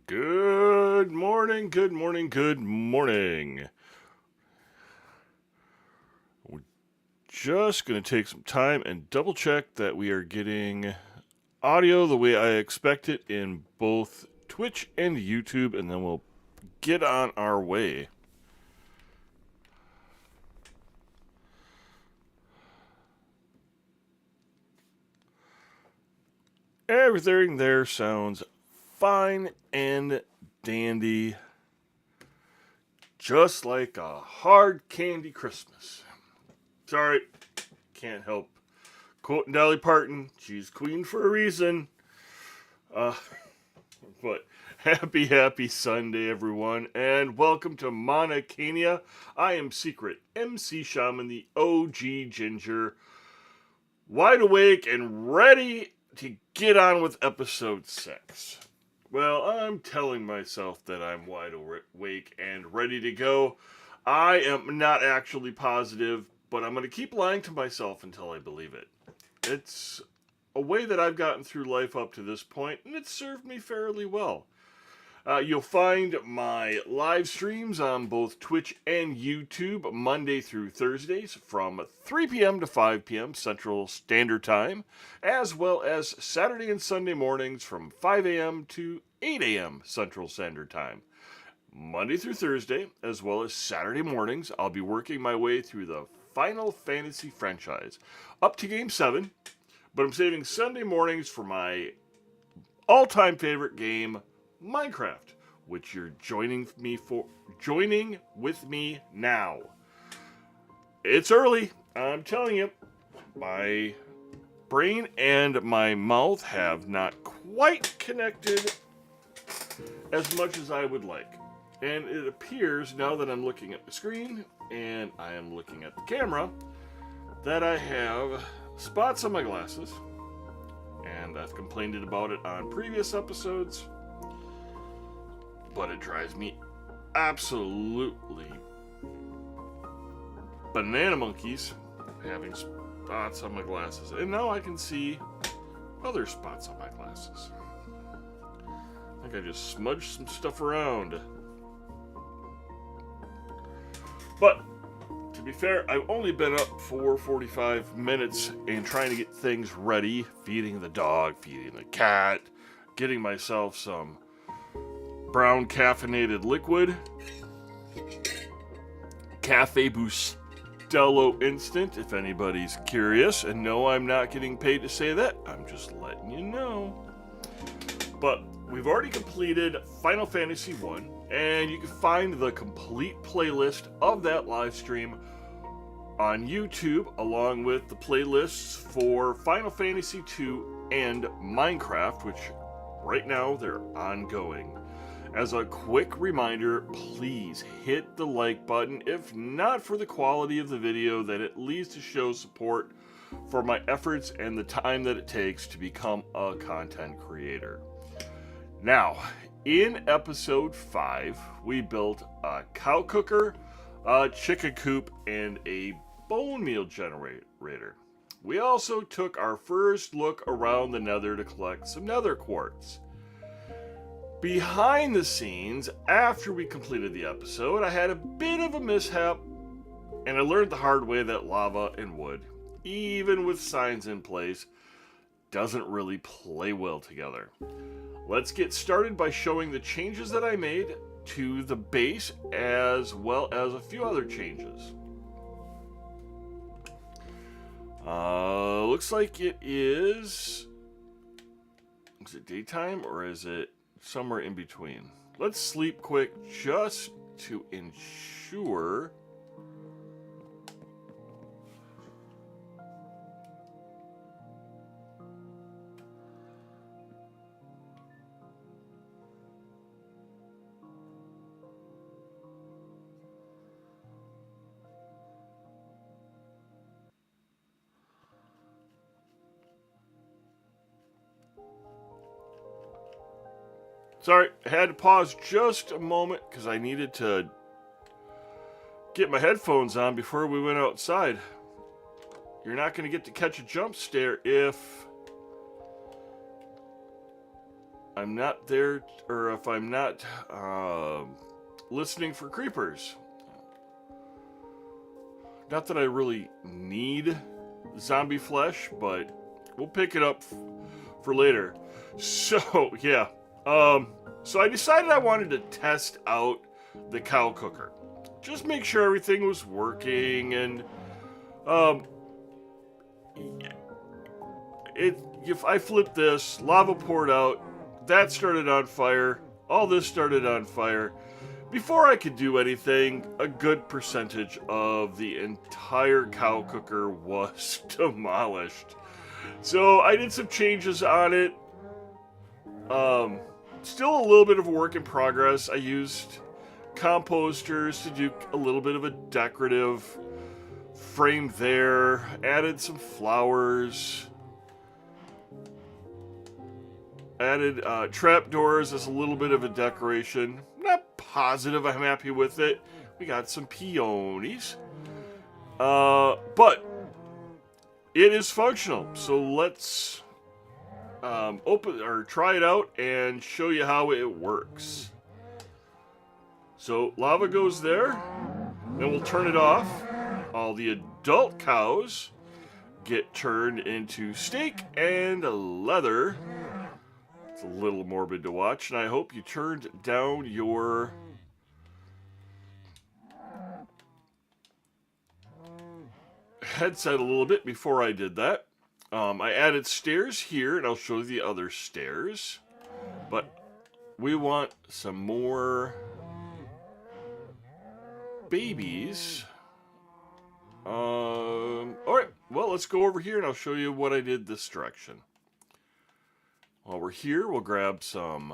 Good morning, good morning, good morning. We're just going to take some time and double check that we are getting audio the way I expect it in both Twitch and YouTube, and then we'll get on our way. Everything there sounds fine and dandy, just like a hard candy Christmas. Sorry, can't help quoting Dolly Parton. She's queen for a reason. But happy Sunday, everyone, and welcome to Monicania. I am Secret MC Shaman, the OG Ginger, wide awake and ready to get on with episode 6. Well, I'm telling myself that I'm wide awake and ready to go. I am not actually positive, but I'm going to keep lying to myself until I believe it. It's a way that I've gotten through life up to this point, and it's served me fairly well. You'll find my live streams on both Twitch and YouTube Monday through Thursdays from 3 p.m. to 5 p.m. Central Standard Time, as well as Saturday and Sunday mornings from 5 a.m. to 8 a.m. Central Standard Time. Monday through Thursday, as well as Saturday mornings, I'll be working my way through the Final Fantasy franchise up to Game 7, but I'm saving Sunday mornings for my all-time favorite game, Minecraft, which you're joining with me now. It's early, I'm telling you. My brain and my mouth have not quite connected as much as I would like. And it appears, now that I'm looking at the screen and I am looking at the camera, that I have spots on my glasses. And I've complained about it on previous episodes. But it drives me absolutely banana monkeys having spots on my glasses. And now I can see other spots on my glasses. I think I just smudged some stuff around. But, to be fair, I've only been up for 45 minutes and trying to get things ready. Feeding the dog, feeding the cat, getting myself some brown caffeinated liquid. Cafe Bustelo Instant, if anybody's curious. And no, I'm not getting paid to say that. I'm just letting you know. But we've already completed Final Fantasy 1, and you can find the complete playlist of that live stream on YouTube, along with the playlists for Final Fantasy 2 and Minecraft, which right now they're ongoing. As a quick reminder, please hit the like button, if not for the quality of the video, then at least to show support for my efforts and the time that it takes to become a content creator. Now, in episode 5, we built a cow cooker, a chicken coop, and a bone meal generator. We also took our first look around the Nether to collect some Nether quartz. Behind the scenes, after we completed the episode, I had a bit of a mishap, and I learned the hard way that lava and wood, even with signs in place, doesn't really play well together. Let's get started by showing the changes that I made to the base, as well as a few other changes. Looks like it is it daytime or is it somewhere in between? Let's sleep quick just to ensure. Sorry, I had to pause just a moment because I needed to get my headphones on before we went outside. You're not going to get to catch a jump scare if I'm not there, or if I'm not listening for creepers. Not that I really need zombie flesh, but we'll pick it up for later. So, yeah. So I decided I wanted to test out the cow cooker. Just make sure everything was working, and um, if I flipped this, lava poured out, that started on fire, all this started on fire. Before I could do anything, a good percentage of the entire cow cooker was demolished. So I did some changes on it. Still a little bit of a work in progress. I used composters to do a little bit of a decorative frame there. Added some flowers. Added trapdoors as a little bit of a decoration. Not positive I'm happy with it. We got some peonies. But it is functional. So let's open or try it out and show you how it works. So lava goes there, and we'll turn it off. All the adult cows get turned into steak and leather. It's a little morbid to watch, and I hope you turned down your headset a little bit before I did that. I added stairs here, and I'll show you the other stairs. But we want some more babies. Alright, well, let's go over here, and I'll show you what I did this direction. While we're here, we'll grab some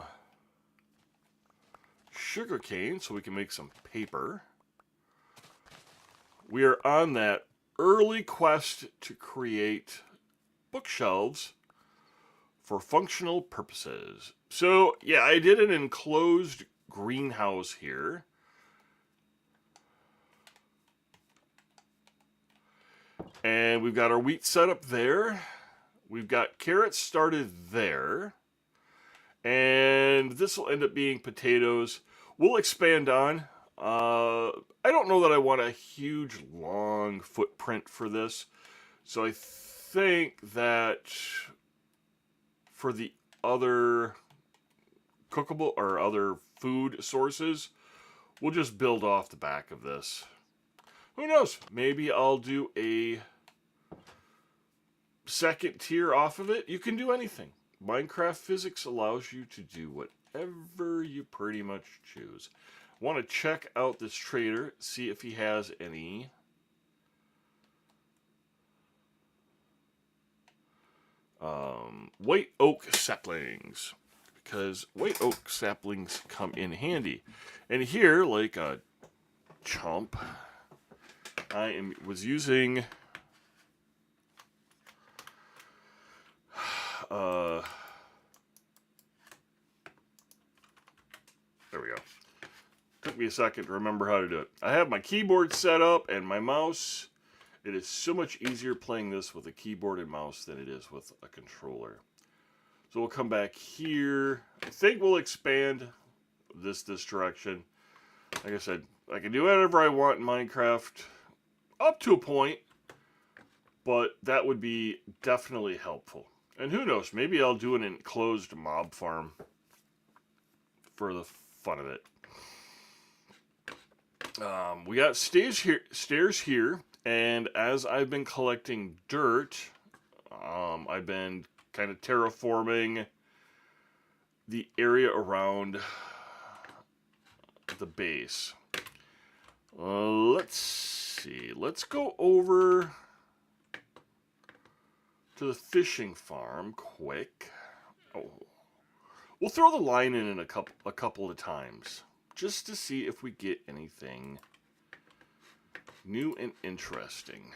sugar cane so we can make some paper. We are on that early quest to create bookshelves for functional purposes. So, yeah, I did an enclosed greenhouse here. And we've got our wheat set up there. We've got carrots started there. And this will end up being potatoes. We'll expand on. I don't know that I want a huge, long footprint for this. So I think that for the other cookable or other food sources, we'll just build off the back of this. Who knows? Maybe I'll do a second tier off of it. You can do anything. Minecraft physics allows you to do whatever you pretty much choose. Want to check out this trader, see if he has any white oak saplings, because white oak saplings come in handy. And here, like a chump, I was using there we go. Took me a second to remember how to do it. I have my keyboard set up and my mouse. It is so much easier playing this with a keyboard and mouse than it is with a controller. So we'll come back here. I think we'll expand this direction. Like I said, I can do whatever I want in Minecraft up to a point, but that would be definitely helpful. And who knows, maybe I'll do an enclosed mob farm for the fun of it. We got stairs here, and as I've been collecting dirt, I've been kind of terraforming the area around the base. Let's see. Let's go over to the fishing farm quick. Oh, we'll throw the line in a couple of times just to see if we get anything new and interesting.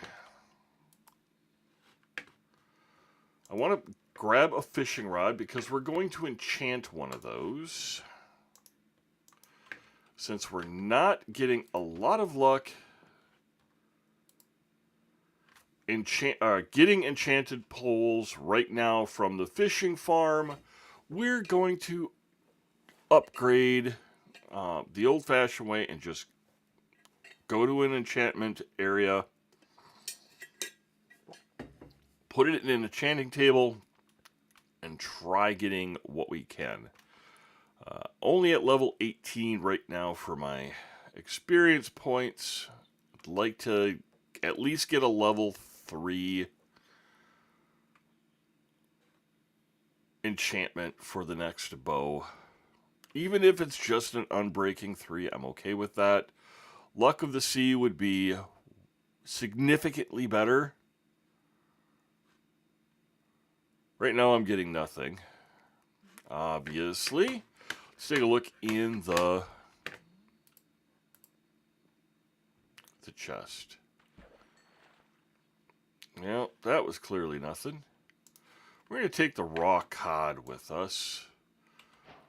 I want to grab a fishing rod because we're going to enchant one of those. Since we're not getting a lot of luck getting enchanted poles right now from the fishing farm, we're going to upgrade the old-fashioned way and just go to an enchantment area, put it in an enchanting table, and try getting what we can. Only at level 18 right now for my experience points. I'd like to at least get a level 3 enchantment for the next bow. Even if it's just an unbreaking 3, I'm okay with that. Luck of the Sea would be significantly better. Right now I'm getting nothing. Obviously. Let's take a look in the chest. Well, that was clearly nothing. We're going to take the raw cod with us.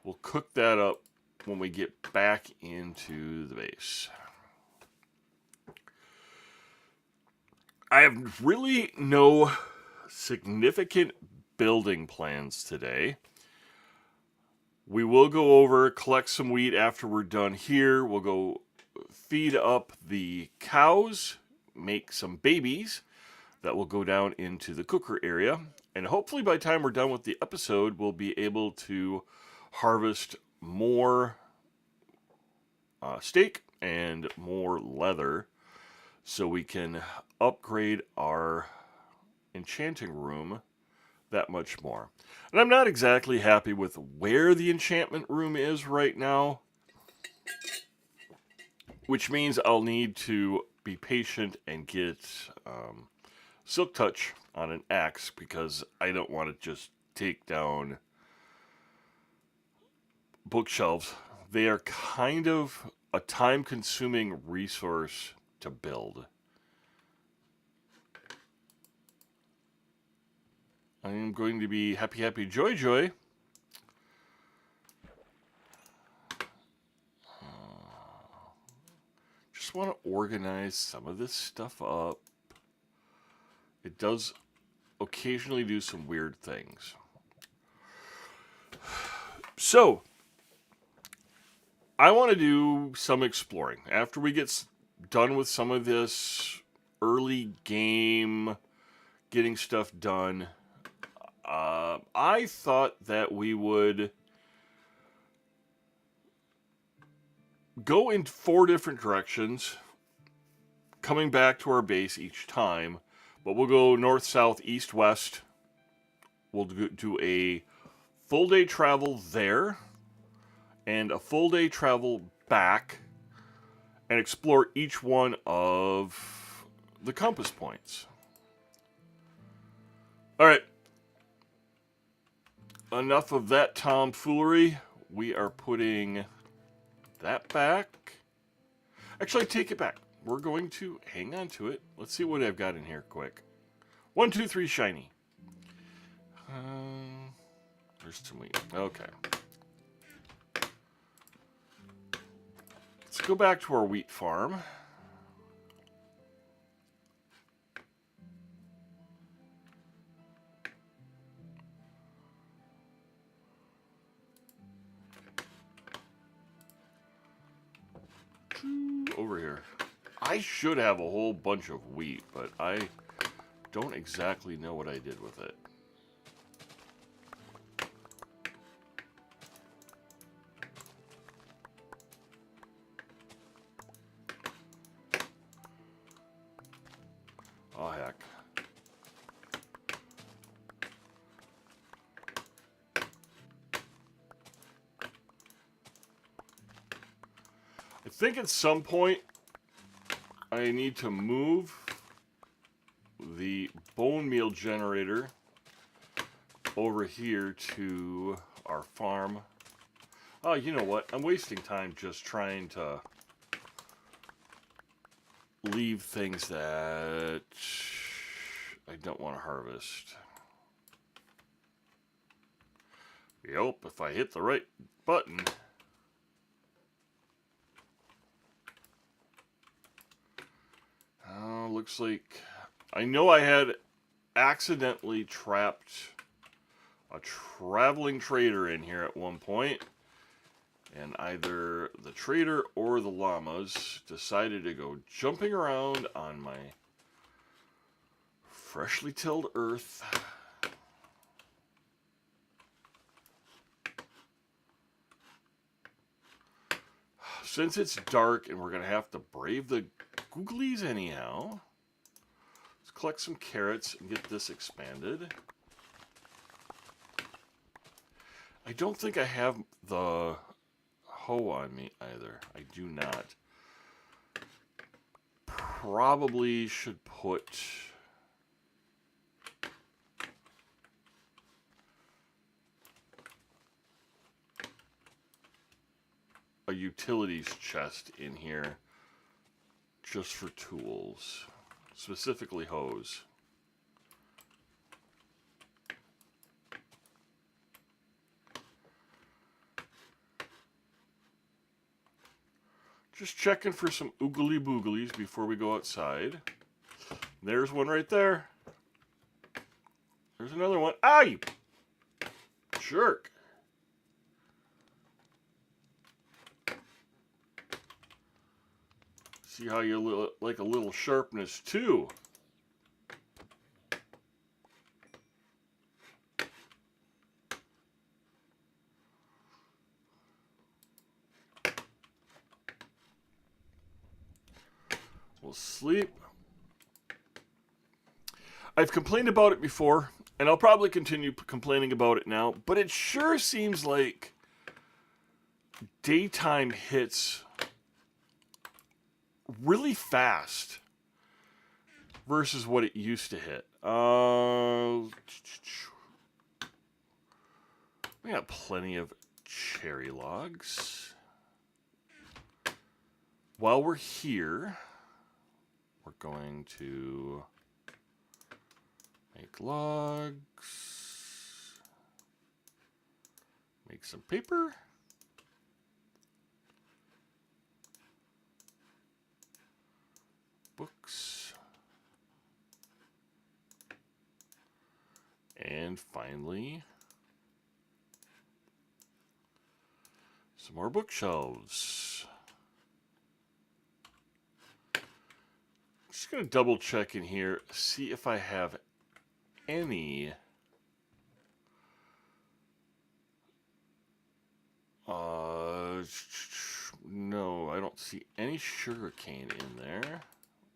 We'll cook that up when we get back into the base. I have really no significant building plans today. We will go over, collect some wheat after we're done here. We'll go feed up the cows, make some babies that will go down into the cooker area. And hopefully by the time we're done with the episode, we'll be able to harvest more steak and more leather so we can upgrade our enchanting room that much more. And I'm not exactly happy with where the enchantment room is right now, which means I'll need to be patient and get Silk Touch on an axe because I don't want to just take down bookshelves. They are kind of a time-consuming resource to build. I am going to be happy, happy, joy, joy. Just want to organize some of this stuff up. It does occasionally do some weird things. So, I want to do some exploring. After we get done with some of this early game, getting stuff done, I thought that we would go in 4 different directions, coming back to our base each time. But we'll go north, south, east, west. We'll do a full day travel there and a full day travel back and explore each one of the compass points. All right. Enough of that tomfoolery. We are putting that back. Actually, I take it back. We're going to hang on to it. Let's see what I've got in here quick. 1, 2, 3, shiny. There's some wheat. Okay. Let's go back to our wheat farm. Over here. I should have a whole bunch of wheat, but I don't exactly know what I did with it. Oh, heck. I think at some point I need to move the bone meal generator over here to our farm. Oh, you know what? I'm wasting time just trying to leave things that I don't want to harvest. Yep, if I hit the right button. Looks like I know I had accidentally trapped a traveling trader in here at one point, and either the trader or the llamas decided to go jumping around on my freshly tilled earth. Since it's dark and we're going to have to brave the googlies anyhow, let's collect some carrots and get this expanded. I don't think I have the hoe on me either. I do not. Probably should put a utilities chest in here just for tools, specifically hoes. Just checking for some oogly booglies before we go outside. There's one right there. There's another one. Ah, you jerk. See how you like a little sharpness too. We'll sleep. I've complained about it before, and I'll probably continue complaining about it now, but it sure seems like daytime hits really fast versus what it used to hit. We got plenty of cherry logs. While we're here, we're going to make logs, make some paper. Books. And finally, some more bookshelves. Just going to double check in here, see if I have any no, I don't see any sugarcane in there.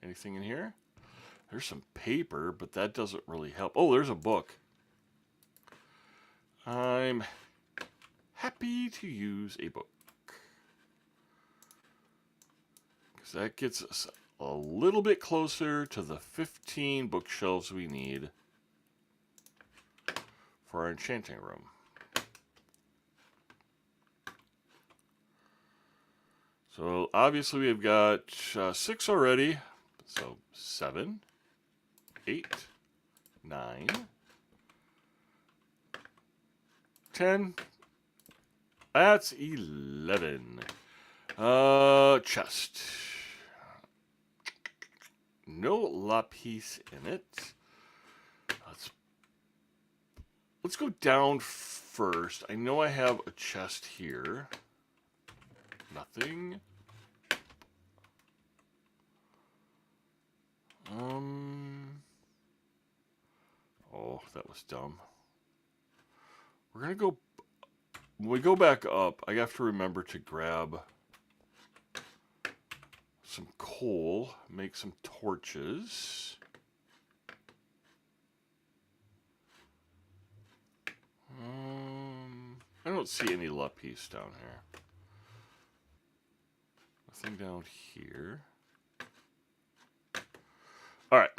Anything in here? There's some paper, but that doesn't really help. Oh, there's a book. I'm happy to use a book, because that gets us a little bit closer to the 15 bookshelves we need for our enchanting room. So obviously we've got 6 already. So 7, 8, 9, 10. That's 11. Chest. No lapis in it. Let's go down first. I know I have a chest here. Nothing. Oh, that was dumb. We're gonna go. When we go back up, I have to remember to grab some coal, make some torches. I don't see any lapis down here. Nothing down here. All right.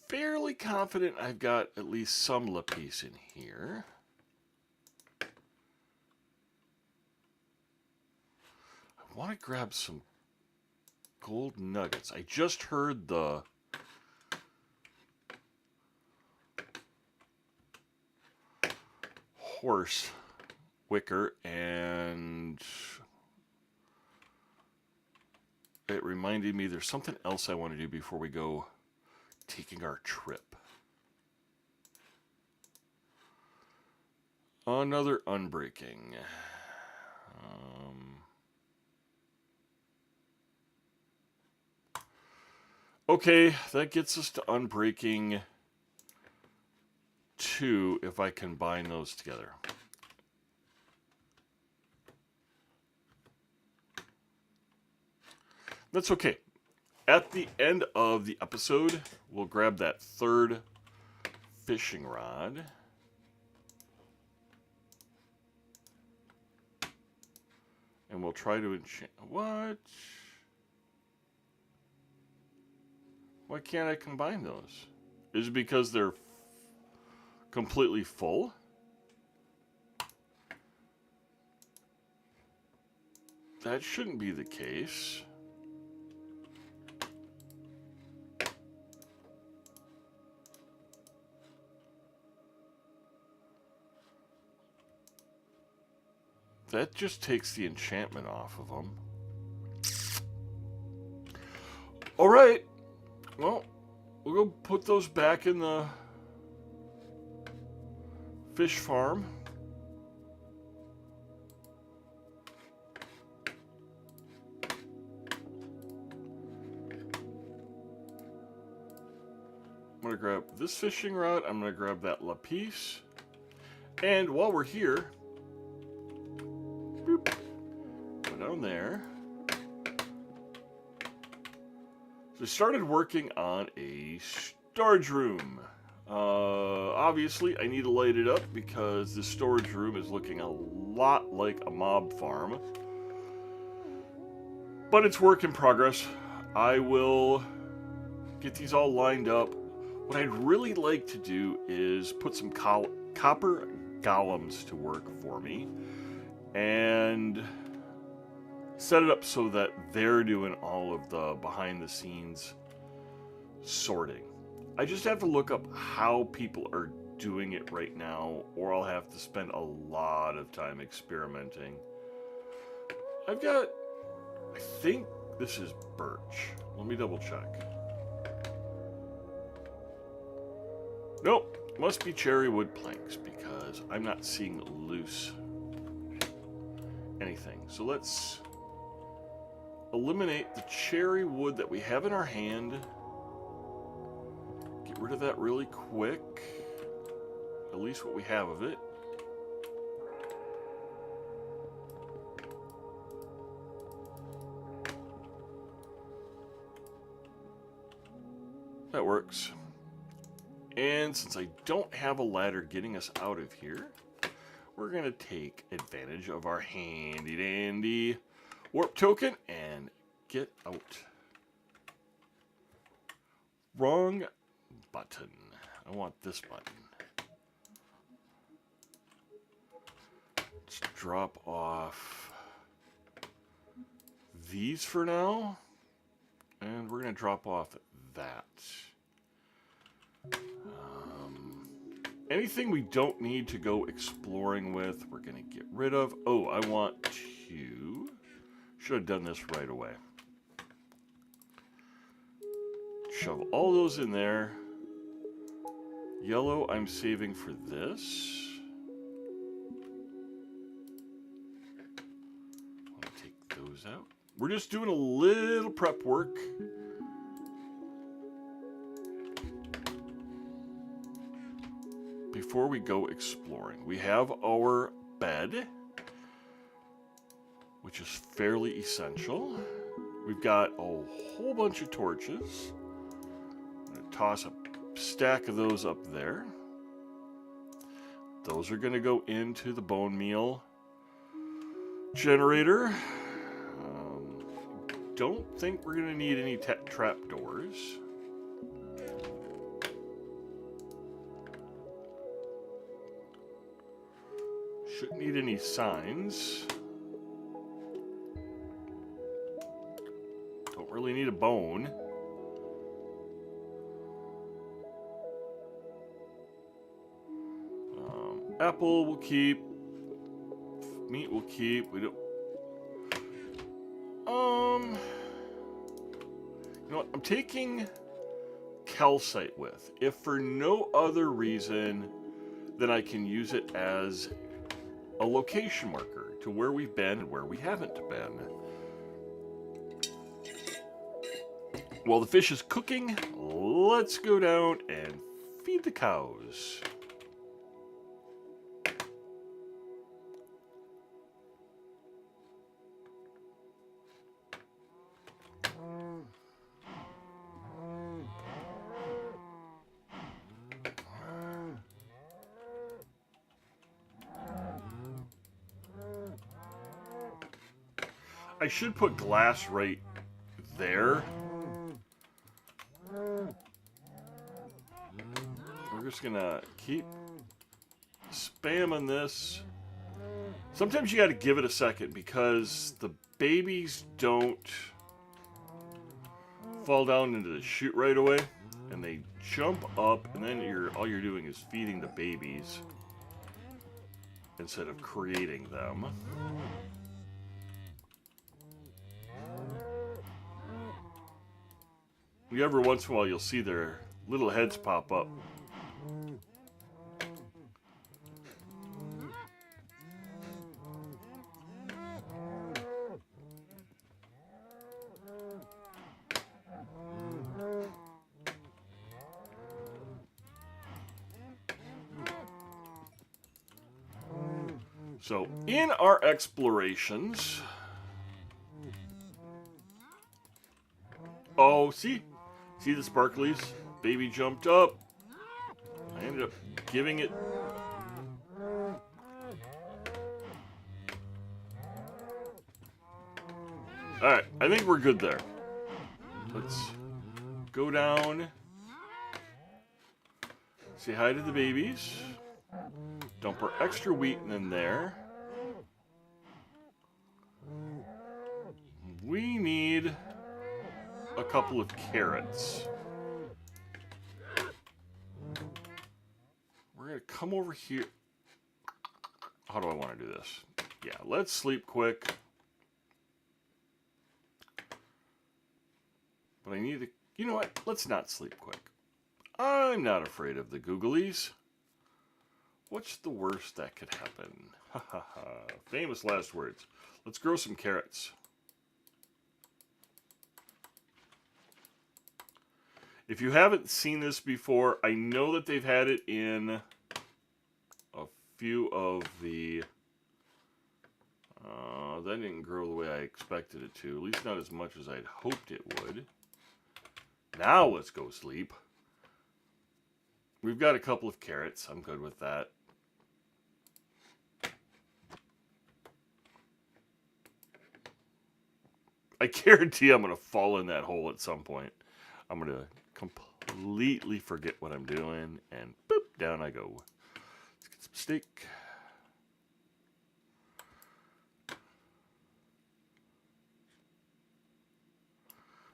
Fairly confident I've got at least some lapis in here. I want to grab some gold nuggets. I just heard the horse wicker, and it reminded me there's something else I want to do before we go taking our trip. Another unbreaking. Okay, that gets us to unbreaking 2 if I combine those together. That's okay. At the end of the episode, we'll grab that third fishing rod. And we'll try to enchant. What? Why can't I combine those? Is it because they're completely full? That shouldn't be the case. That just takes the enchantment off of them. Alright. Well, we'll go put those back in the fish farm. I'm going to grab this fishing rod. I'm going to grab that lapis. And while we're here, boop, go down there. So I started working on a storage room. Obviously, I need to light it up because this storage room is looking a lot like a mob farm. But it's work in progress. I will get these all lined up. What I'd really like to do is put some copper golems to work for me and set it up so that they're doing all of the behind the scenes sorting. I just have to look up how people are doing it right now, or I'll have to spend a lot of time experimenting. I've got, I think this is birch. Let me double check. Nope, must be cherry wood planks because I'm not seeing loose anything. So let's eliminate the cherry wood that we have in our hand. Get rid of that really quick. At least what we have of it. That works. And since I don't have a ladder getting us out of here, we're going to take advantage of our handy dandy warp token and get out. Wrong button. I want this button. Let's drop off these for now. And we're going to drop off that. Anything we don't need to go exploring with, we're going to get rid of. Oh, I want to... Should have done this right away. Shove all those in there. Yellow, I'm saving for this. I'll take those out. We're just doing a little prep work. Before we go exploring, we have our bed, which is fairly essential. We've got a whole bunch of torches. I'm going to toss a stack of those up there. Those are going to go into the bone meal generator. Don't think we're going to need any trapdoors. Shouldn't need any signs. Don't really need a bone. Apple we'll keep. Meat we'll keep. We don't. You know what? I'm taking calcite with. If for no other reason than I can use it as a location marker to where we've been and where we haven't been. While the fish is cooking, let's go down and feed the cows. I should put glass right there. We're just gonna keep spamming this. Sometimes you gotta give it a second because the babies don't fall down into the chute right away, and they jump up, and then all you're doing is feeding the babies instead of creating them. Every once in a while you'll see their little heads pop up. So, in our explorations... Oh, see? See the sparklies? Baby jumped up. I ended up giving it... Alright, I think we're good there. Let's go down. Say hi to the babies. Dump our extra wheat in there. We need a couple of carrots. We're going to come over here. How do I want to do this? Yeah, let's sleep quick. But I need to... You know what? Let's not sleep quick. I'm not afraid of the googlies. What's the worst that could happen? Ha ha ha. Famous last words. Let's grow some carrots. If you haven't seen this before, I know that they've had it in a few of the... that didn't grow the way I expected it to. At least not as much as I'd hoped it would. Now let's go sleep. We've got a couple of carrots. I'm good with that. I guarantee I'm going to fall in that hole at some point. I'm going to completely forget what I'm doing, and boop, down I go. Let's get some steak.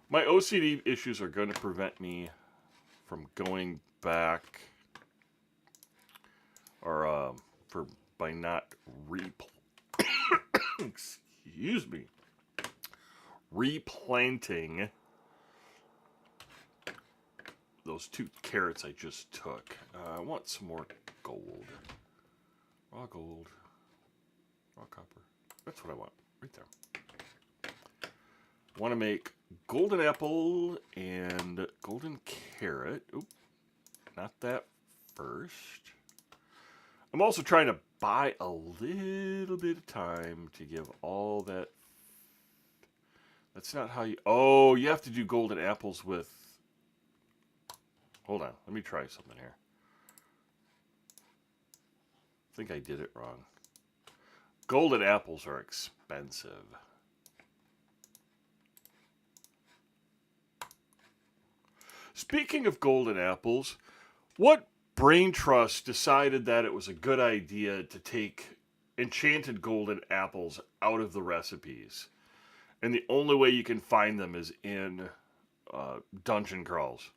My OCD issues are going to prevent me from going back, or by not excuse me, replanting those 2 carrots I just took. I want some more gold. Raw gold. Raw copper. That's what I want. Right there. I want to make golden apple and golden carrot. Oop. Not that first. I'm also trying to buy a little bit of time to give all that. That's not how you... Oh, you have to do golden apples with... Hold on. Let me try something here. I think I did it wrong. Golden apples are expensive. Speaking of golden apples, what brain trust decided that it was a good idea to take enchanted golden apples out of the recipes? And the only way you can find them is in dungeon crawls.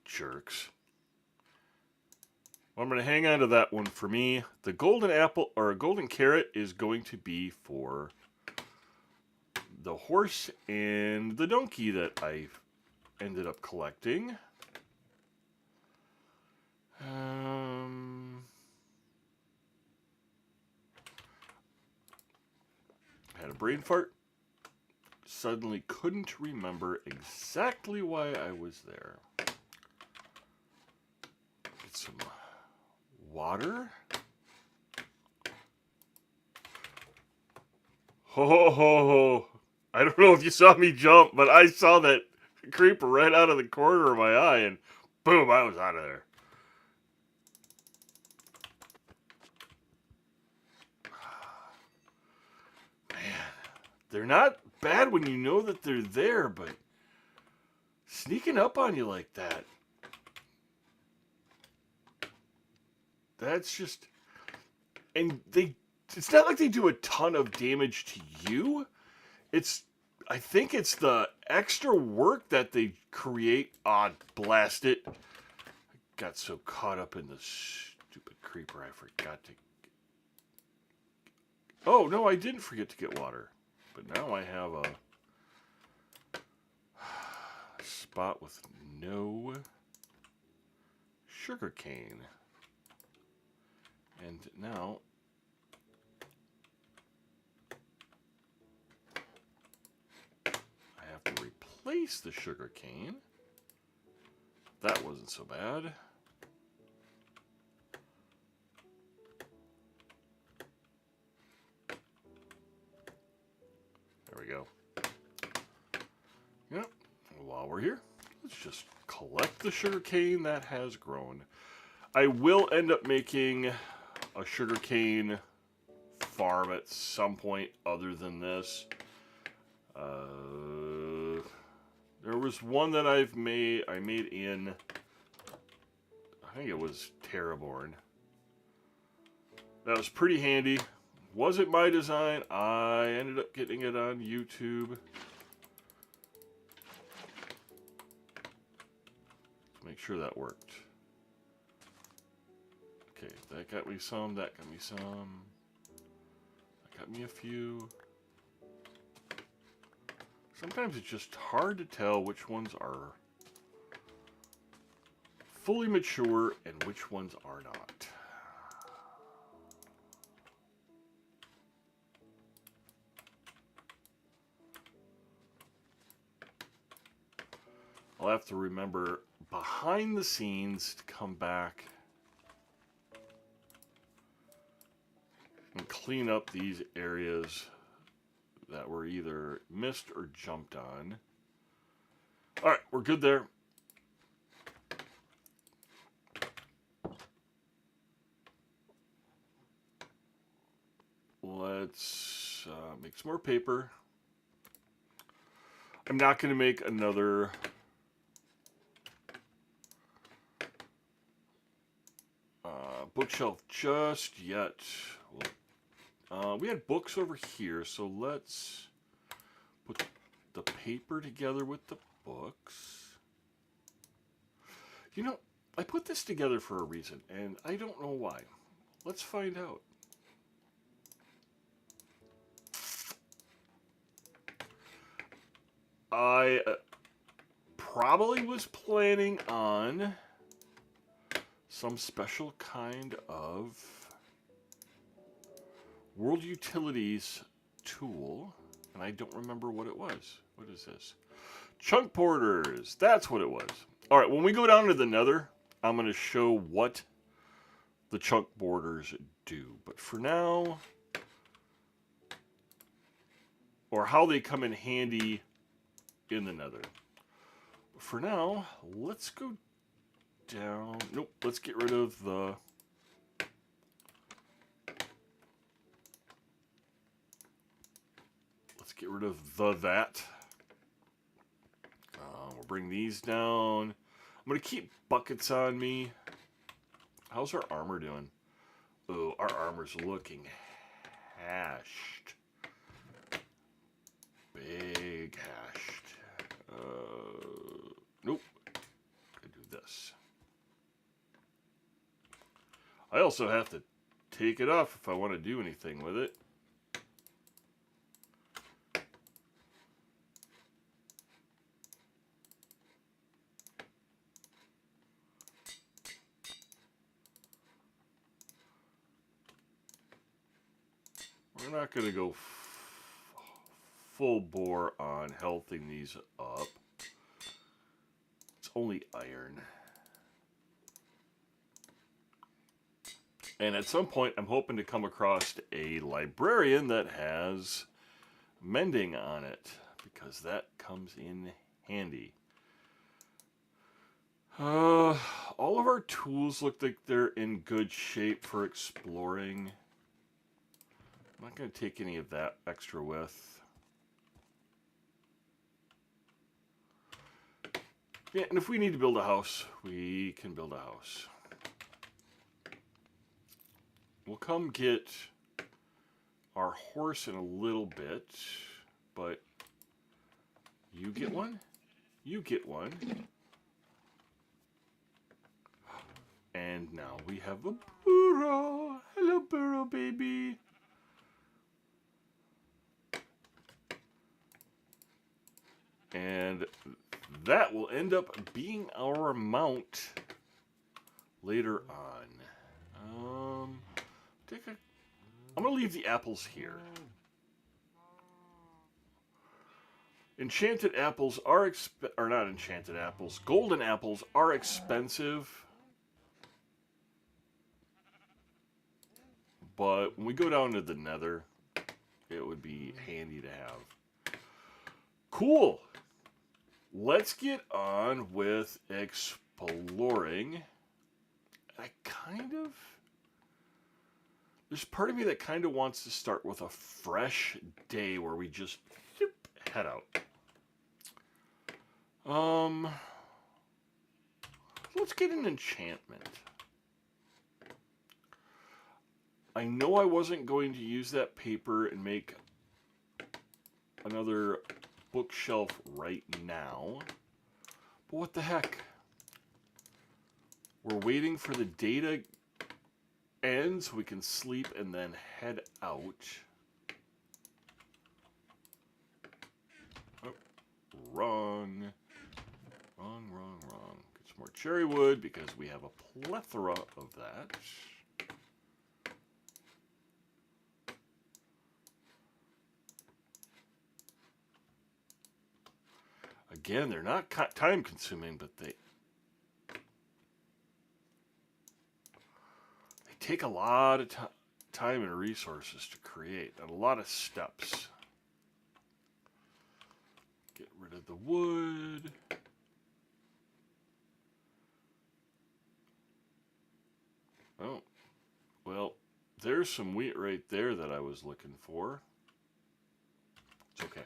Jerks. Well, I'm going to hang on to that one for me. The golden apple, or a golden carrot, is going to be for the horse and the donkey that I ended up collecting. Had a brain fart. Suddenly couldn't remember exactly why I was there. Get some water. Ho ho ho ho. I don't know if you saw me jump, but I saw that creeper right out of the corner of my eye, and boom, I was out of there. Man, they're not bad when you know that they're there, but sneaking up on you like that, that's just... And it's not like they do a ton of damage to you. I think it's the extra work that they create. Ah, blast it. I got so caught up in the stupid creeper, I forgot to... Oh, no, I didn't forget to get water. But now I have a spot with no sugar cane. And now I have to replace the sugar cane. That wasn't so bad. There we go. Yep. While we're here, let's just collect the sugar cane that has grown. I will end up making a sugar cane farm at some point other than this. There was one that I made in, I think it was Terraborn. That was pretty handy. Wasn't my design. I ended up getting it on YouTube. Let's make sure that worked. Okay, that got me some, that got me some. That got me a few. Sometimes it's just hard to tell which ones are fully mature and which ones are not. I'll have to remember behind the scenes to come back and clean up these areas that were either missed or jumped on. Alright, we're good there. Let's make some more paper. I'm not going to make another bookshelf just yet. We had books over here, so let's put the paper together with the books. You know, I put this together for a reason, and I don't know why. Let's find out. I probably was planning on some special kind of World Utilities tool, and I don't remember what it was. What is this? Chunk porters. That's what it was. All right, when we go down to the Nether, I'm going to show what the chunk borders do. But for now, or how they come in handy in the Nether. But for now, let's go down. Nope, let's get rid of the... Let's get rid of that. We'll bring these down. I'm going to keep buckets on me. How's our armor doing? Oh, our armor's looking hashed. Big hashed. Nope. Gotta do this. I also have to take it off if I want to do anything with it. We're not going to go full bore on healthing these up. It's only iron. And at some point, I'm hoping to come across a librarian that has mending on it, because that comes in handy. All of our tools look like they're in good shape for exploring. I'm not going to take any of that extra with. Yeah, and if we need to build a house, we can build a house. We'll come get our horse in a little bit, but you get one, you get one. And now we have a burro. Hello, burro baby. And that will end up being our mount later on. I'm going to leave the apples here. Enchanted apples are or not enchanted apples. Golden apples are expensive. But when we go down to the Nether, it would be handy to have. Cool. Let's get on with exploring. There's part of me that kind of wants to start with a fresh day where we just head out. Let's get an enchantment. I know I wasn't going to use that paper and make another bookshelf right now, but what the heck? We're waiting for the day to end so we can sleep and then head out. Oh, wrong. Get some more cherry wood because we have a plethora of that. Again, they're not time consuming, but they take a lot of time and resources to create, and a lot of steps. Get rid of the wood. Oh, well, there's some wheat right there that I was looking for. It's okay.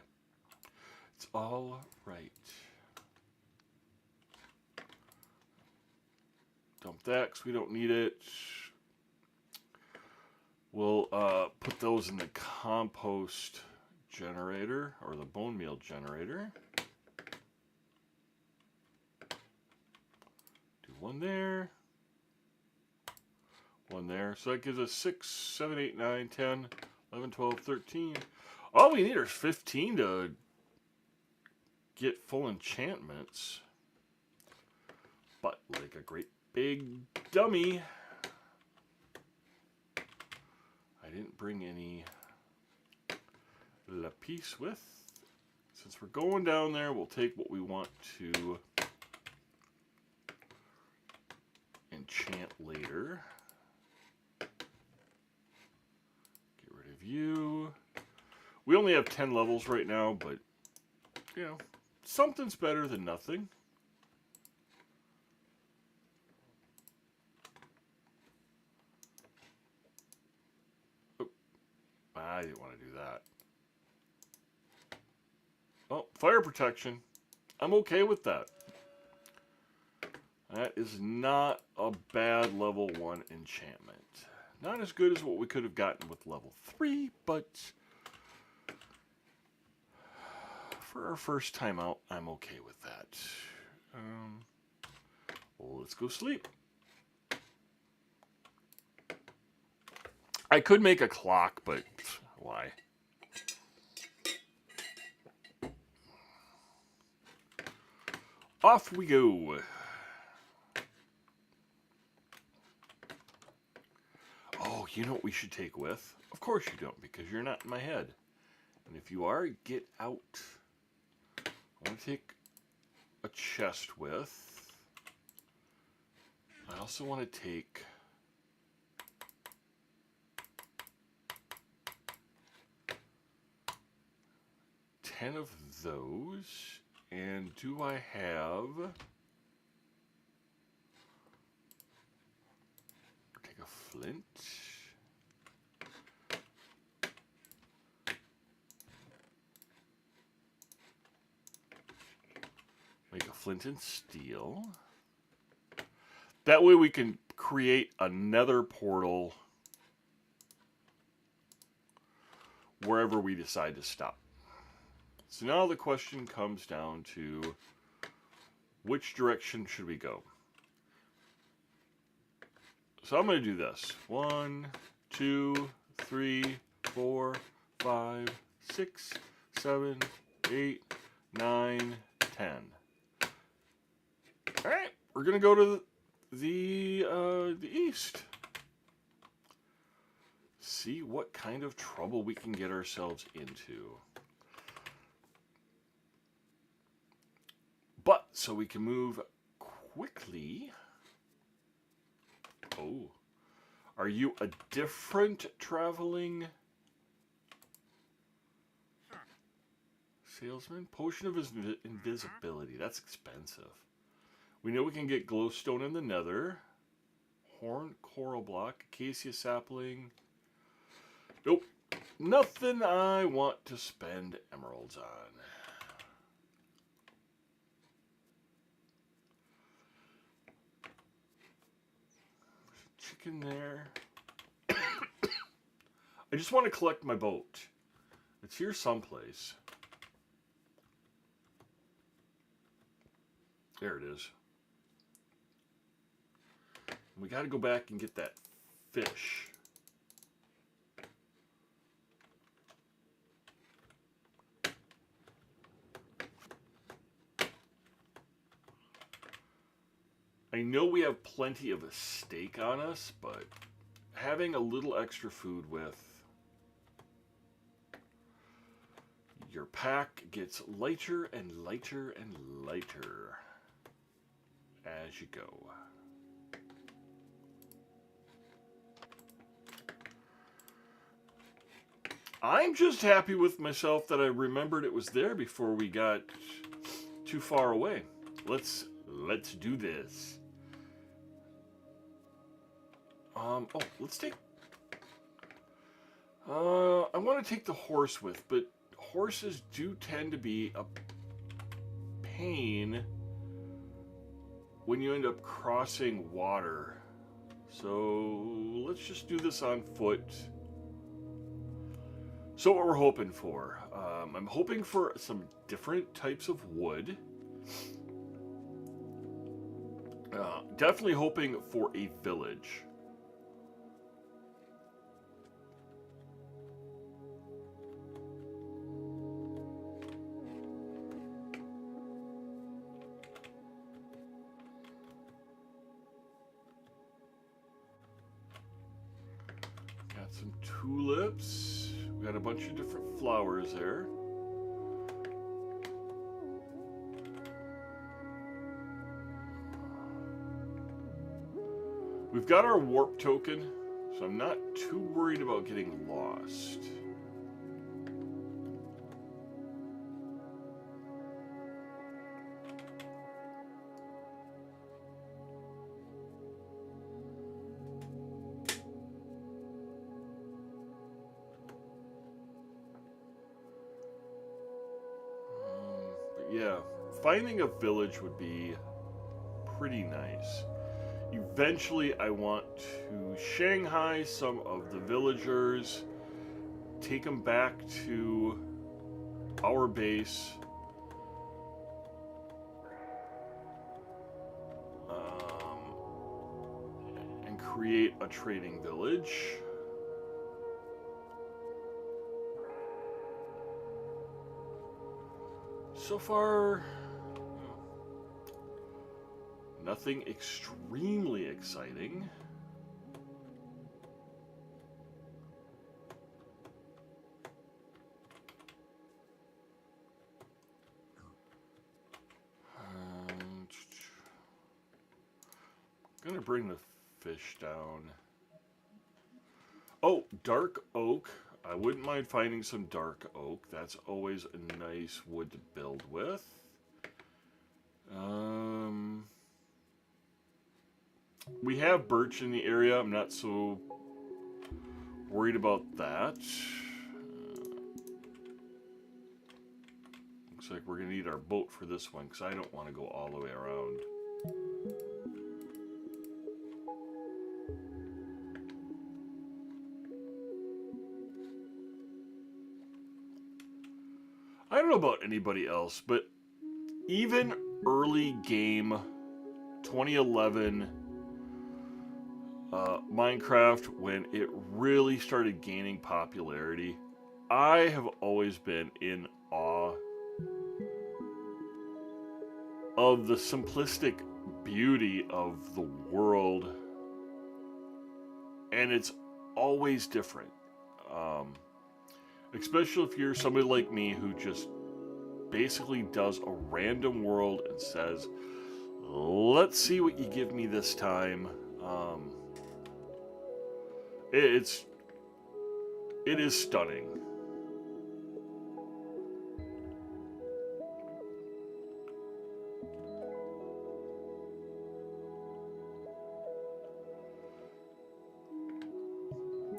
It's all right. Dump that because we don't need it. We'll put those in the compost generator, or the bone meal generator. Do one there. One there. So that gives us 6, 7, 8, 9, 10, 11, 12, 13. All we need are 15 to get full enchantments. But like a great big dummy, I didn't bring any lapis with. Since we're going down there, we'll take what we want to enchant later. Get rid of you. We only have 10 levels right now, but, you know, something's better than nothing. Oh, I didn't want to do that. Oh, fire protection. I'm okay with that. That is not a bad level 1 enchantment. Not as good as what we could have gotten with level 3, but for our first time out, I'm okay with that. Well, let's go sleep. I could make a clock, but why? Off we go. Oh, you know what we should take with? Of course you don't, because you're not in my head. And if you are, get out. I want to take a chest with. I also want to take 10 of those. And do I have... Take a flint. Make a flint and steel. That way we can create another portal wherever we decide to stop. So now the question comes down to which direction should we go? So I'm going to do this. 1, 2, 3, 4, 5, 6, 7, 8, 9, 10. All right, we're going to go to the east. See what kind of trouble we can get ourselves into. But, so we can move quickly. Oh. Are you a different traveling salesman? Potion of invisibility. That's expensive. We know we can get glowstone in the Nether. Horn coral block. Acacia sapling. Nope. Nothing I want to spend emeralds on. Chicken there. I just want to collect my boat. It's here someplace. There it is. We got to go back and get that fish. I know we have plenty of a steak on us, but having a little extra food with your pack gets lighter and lighter and lighter as you go. I'm just happy with myself that I remembered it was there before we got too far away. Let's do this. Let's take... I want to take the horse with, but horses do tend to be a pain when you end up crossing water. So let's just do this on foot. So what we're hoping for. I'm hoping for some different types of wood. Definitely hoping for a village. Got some tulips. We got a bunch of different flowers there. We've got our warp token, so I'm not too worried about getting lost. But yeah, finding a village would be pretty nice. Eventually, I want to Shanghai some of the villagers, take them back to our base, and create a trading village. So far, nothing extremely exciting. Gonna bring the fish down. Oh, dark oak. I wouldn't mind finding some dark oak. That's always a nice wood to build with. We have birch in the area. I'm not so worried about that. Looks like we're going to need our boat for this one because I don't want to go all the way around. I don't know about anybody else, but even early game 2011 Minecraft, when it really started gaining popularity, I have always been in awe of the simplistic beauty of the world, and it's always different. Especially if you're somebody like me who just basically does a random world and says, let's see what you give me this time. It is stunning.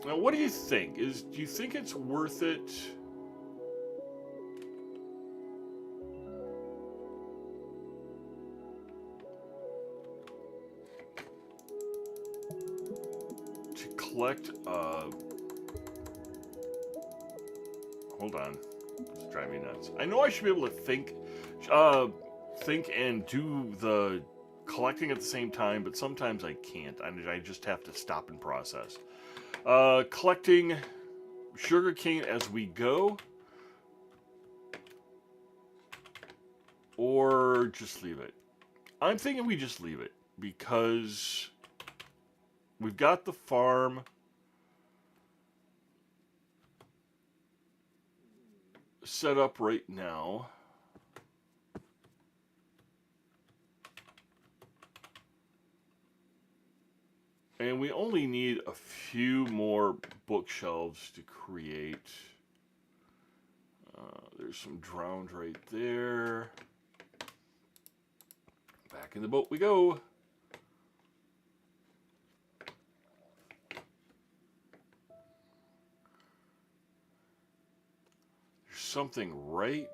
Now, what do you think? Do you think it's worth it to collect? Hold on, it's driving me nuts. I know I should be able to think and do the collecting at the same time, but sometimes I can't. I just have to stop and process. Collecting sugarcane as we go, or just leave it. I'm thinking we just leave it because we've got the farm. Set up right now. And we only need a few more bookshelves to create. There's some drowned right there. Back in the boat we go. There's something right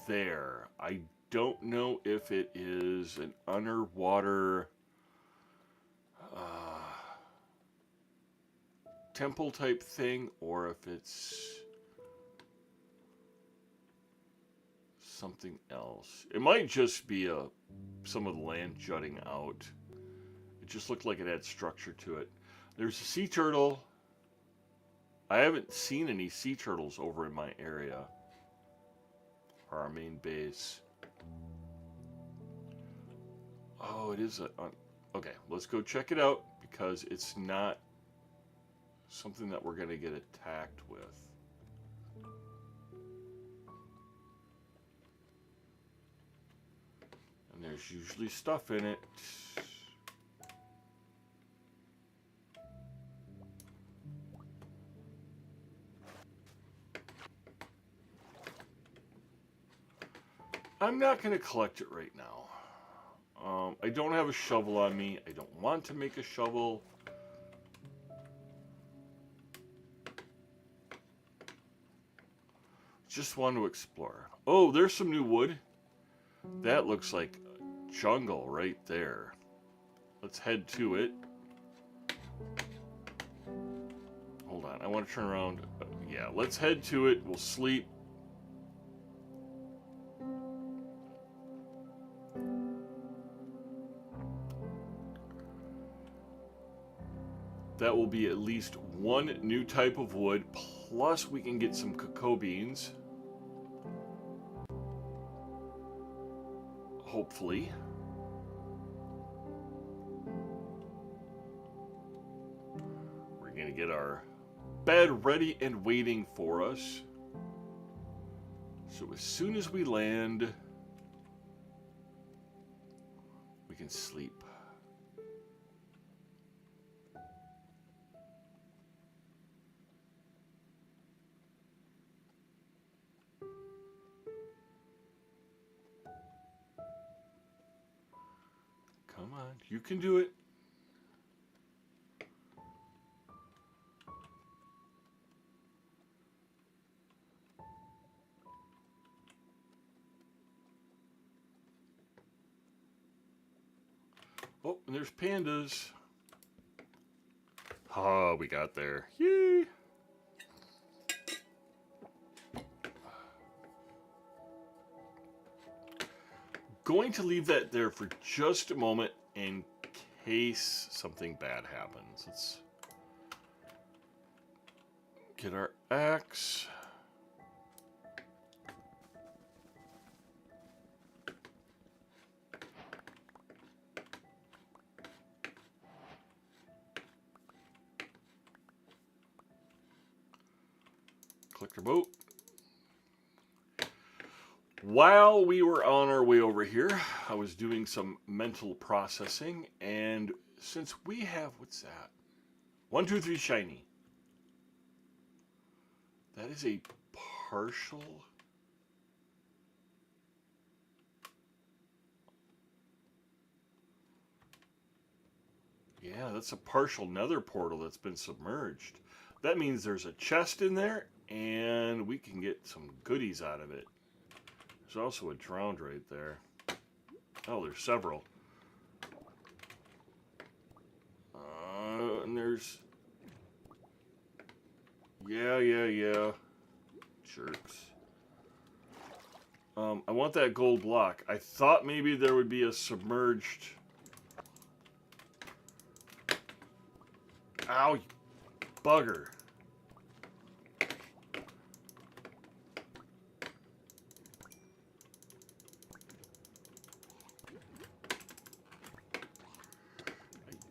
there. I don't know if it is an underwater temple type thing or if it's something else. It might just be some of the land jutting out. It just looked like it had structure to it. There's a sea turtle. I haven't seen any sea turtles over in my area. Or our main base. Oh, it is okay, let's go check it out because it's not something that we're going to get attacked with. And there's usually stuff in it. I'm not going to collect it right now. I don't have a shovel on me. I don't want to make a shovel. Just want to explore. Oh, there's some new wood. That looks like a jungle right there. Let's head to it. Hold on, I want to turn around. Yeah, let's head to it. We'll sleep. That will be at least one new type of wood, plus we can get some cocoa beans. Hopefully. We're going to get our bed ready and waiting for us. So as soon as we land, we can sleep. on. You can do it. Oh, and there's pandas. Oh, we got there. Yay! Going to leave that there for just a moment in case something bad happens. Let's get our axe. Click the boat. While we were on our way over here, I was doing some mental processing, and since we have, what's that? 1, 2, 3 shiny. That is a partial. Yeah, that's a partial nether portal that's been submerged. That means there's a chest in there, and we can get some goodies out of it. There's also a drowned right there. Oh, there's several. And there's... Yeah. Jerks. I want that gold block. I thought maybe there would be a submerged... Ow, you bugger.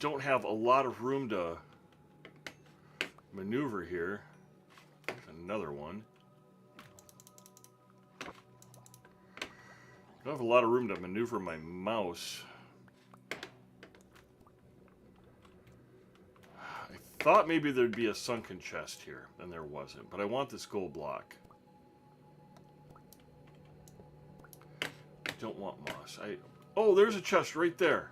Don't have a lot of room to maneuver here. There's another one. Don't have a lot of room to maneuver my mouse. I thought maybe there'd be a sunken chest here, and there wasn't. But I want this gold block. I don't want moss. Oh, there's a chest right there.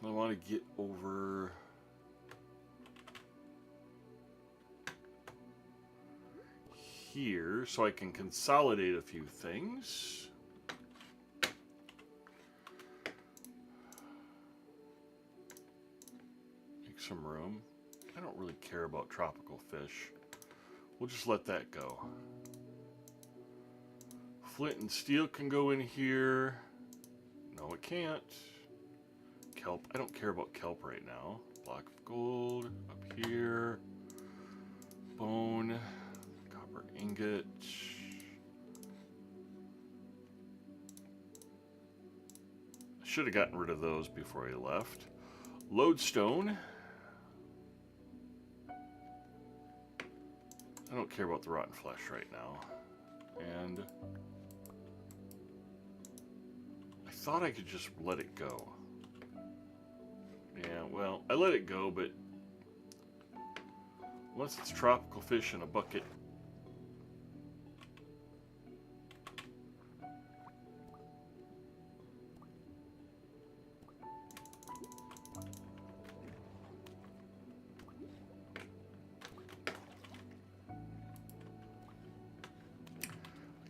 I want to get over here so I can consolidate a few things. Make some room. I don't really care about tropical fish. We'll just let that go. Flint and steel can go in here. No, it can't. Kelp. I don't care about kelp right now. Block of gold up here. Bone. Copper ingot. I should have gotten rid of those before I left. Lodestone. I don't care about the rotten flesh right now. And I thought I could just let it go. Yeah, well, I let it go, but once it's tropical fish in a bucket.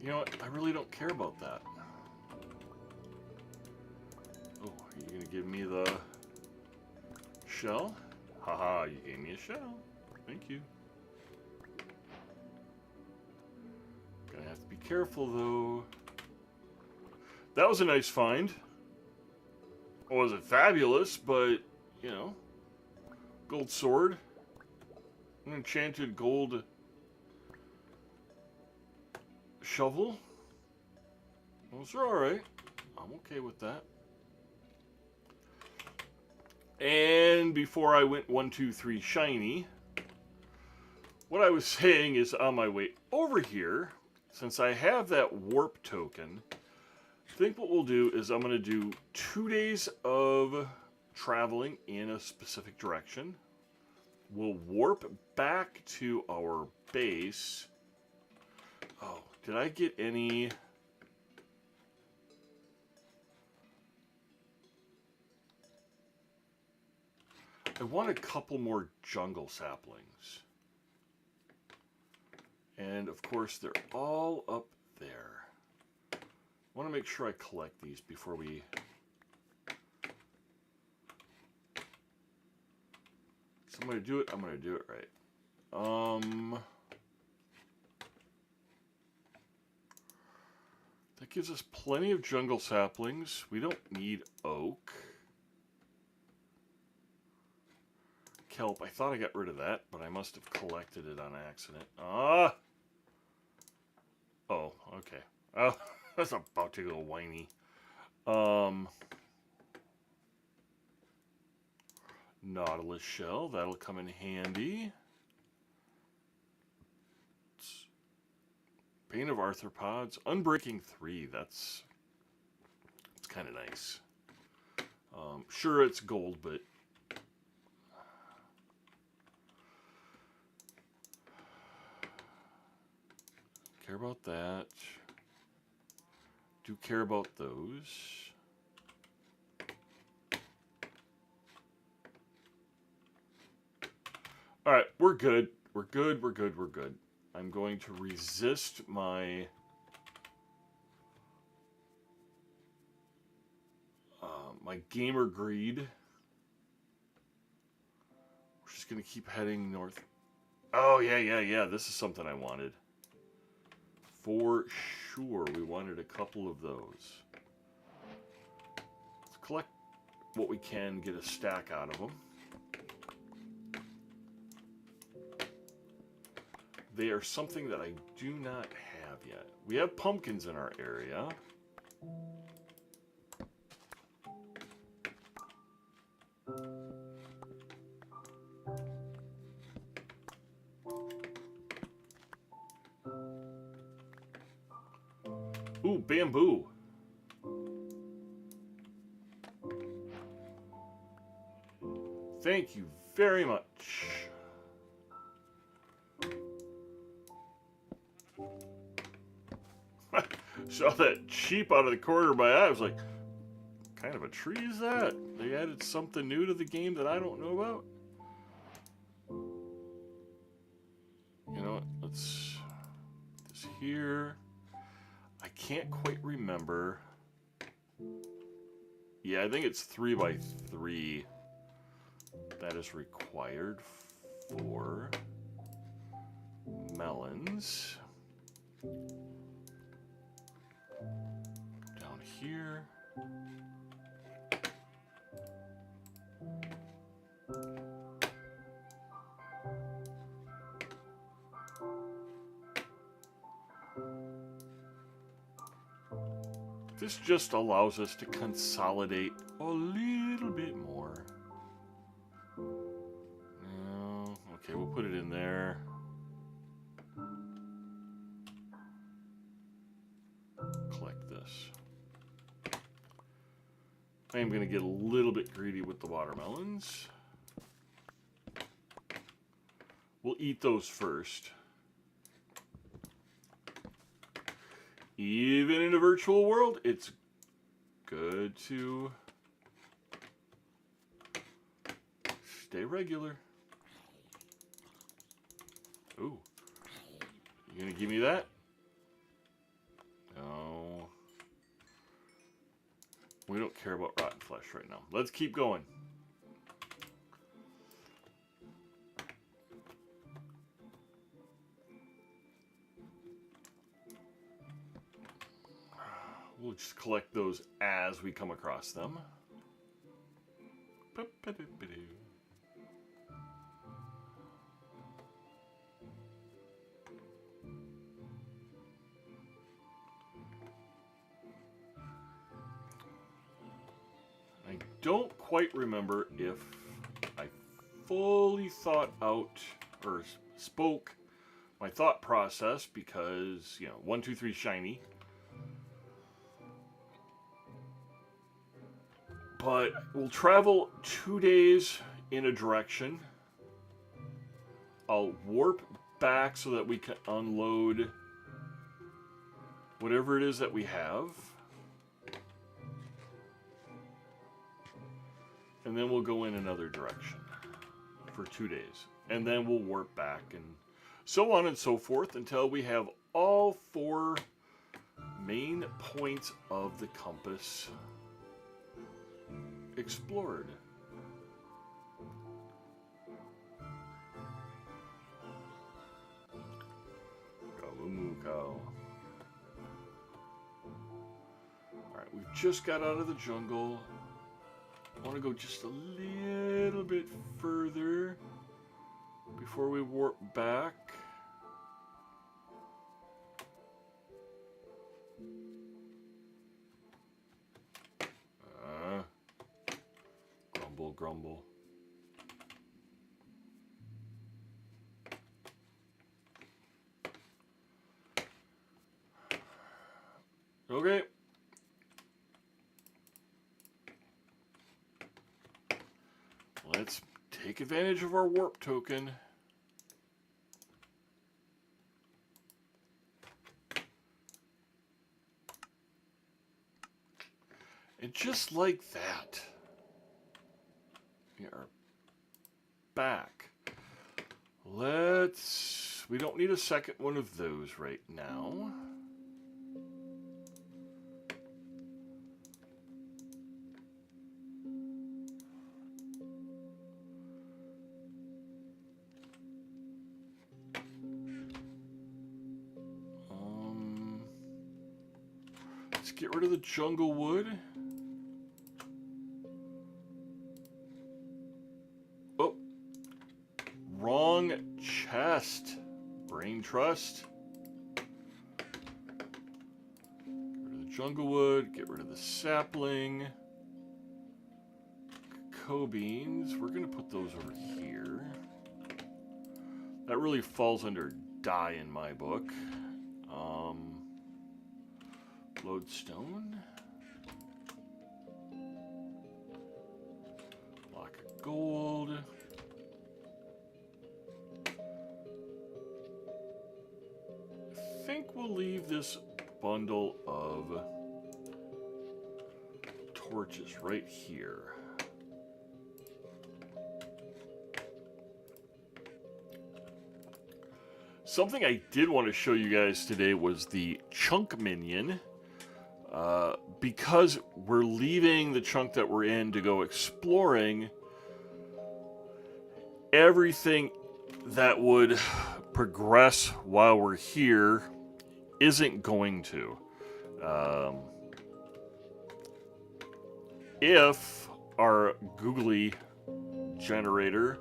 You know what? I really don't care about that. Oh, are you going to give me the shell? Haha, you gave me a shell. Thank you. Gonna have to be careful though. That was a nice find. It wasn't fabulous, but you know, gold sword, an enchanted gold shovel. Those are all right. I'm okay with that. And before I went 1, 2, 3 shiny, what I was saying is on my way over here, since I have that warp token, I think what we'll do is I'm going to do 2 days of traveling in a specific direction. We'll warp back to our base. Oh, did I get any... I want a couple more jungle saplings. And of course, they're all up there. I want to make sure I collect these before we... So I'm going to do it. I'm going to do it right. That gives us plenty of jungle saplings. We don't need oak. Kelp. I thought I got rid of that, but I must have collected it on accident. Ah! Oh, okay. Oh, that's about to go whiny. Nautilus shell. That'll come in handy. Bane of Arthropods. Unbreaking 3. That's kind of nice. Sure, it's gold, but... Care about that. Do care about those. Alright, we're good. We're good, we're good, we're good. I'm going to resist my... my gamer greed. We're just going to keep heading north. Oh, yeah. This is something I wanted. For sure, we wanted a couple of those. Let's collect what we can, get a stack out of them. They are something that I do not have yet. We have pumpkins in our area. Ooh, bamboo. Thank you very much. Saw that sheep out of the corner of my eye. I was like, what kind of a tree is that? They added something new to the game that I don't know about. You know what? Let's put this here. I can't quite remember. Yeah, I think it's 3 by 3. That is required for melons. Down here. This just allows us to consolidate a little bit more. No, okay, we'll put it in there. Collect this. I am going to get a little bit greedy with the watermelons. We'll eat those first. Even in a virtual world, it's good to stay regular. Ooh. You gonna give me that? No. We don't care about rotten flesh right now. Let's keep going. We'll just collect those as we come across them. I don't quite remember if I fully thought out or spoke my thought process because, you know, 1, 2, 3 shiny. But we'll travel 2 days in a direction. I'll warp back so that we can unload whatever it is that we have. And then we'll go in another direction for 2 days. And then we'll warp back and so on and so forth until we have all 4 main points of the compass explored. Alright, we just got out of the jungle. I want to go just a little bit further before we warp back. Grumble, grumble. Okay. Let's take advantage of our warp token. And just like that, we are back. We don't need a second one of those right now. Let's get rid of the jungle wood. Oh, wrong chest. Brain trust. Get rid of the jungle wood. Get rid of the sapling. Cocoa beans. We're going to put those over here. That really falls under dye in my book. Lodestone. Block of gold. I think we'll leave this bundle of torches right here. Something I did want to show you guys today was the chunk minion. Because we're leaving the chunk that we're in to go exploring, everything that would progress while we're here isn't going to. If our googly generator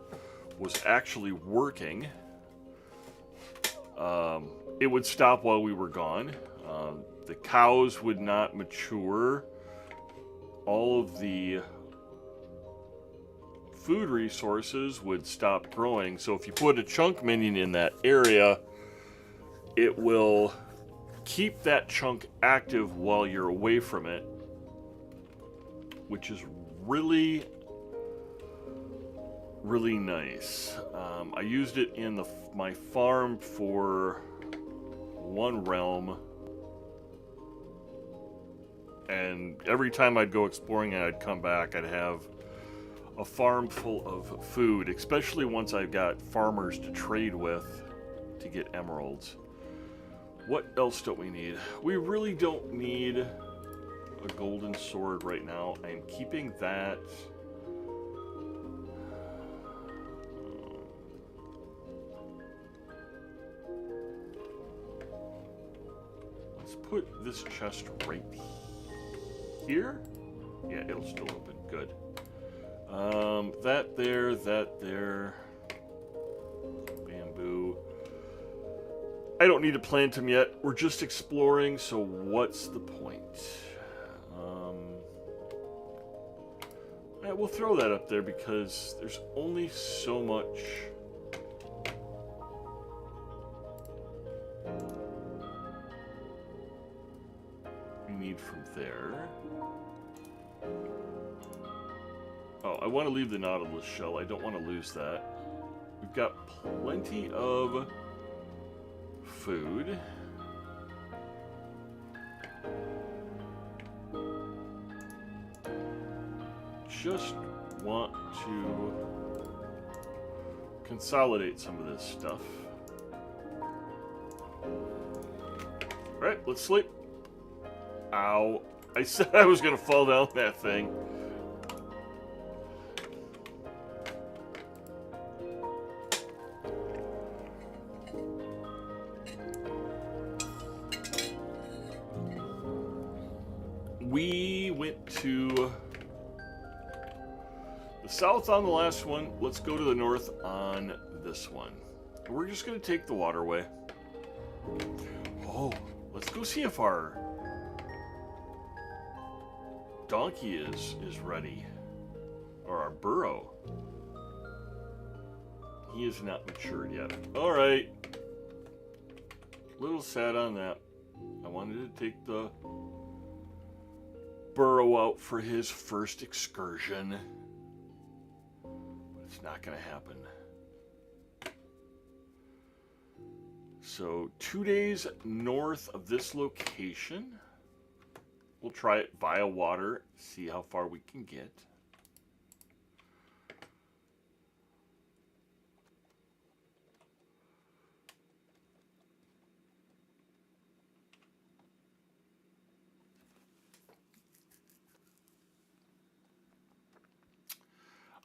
was actually working, it would stop while we were gone. The cows would not mature. All of the food resources would stop growing. So if you put a chunk minion in that area, it will keep that chunk active while you're away from it, which is really, really nice. I used it in my farm for one realm, and every time I'd go exploring and I'd come back, I'd have a farm full of food, especially once I've got farmers to trade with to get emeralds. What else don't we need? We really don't need a golden sword right now. I'm keeping that. Let's put this chest right here. Yeah, it'll still open. Good. That there. Bamboo. I don't need to plant them yet. We're just exploring, so what's the point? Yeah, we'll throw that up there because there's only so much Oh, I want to leave the Nautilus shell. I don't want to lose that. We've got plenty of food. Just want to consolidate some of this stuff. Alright, let's sleep. Ow. I said I was going to fall down that thing. We went to the south on the last one. Let's go to the north on this one. We're just going to take the waterway. Oh, let's go see if our donkey is ready. Or our burro. He is not matured yet. Alright. Little sad on that. I wanted to take the burro out for his first excursion. But it's not going to happen. So 2 days north of this location. We'll try it via water, see how far we can get.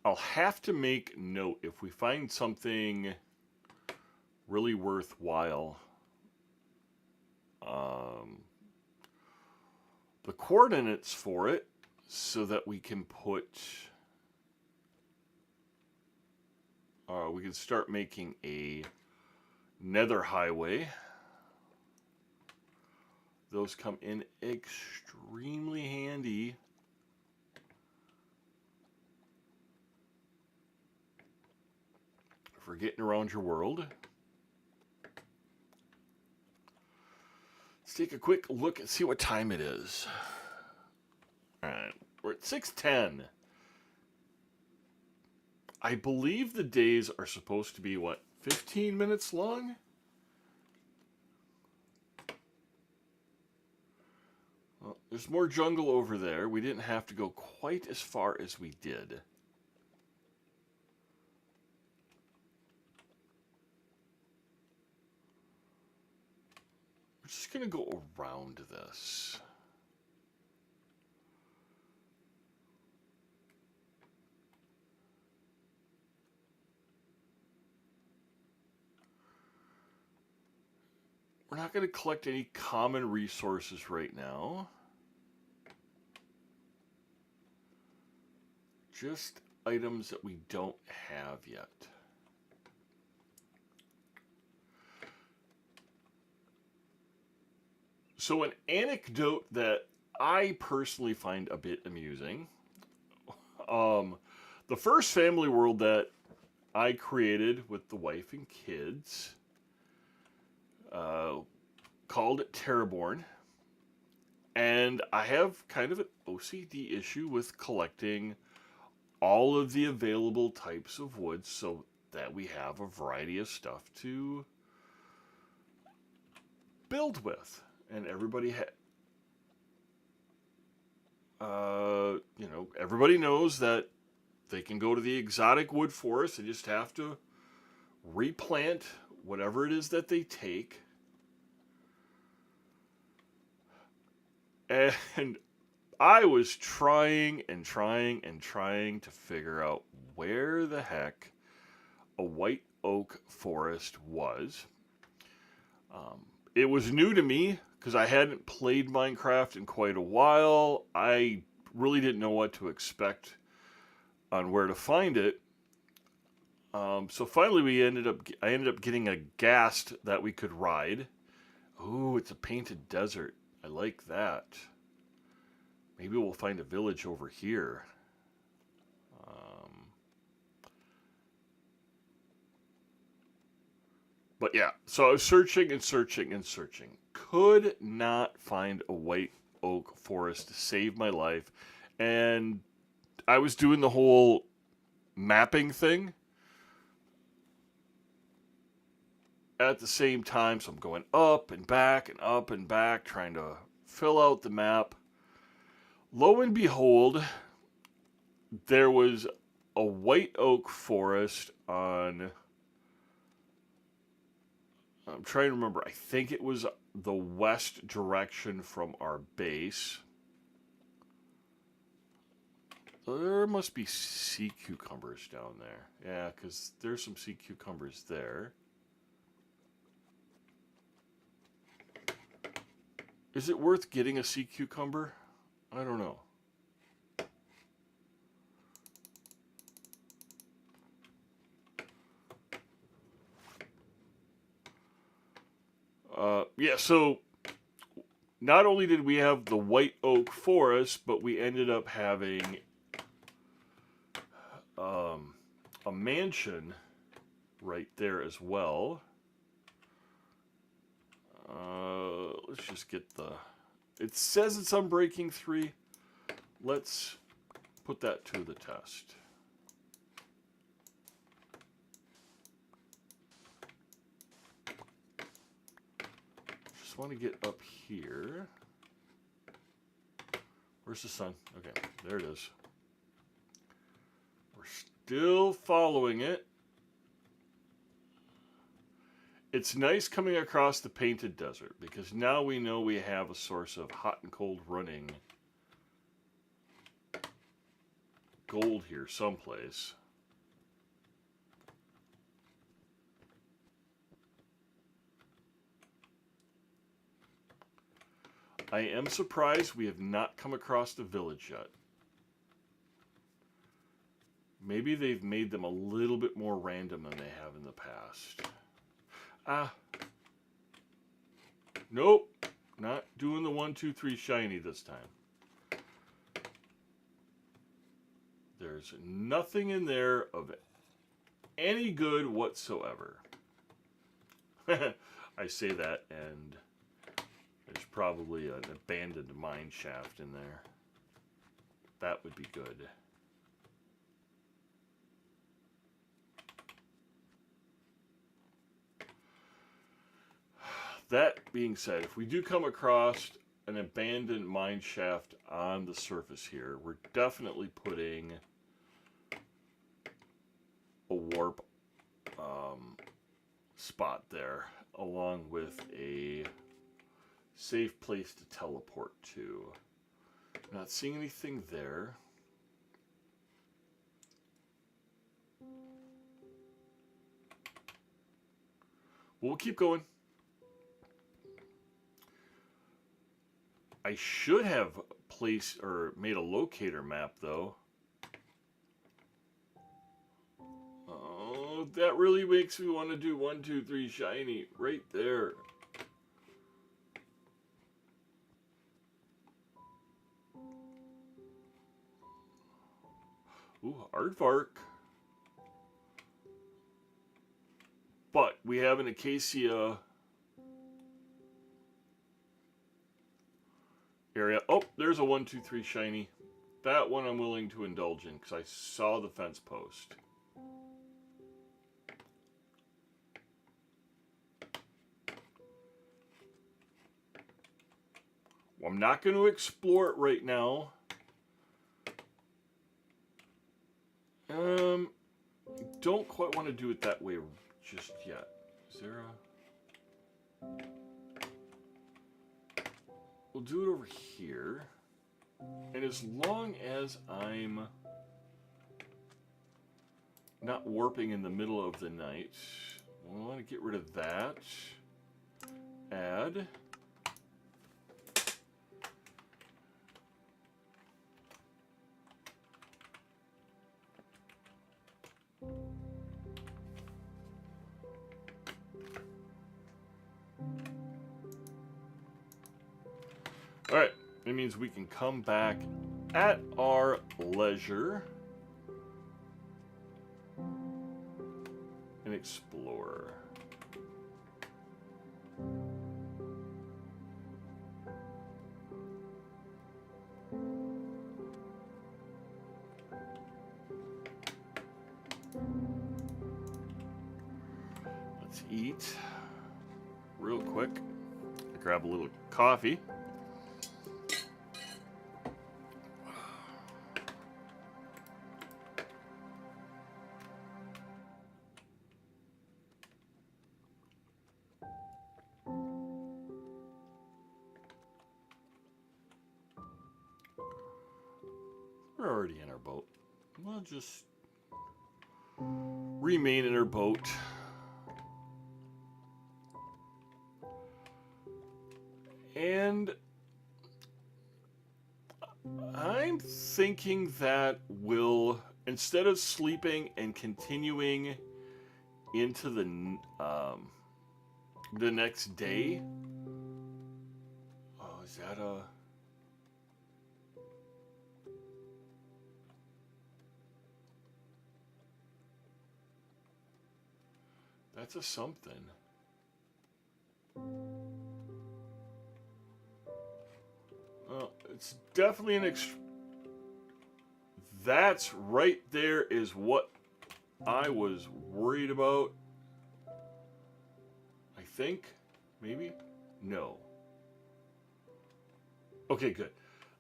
I'll have to make note if we find something really worthwhile. The coordinates for it so that we can put... we can start making a Nether highway. Those come in extremely handy. For getting around your world. Let's take a quick look and see what time it is. Alright, we're at 6:10. I believe the days are supposed to be, what, 15 minutes long? Well, there's more jungle over there. We didn't have to go quite as far as we did. We're just going to go around this. We're not going to collect any common resources right now. Just items that we don't have yet. So an anecdote that I personally find a bit amusing. The first family world that I created with the wife and kids, called it Terraborn. And I have kind of an OCD issue with collecting all of the available types of wood so that we have a variety of stuff to build with. And everybody everybody knows that they can go to the exotic wood forest. They just have to replant whatever it is that they take. And I was trying to figure out where the heck a white oak forest was. It was new to me because I hadn't played Minecraft in quite a while. I really didn't know what to expect on where to find it. So finally, I ended up getting a ghast that we could ride. Ooh, it's a painted desert. I like that. Maybe we'll find a village over here. But yeah, so I was searching and searching and searching. Could not find a white oak forest to save my life. And I was doing the whole mapping thing at the same time. So I'm going up and back and up and back, trying to fill out the map. Lo and behold, there was a white oak forest on... I'm trying to remember. I think it was the west direction from our base. There must be sea cucumbers down there. Yeah, because there's some sea cucumbers there. Is it worth getting a sea cucumber? I don't know. Yeah, so not only did we have the white oak forest, but we ended up having a mansion right there as well. Let's just get the... It says it's Unbreaking 3. Let's put that to the test. Just want to get up here. Where's the sun? Okay, there it is. We're still following it. It's nice coming across the painted desert because now we know we have a source of hot and cold running gold here someplace. I am surprised we have not come across the village yet. Maybe they've made them a little bit more random than they have in the past. Nope. Not doing the 1, 2, 3 shiny this time. There's nothing in there of any good whatsoever. I say that and there's probably an abandoned mine shaft in there. That would be good. That being said, if we do come across an abandoned mine shaft on the surface here, we're definitely putting a warp spot there, along with a safe place to teleport to. Not seeing anything there. We'll keep going. I should have placed or made a locator map though. Oh, that really makes me want to do 1, 2, 3 shiny right there. Ooh, aardvark. But we have an acacia area. Oh, there's a 1, 2, 3 shiny. That one I'm willing to indulge in because I saw the fence post. Well, I'm not going to explore it right now. I don't quite want to do it that way just yet. Is there a... We'll do it over here. And as long as I'm not warping in the middle of the night, we want to get rid of that. Add. Alright, it means we can come back at our leisure and explore. Let's eat real quick. Grab a little coffee. We're already in our boat. We'll just remain in our boat. And I'm thinking that we'll, instead of sleeping and continuing into the next day. Oh, is that a... That's a something. Well, it's definitely an That's right there is what I was worried about. I think. Maybe? No. Okay, good.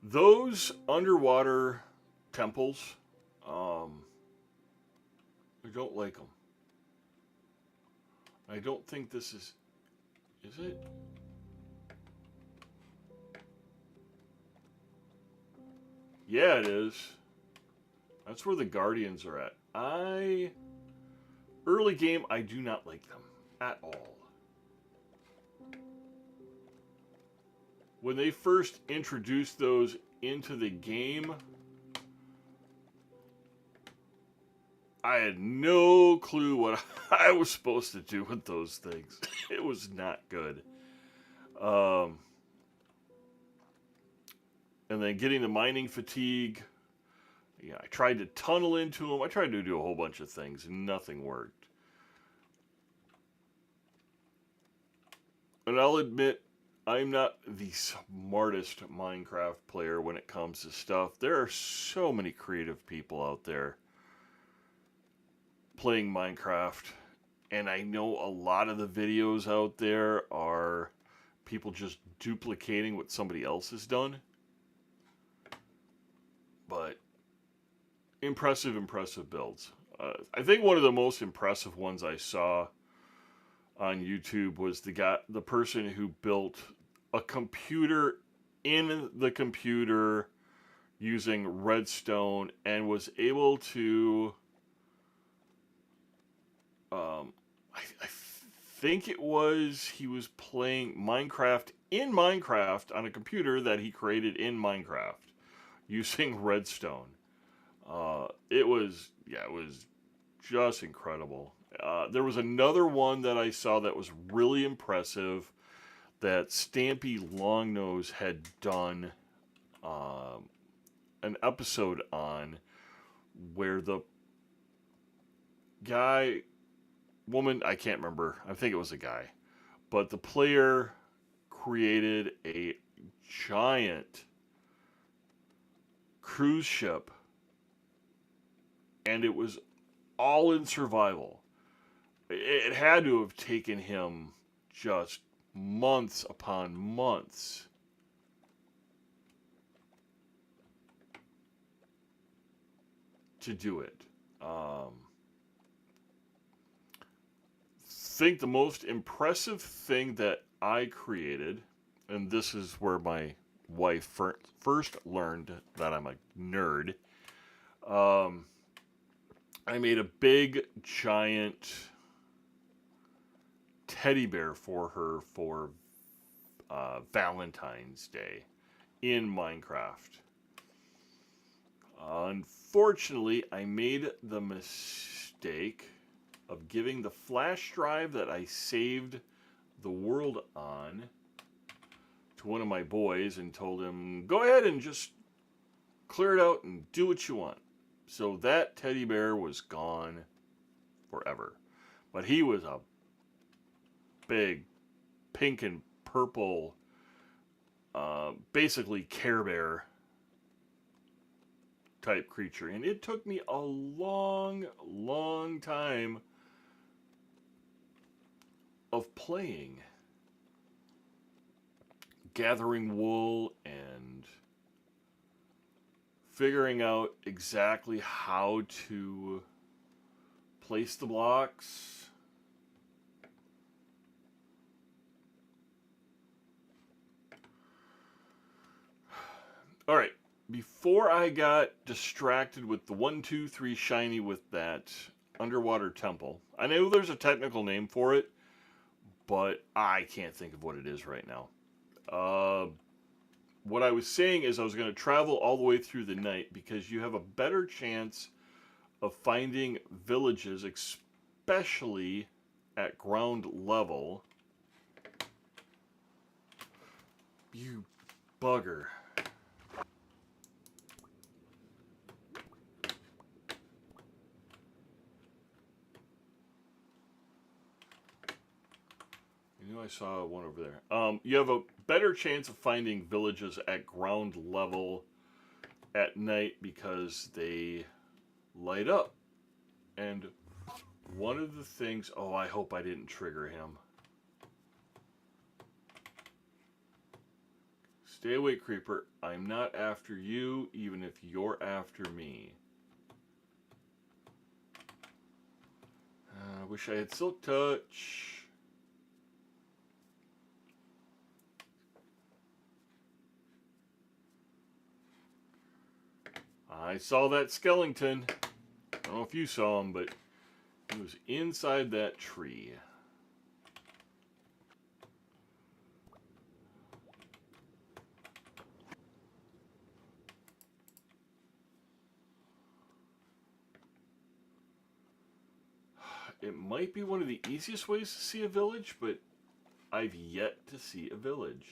Those underwater temples, I don't like them. I don't think this is it? Yeah, it is. That's where the Guardians are at. Early game, I do not like them at all. When they first introduced those into the game, I had no clue what I was supposed to do with those things. It was not good. And then getting the mining fatigue. Yeah, I tried to tunnel into them. I tried to do a whole bunch of things, and nothing worked. And I'll admit, I'm not the smartest Minecraft player when it comes to stuff. There are so many creative people out there playing Minecraft. And I know a lot of the videos out there are people just duplicating what somebody else has done. But impressive builds. I think one of the most impressive ones I saw on YouTube was the person who built a computer in the computer using redstone and was able to I think he was playing Minecraft in Minecraft on a computer that he created in Minecraft using redstone. It was just incredible. There was another one that I saw that was really impressive that Stampy Longnose had done an episode on, where the woman, I can't remember, I think it was a guy, but the player created a giant cruise ship, and it was all in survival. It had to have taken him just months upon months to do it. Think the most impressive thing that I created, and this is where my wife first learned that I'm a nerd. I made a big giant teddy bear for her for Valentine's Day in Minecraft. Unfortunately, I made the mistake of giving the flash drive that I saved the world on to one of my boys and told him, go ahead and just clear it out and do what you want. So that teddy bear was gone forever. But he was a big pink and purple, basically Care Bear type creature. And it took me a long, long time of playing. Gathering wool and figuring out exactly how to place the blocks. Alright, before I got distracted with the 1, 2, 3 shiny with that underwater temple, I know there's a technical name for it, but I can't think of what it is right now. What I was saying is I was going to travel all the way through the night because you have a better chance of finding villages, especially at ground level. You bugger. You know, I saw one over there. You have a better chance of finding villages at ground level at night because they light up. And one of the things... Oh, I hope I didn't trigger him. Stay away, creeper. I'm not after you, even if you're after me. I wish I had Silk Touch. I saw that skeleton. I don't know if you saw him, but he was inside that tree. It might be one of the easiest ways to see a village, but I've yet to see a village.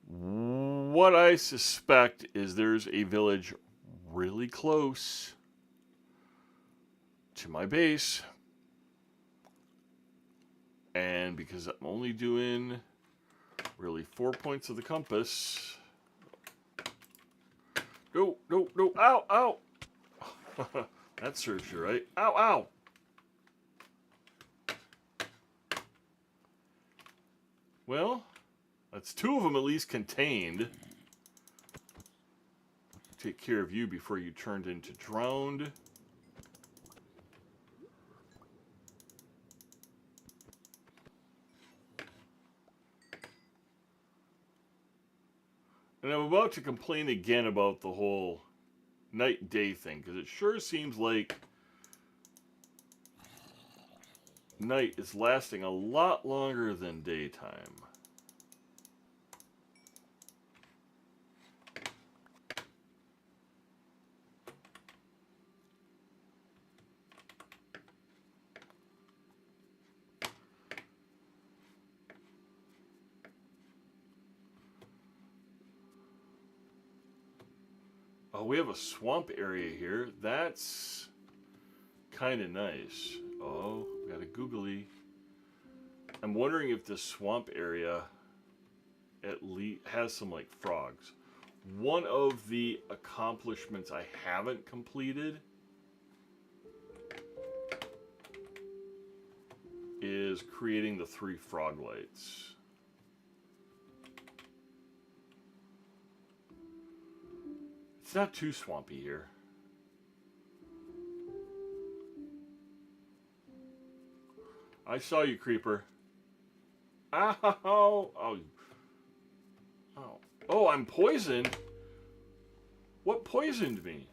What I suspect is there's a village really close to my base. And because I'm only doing really 4 points of the compass. No, no, no, ow, ow. That serves you right. Ow, ow. Well, that's 2 of them at least contained. Take care of you before you turned into drowned. And I'm about to complain again about the whole night-day thing, because it sure seems like night is lasting a lot longer than daytime. Oh, we have a swamp area here. That's kind of nice. Oh, got a googly. I'm wondering if this swamp area at least has some like frogs. One of the accomplishments I haven't completed is creating the 3 frog lights. It's not too swampy here. I saw you, creeper. Ow! Oh! Oh! Oh! I'm poisoned. What poisoned me?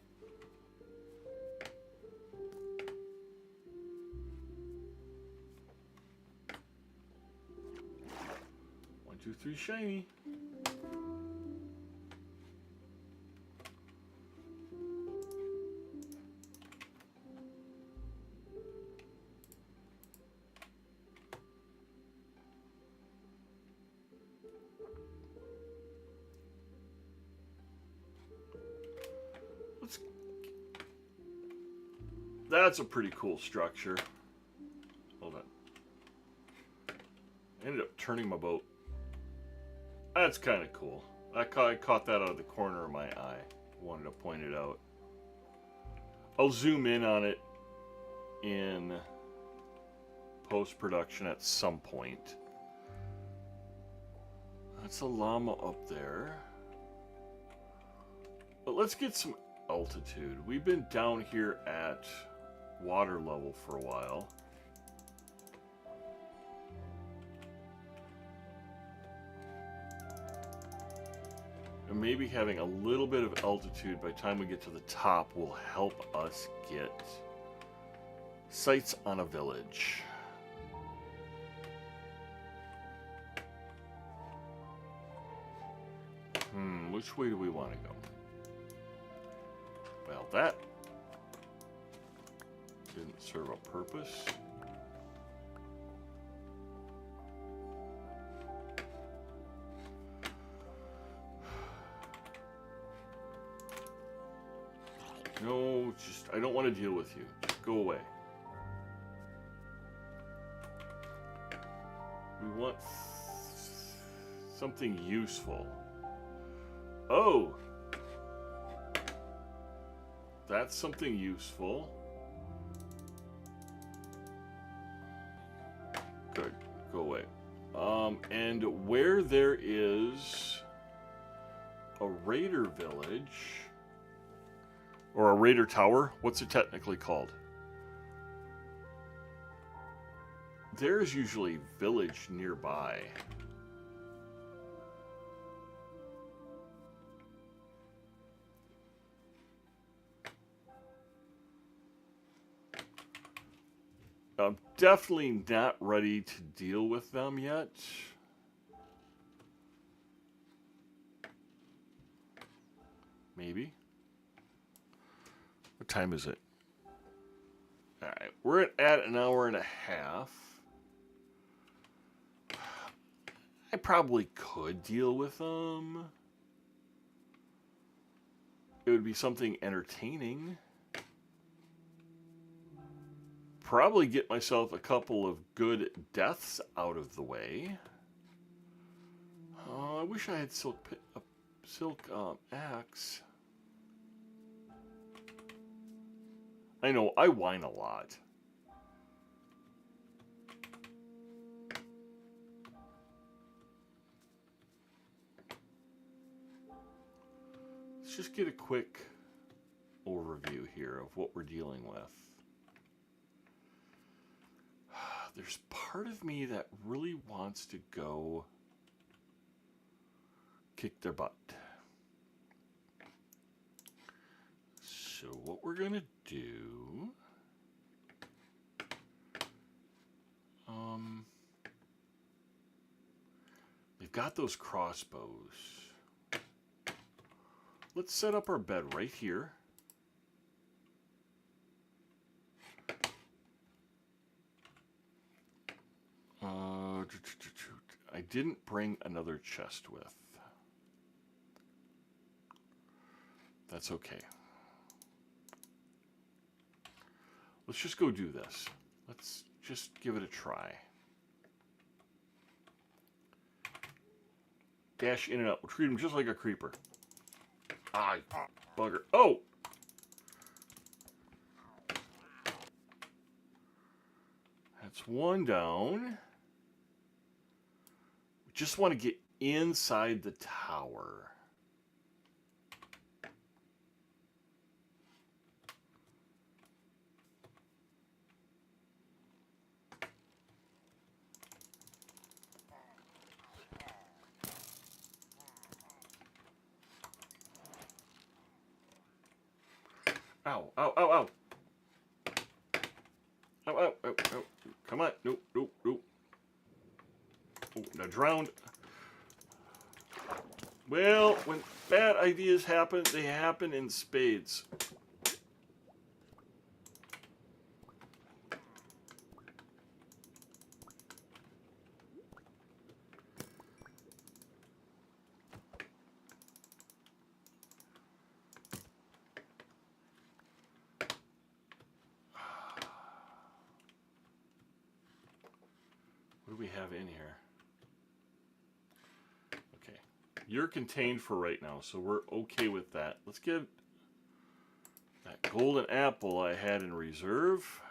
One, two, three, shiny. That's a pretty cool structure. Hold on. I ended up turning my boat. That's kind of cool. I caught that out of the corner of my eye. Wanted to point it out. I'll zoom in on it in post-production at some point. That's a llama up there. But let's get some altitude. We've been down here at water level for a while. And maybe having a little bit of altitude by the time we get to the top will help us get sights on a village. Which way do we want to go? Well, that didn't serve a purpose. No, just, I don't want to deal with you. Just go away. We want something useful. Oh! That's something useful. Good. Go away. And where there is a raider village, or a raider tower, what's it technically called? There's usually a village nearby. I'm definitely not ready to deal with them yet. Maybe. What time is it? Alright, we're at an hour and a half. I probably could deal with them. It would be something entertaining. Probably get myself a couple of good deaths out of the way. I wish I had silk axe. I know, I whine a lot. Let's just get a quick overview here of what we're dealing with. There's part of me that really wants to go kick their butt. So what we're going to do... they've got those crossbows. Let's set up our bed right here. I didn't bring another chest with. That's okay. Let's just go do this. Let's just give it a try. Dash in and out. We'll treat him just like a creeper. Ah, bugger. Oh! That's one down. We just want to get inside the tower. Ow, ow, ow, ow. Ow, ow, ow, ow. Come on. Nope, nope, nope. Oh, now drowned. Well, when bad ideas happen, they happen in spades. What do we have in here? Okay. You're contained for right now, so we're okay with that. Let's get that golden apple I had in reserve.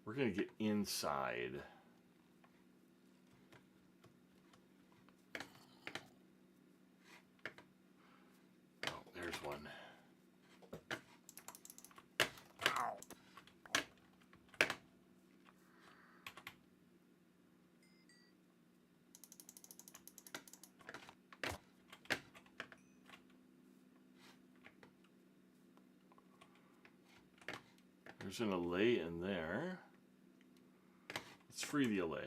We're going to get inside. Oh, there's one. There's an allay in there. Let's free the allay.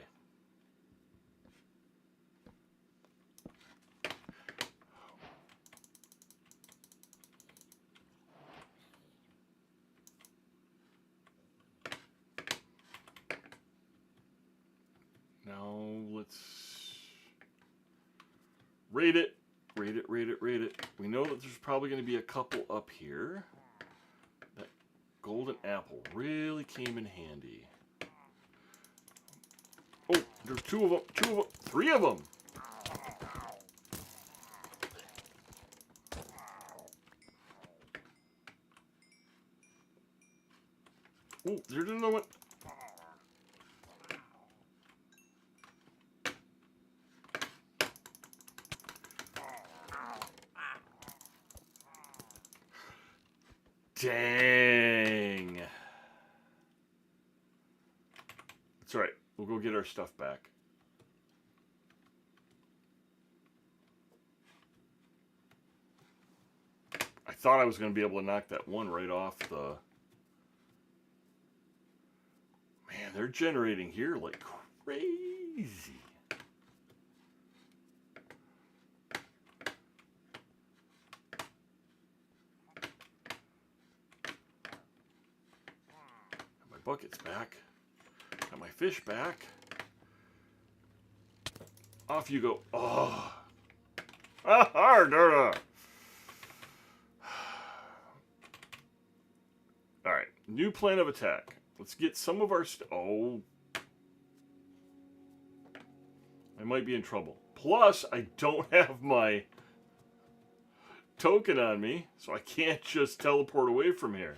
Now let's rate it. Rate it, rate it, rate it. We know that there's probably going to be a couple up here. That golden apple really came in handy. Oh, there's two of them, three of them. Oh, there's another one. Dang. That's all right. We'll go get our stuff back. I thought I was going to be able to knock that one right off the... Man, they're generating here like crazy. Got my buckets back. Got my fish back. Off you go. Oh. Harder. Alright, new plan of attack. Let's get some of our oh. I might be in trouble. Plus, I don't have my token on me, so I can't just teleport away from here.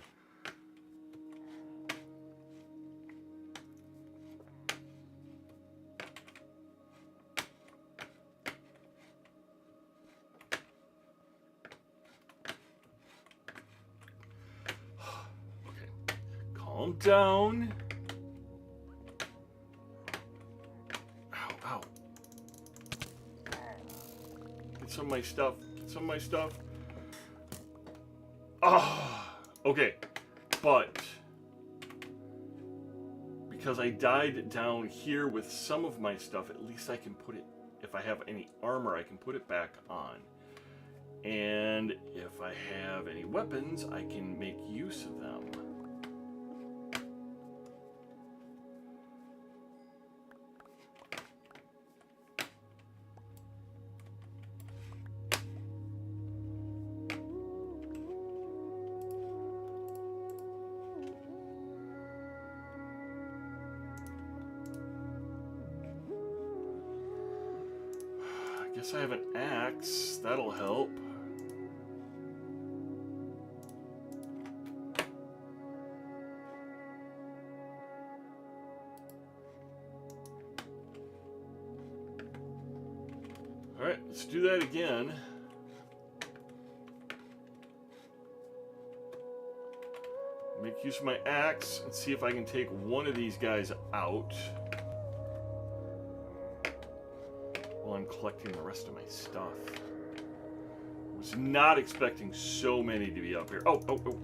Calm down. Ow, ow. Get some of my stuff. Get some of my stuff. Oh, okay. But because I died down here with some of my stuff, at least I can put it, if I have any armor, I can put it back on. And if I have any weapons, I can make use of them. I guess I have an axe. That'll help. Alright, let's do that again. Make use of my axe and see if I can take one of these guys out while I'm collecting the rest of my stuff. I was not expecting so many to be up here. Oh, oh, oh.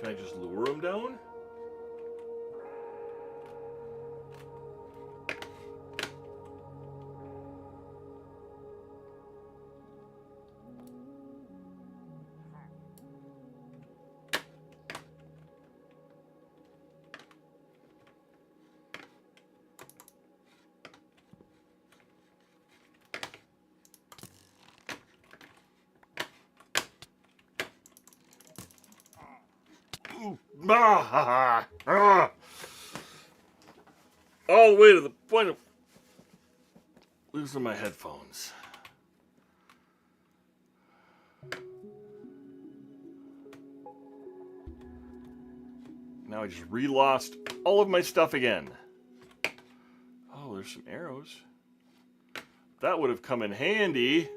Can I just lure them down? All the way to the point of losing my headphones. Now I just re-lost all of my stuff again. Oh, there's some arrows. That would have come in handy.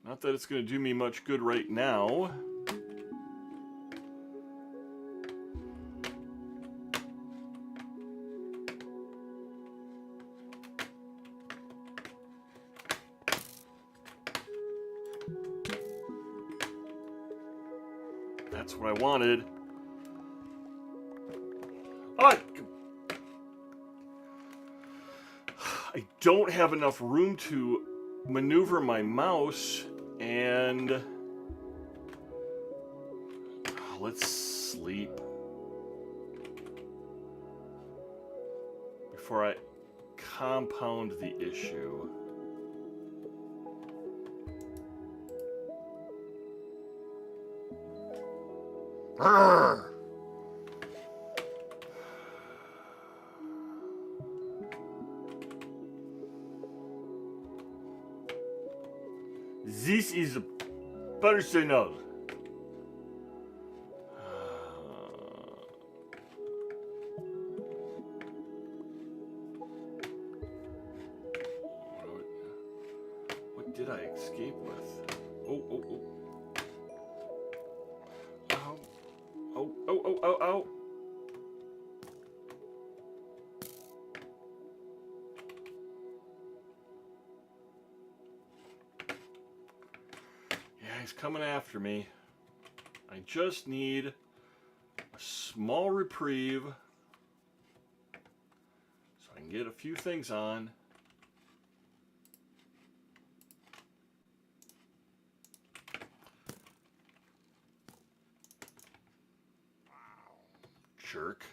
Not that it's going to do me much good right now. That's what I wanted. Oh, I don't have enough room to maneuver my mouse, and let's sleep before I compound the issue. Arrgh! This is personal. What did I escape with? Oh, oh, oh. Ow. Oh, oh, oh, oh, oh. Yeah, he's coming after me. I just need a small reprieve so I can get a few things on. Jerk.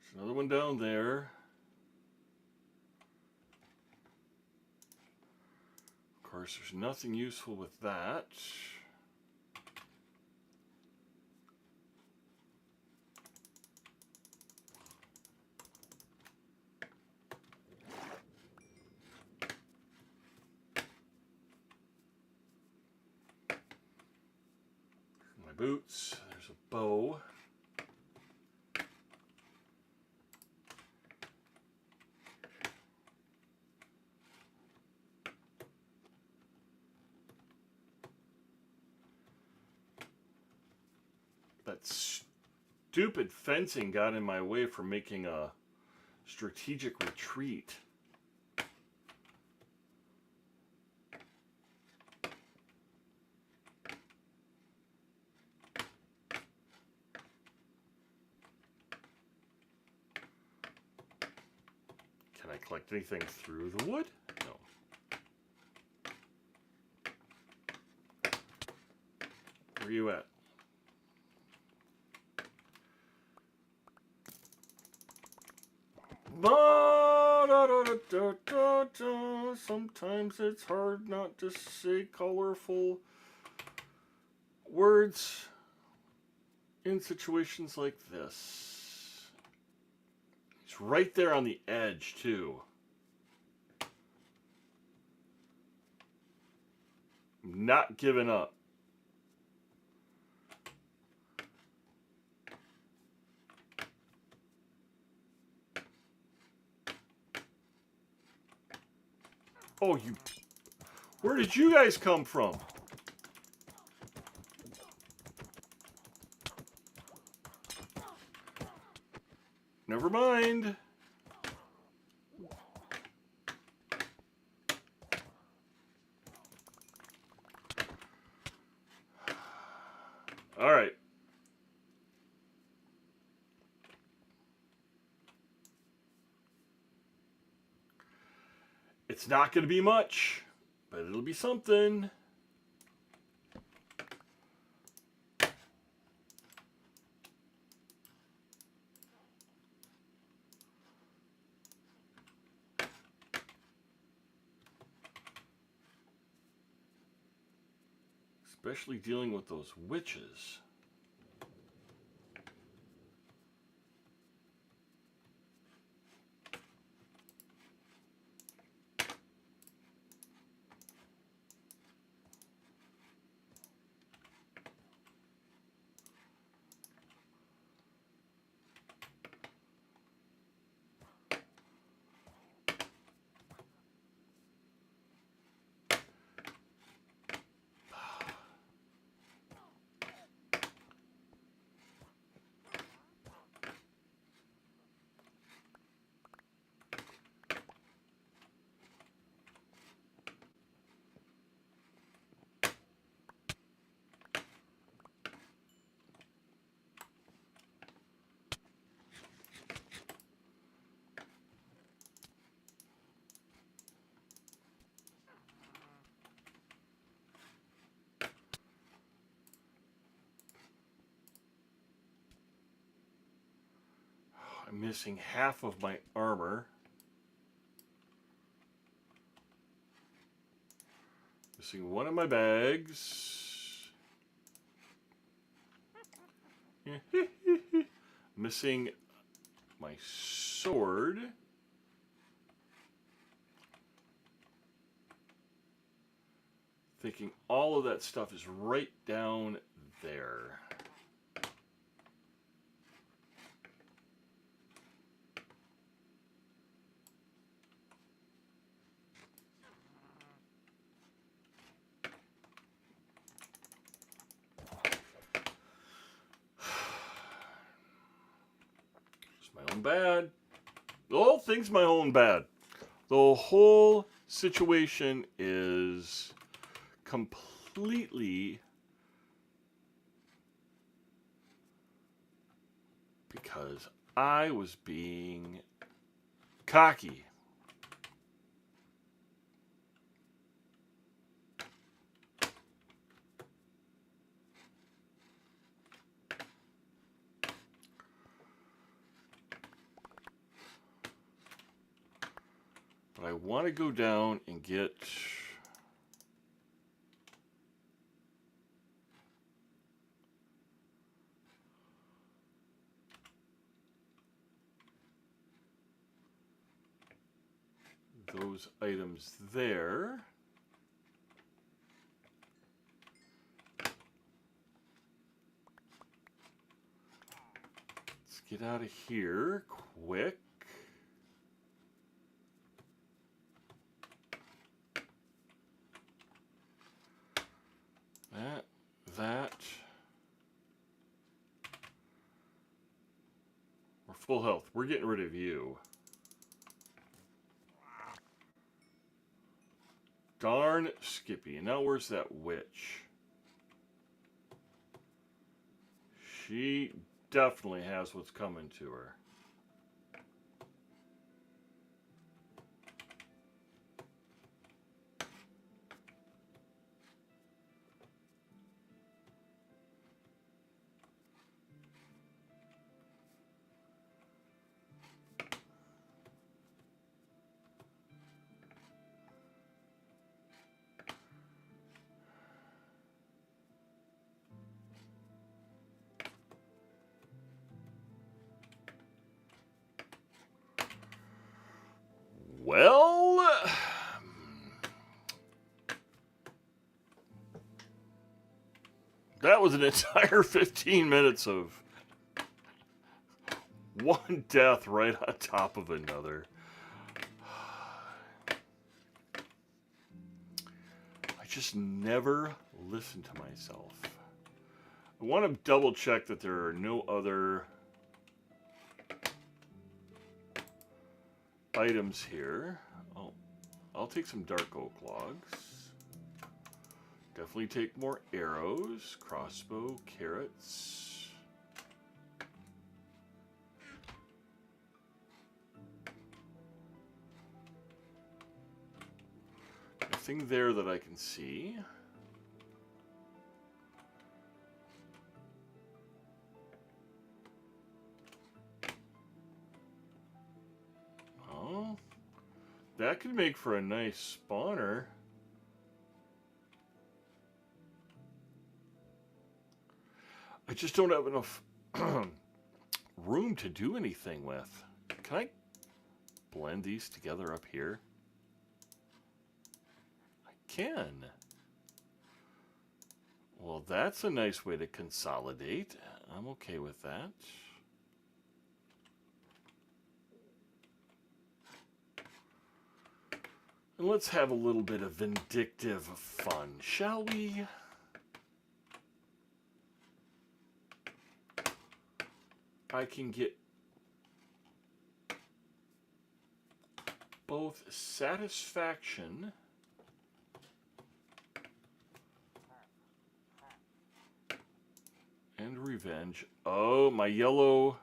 There's another one down there. Of course, there's nothing useful with that. My boots. There's a bow. That stupid fencing got in my way from making a strategic retreat. Can I collect anything through the wood? No. Where are you at? Sometimes it's hard not to say colorful words in situations like this. It's right there on the edge, too. I'm not giving up. Oh, you... Where did you guys come from? Never mind. All right. It's not going to be much, but it'll be something. Especially dealing with those witches. I'm missing half of my armor. Missing one of my bags. Missing my sword. Thinking all of that stuff is right down there. It's my own bad. The whole thing's my own bad. The whole situation is completely because I was being cocky. But I want to go down and get those items there. Let's get out of here quick. That. We're full health. We're getting rid of you. Darn Skippy. And now where's that witch? She definitely has what's coming to her. Well, that was an entire 15 minutes of one death right on top of another. I just never listen to myself. I want to double check that there are no other items here. Oh, I'll take some dark oak logs. Definitely take more arrows, crossbow, carrots. Nothing there that I can see. Oh, that could make for a nice spawner. I just don't have enough room to do anything with. Can I blend these together up here? I can. Well, that's a nice way to consolidate. I'm okay with that. And let's have a little bit of vindictive fun, shall we? I can get both satisfaction and revenge. Oh, my yellow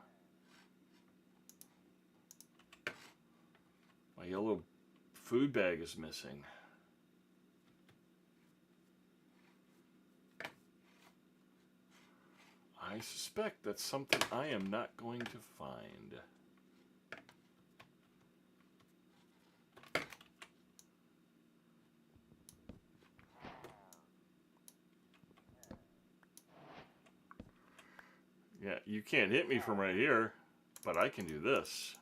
food bag is missing. I suspect that's something I am not going to find. Yeah, you can't hit me from right here, but I can do this.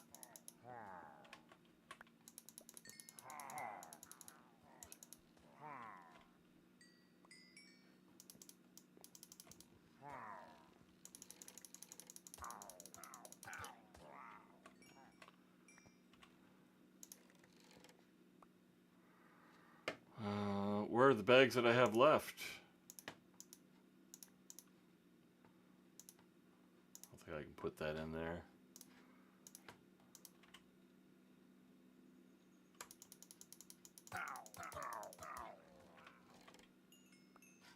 Where are the bags that I have left? I don't think I can put that in there.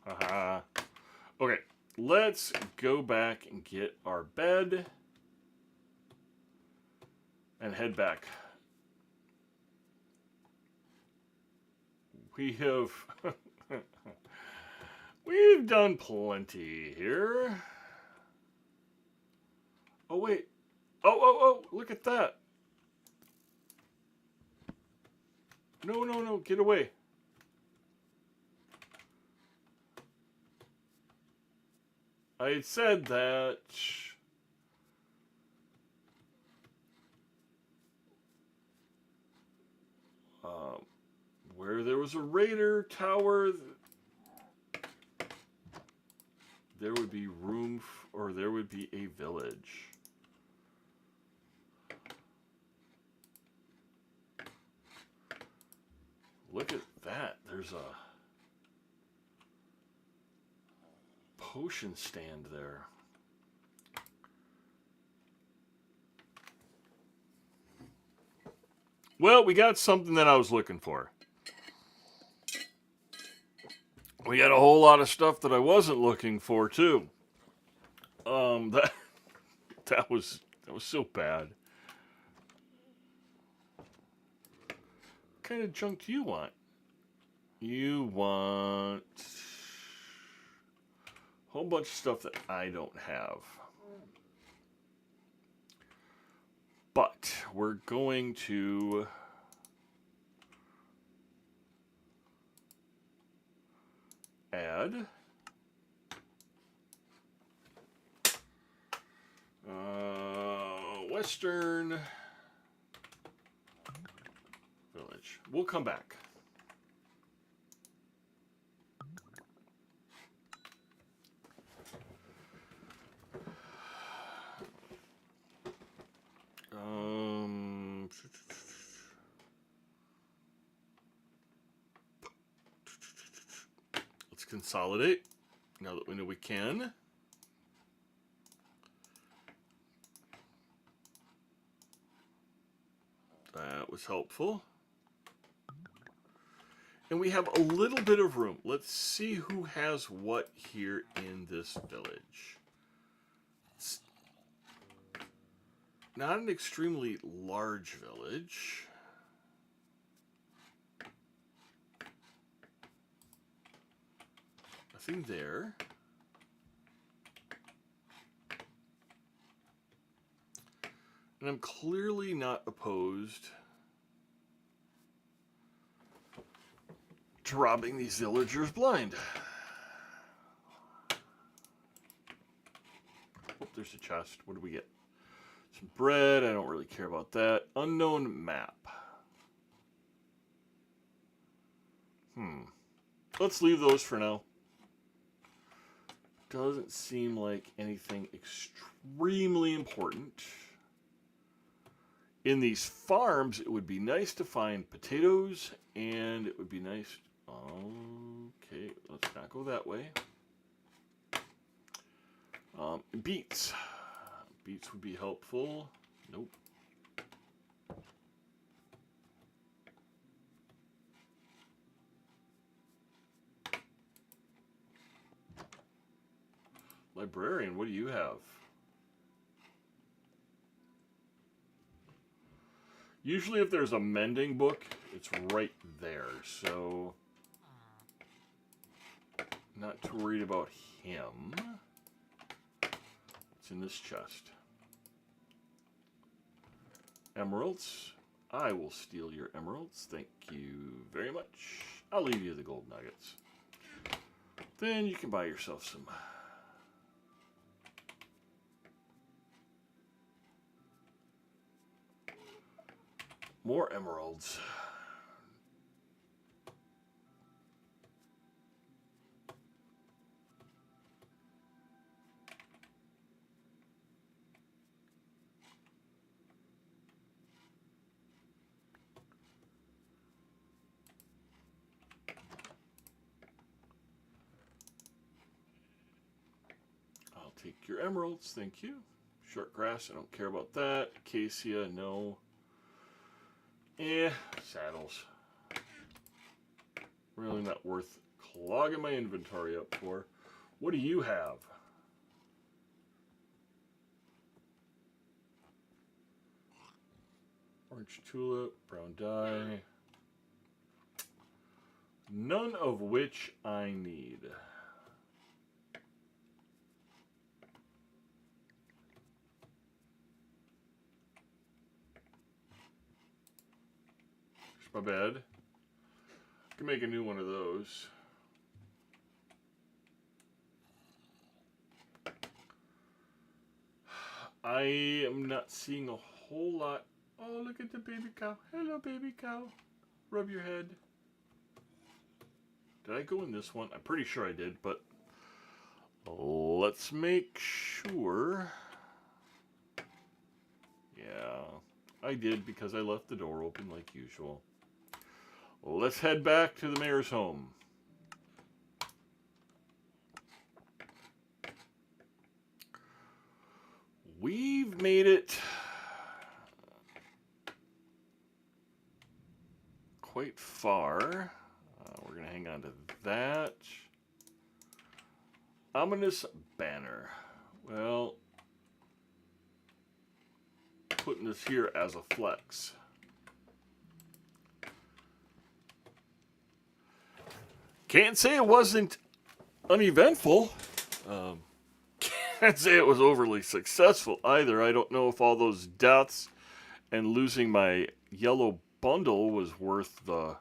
Haha. Okay, let's go back and get our bed and head back. We have we've done plenty here. Oh wait. Oh, look at that. No, get away. I said that where there was a raider tower, there would be room, or there would be a village. Look at that. There's a potion stand there. Well, we got something that I was looking for. We got a whole lot of stuff that I wasn't looking for too. That was so bad. What kind of junk do you want? You want a whole bunch of stuff that I don't have. But we're going to add Western Village. We'll come back. Let's consolidate now that we know we can. That was helpful. And we have a little bit of room. Let's see who has what here in this village. It's not an extremely large village. Nothing there. And I'm clearly not opposed to robbing these villagers blind. Oh, there's a chest. What do we get? Some bread. I don't really care about that. Unknown map. Let's leave those for now. Doesn't seem like anything extremely important. In these farms, it would be nice to find potatoes, and it would be nice. Okay, let's not go that way. Beets. Beets would be helpful. Nope. Librarian, what do you have? Usually if there's a mending book, it's right there, so not too worried about him. It's in this chest. Emeralds. I will steal your emeralds. Thank you very much. I'll leave you the gold nuggets. Then you can buy yourself some More emeralds. I'll take your emeralds, thank you. Short grass, I don't care about that. Acacia, no. Saddles. Really not worth clogging my inventory up for. What do you have? Orange tulip, brown dye. None of which I need. Here's my bed. I can make a new one of those. I am not seeing a whole lot. Oh, look at the baby cow. Hello, baby cow. Rub your head. Did I go in this one? I'm pretty sure I did, but let's make sure. Yeah, I did because I left the door open like usual. Let's head back to the mayor's home. We've made it quite far. We're going to hang on to that. Ominous banner. Well, putting this here as a flex. Can't say it wasn't uneventful. Can't say it was overly successful either. I don't know if all those deaths and losing my yellow bundle was worth the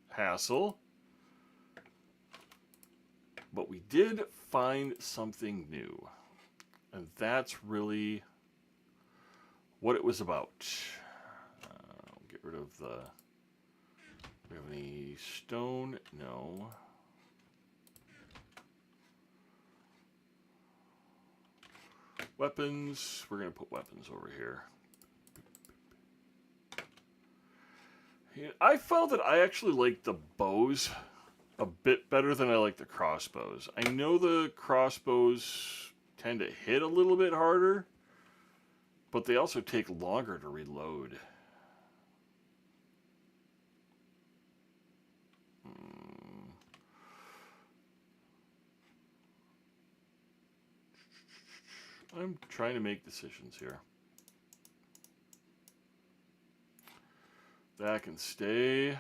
hassle. But we did find something new. And that's really what it was about. I'll get rid of the... Do we have any stone? No. Weapons. We're going to put weapons over here. I found that I actually like the bows a bit better than I like the crossbows. I know the crossbows tend to hit a little bit harder, but they also take longer to reload. I'm trying to make decisions here. That can stay. I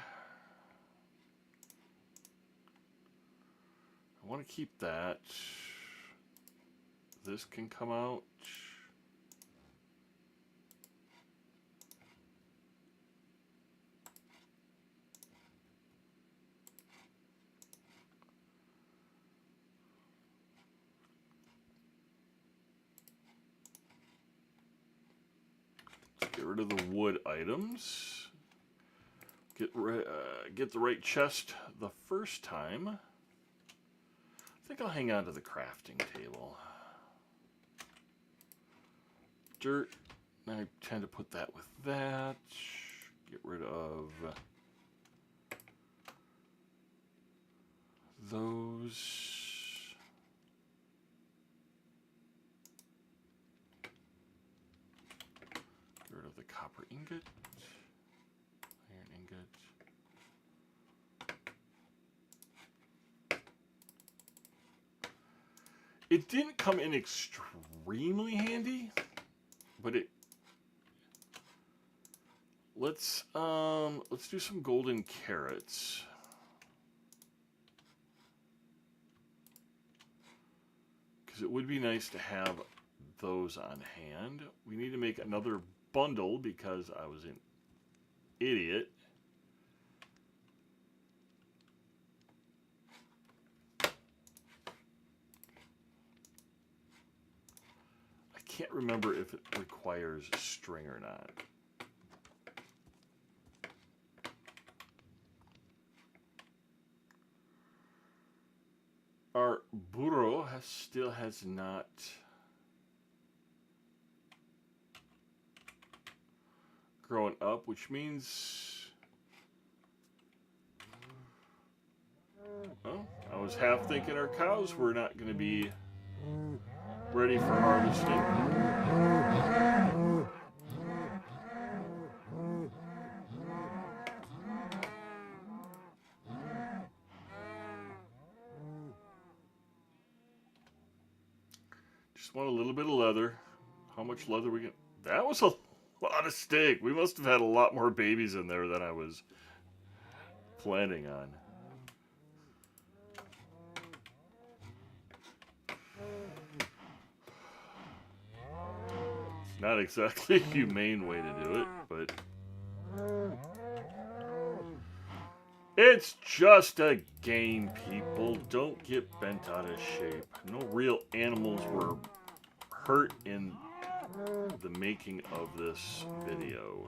want to keep that. This can come out. Let's get rid of the wood items. Get the right chest the first time. I think I'll hang on to the crafting table. Dirt, I tend to put that with that. Get rid of those. Get rid of the copper ingot. Iron ingot. It didn't come in extremely handy, but it. Let's do some golden carrots. Because it would be nice to have those on hand. We need to make another bundle because I was an idiot. I can't remember if it requires string or not. Our burro still has not grown up, which means, well, I was half thinking our cows were not going to be ready for harvesting. Just want a little bit of leather. How much leather we get? That was a lot of steak. We must have had a lot more babies in there than I was planning on. It's not exactly a humane way to do it, but it's just a game, people. Don't get bent out of shape. No real animals were hurt in the making of this video.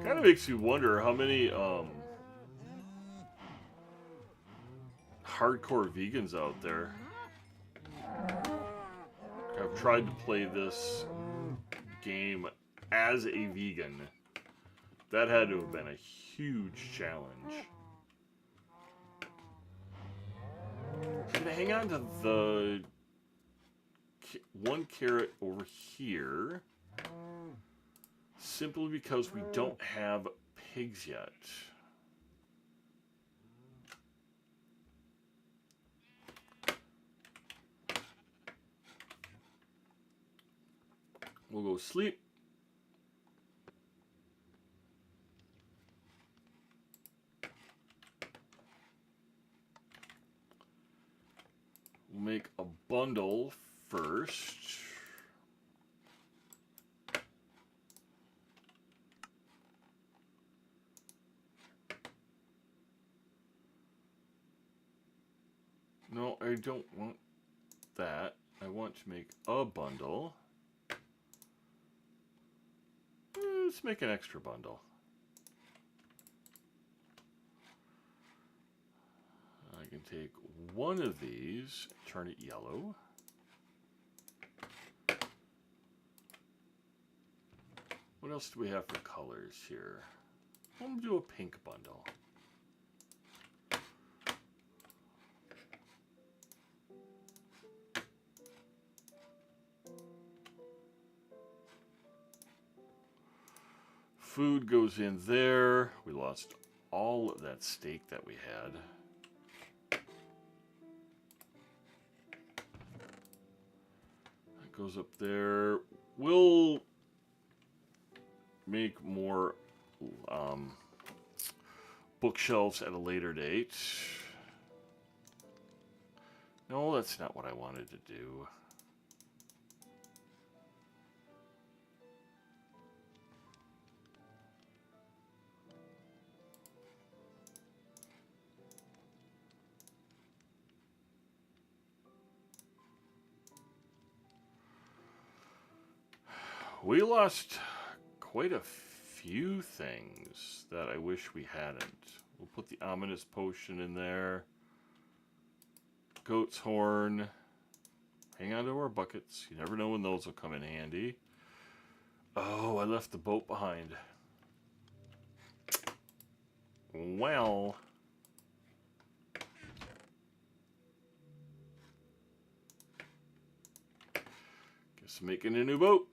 Kind of makes you wonder how many hardcore vegans out there have tried to play this game as a vegan. That had to have been a huge challenge. I'm gonna hang on to the one carrot over here, simply because we don't have pigs yet. We'll go sleep. We'll make a bundle first. No, I don't want that. I want to make a bundle. Let's make an extra bundle. I can take one of these, turn it yellow. What else do we have for colors here? I'm going to do a pink bundle. Food goes in there. We lost all of that steak that we had. That goes up there. We'll make more bookshelves at a later date. No, that's not what I wanted to do. We lost quite a few things that I wish we hadn't. We'll put the ominous potion in there. Goat's horn. Hang on to our buckets. You never know when those will come in handy. Oh, I left the boat behind. Well. Guess I'm making a new boat.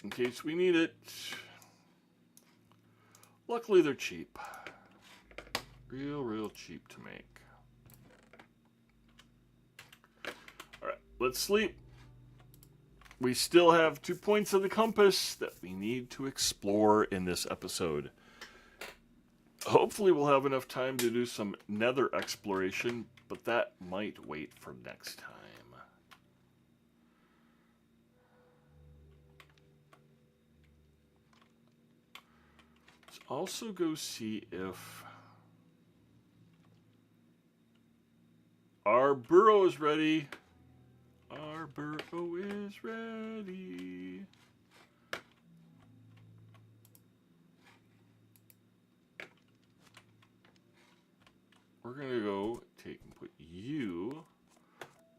In case we need it. Luckily they're cheap. Real cheap to make. Alright, let's sleep. We still have 2 points of the compass that we need to explore in this episode. Hopefully we'll have enough time to do some nether exploration, but that might wait for next time. Also go see if our burrow is ready. Our burrow is ready. we're going to go take and put you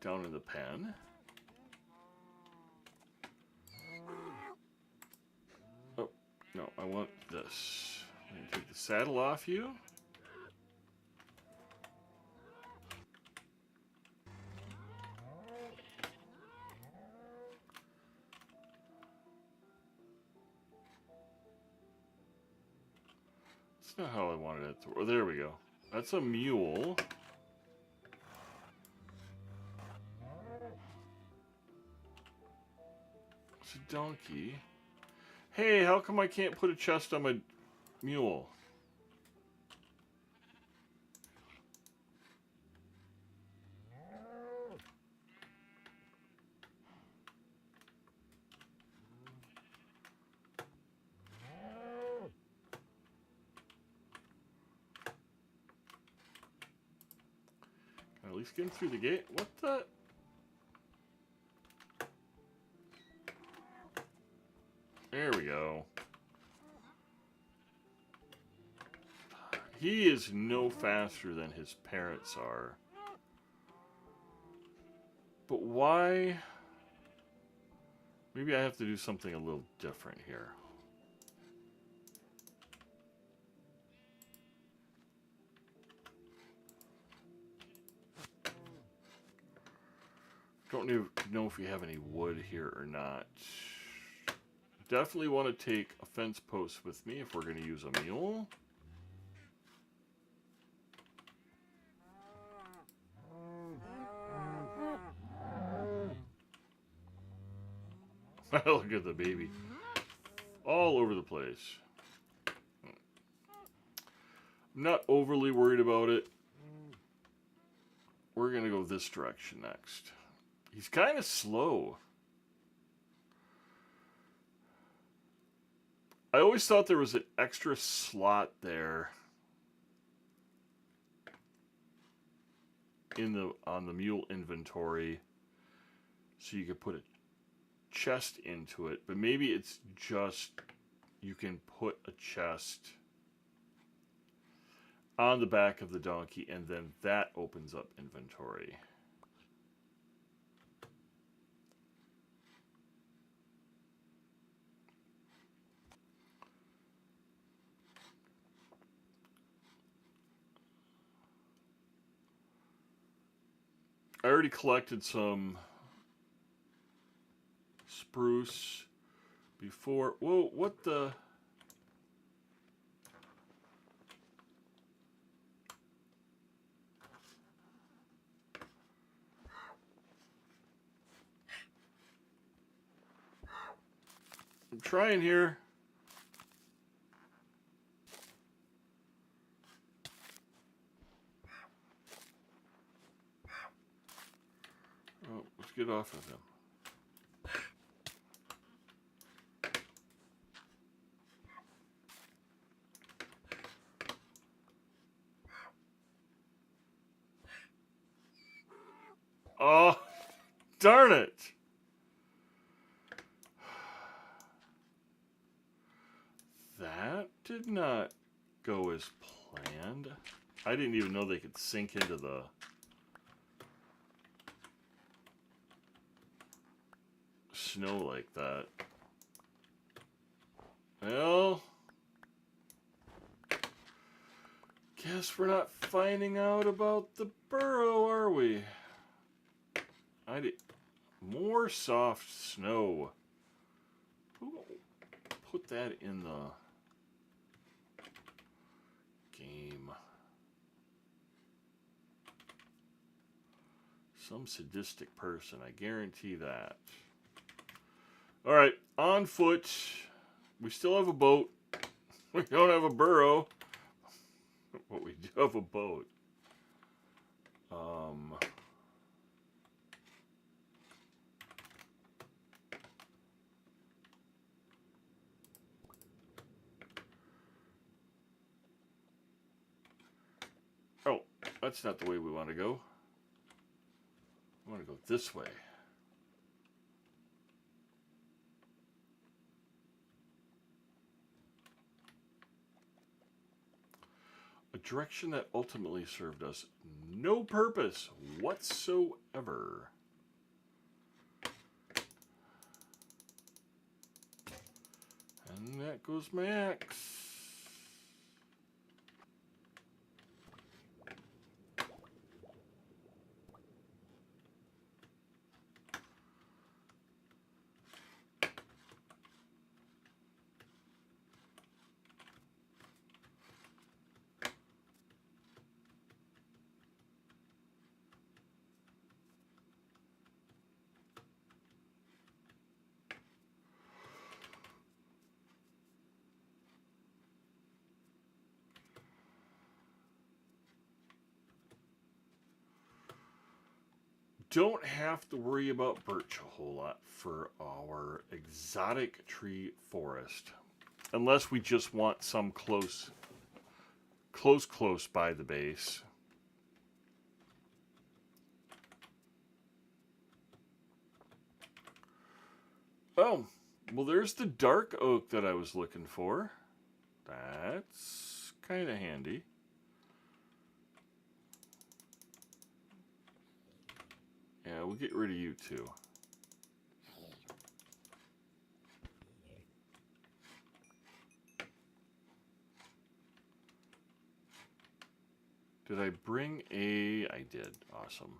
down in the pen. Oh, no, I want this. I'm going to take the saddle off you. That's not how I wanted it to work. Oh, there we go. That's a mule. It's a donkey. Hey, how come I can't put a chest on my mule? Can I at least get him through the gate? What the? There we go. He is no faster than his parents are. But why? Maybe I have to do something a little different here. Don't know if we have any wood here or not. Definitely want to take a fence post with me if we're going to use a mule. Look at the baby. All over the place. I'm not overly worried about it. We're going to go this direction next. He's kind of slow. I always thought there was an extra slot there on the mule inventory so you could put a chest into it, but maybe it's just you can put a chest on the back of the donkey and then that opens up inventory. I already collected some spruce before. Whoa, what the? I'm trying here. Oh, let's get off of him. Oh, darn it. That did not go as planned. I didn't even know they could sink into the snow like that. Well, guess we're not finding out about the burrow, are we? I did more soft snow. Who put that in the game? Some sadistic person, I guarantee that. All right, on foot. We still have a boat. We don't have a burrow, but we do have a boat. Oh, that's not the way we want to go. We want to go this way. A direction that ultimately served us no purpose whatsoever. And that goes my axe. Don't have to worry about birch a whole lot for our exotic tree forest. Unless we just want some close by the base. Oh, well, there's the dark oak that I was looking for. That's kind of handy. Yeah, we'll get rid of you too. Did I bring a... I did. Awesome.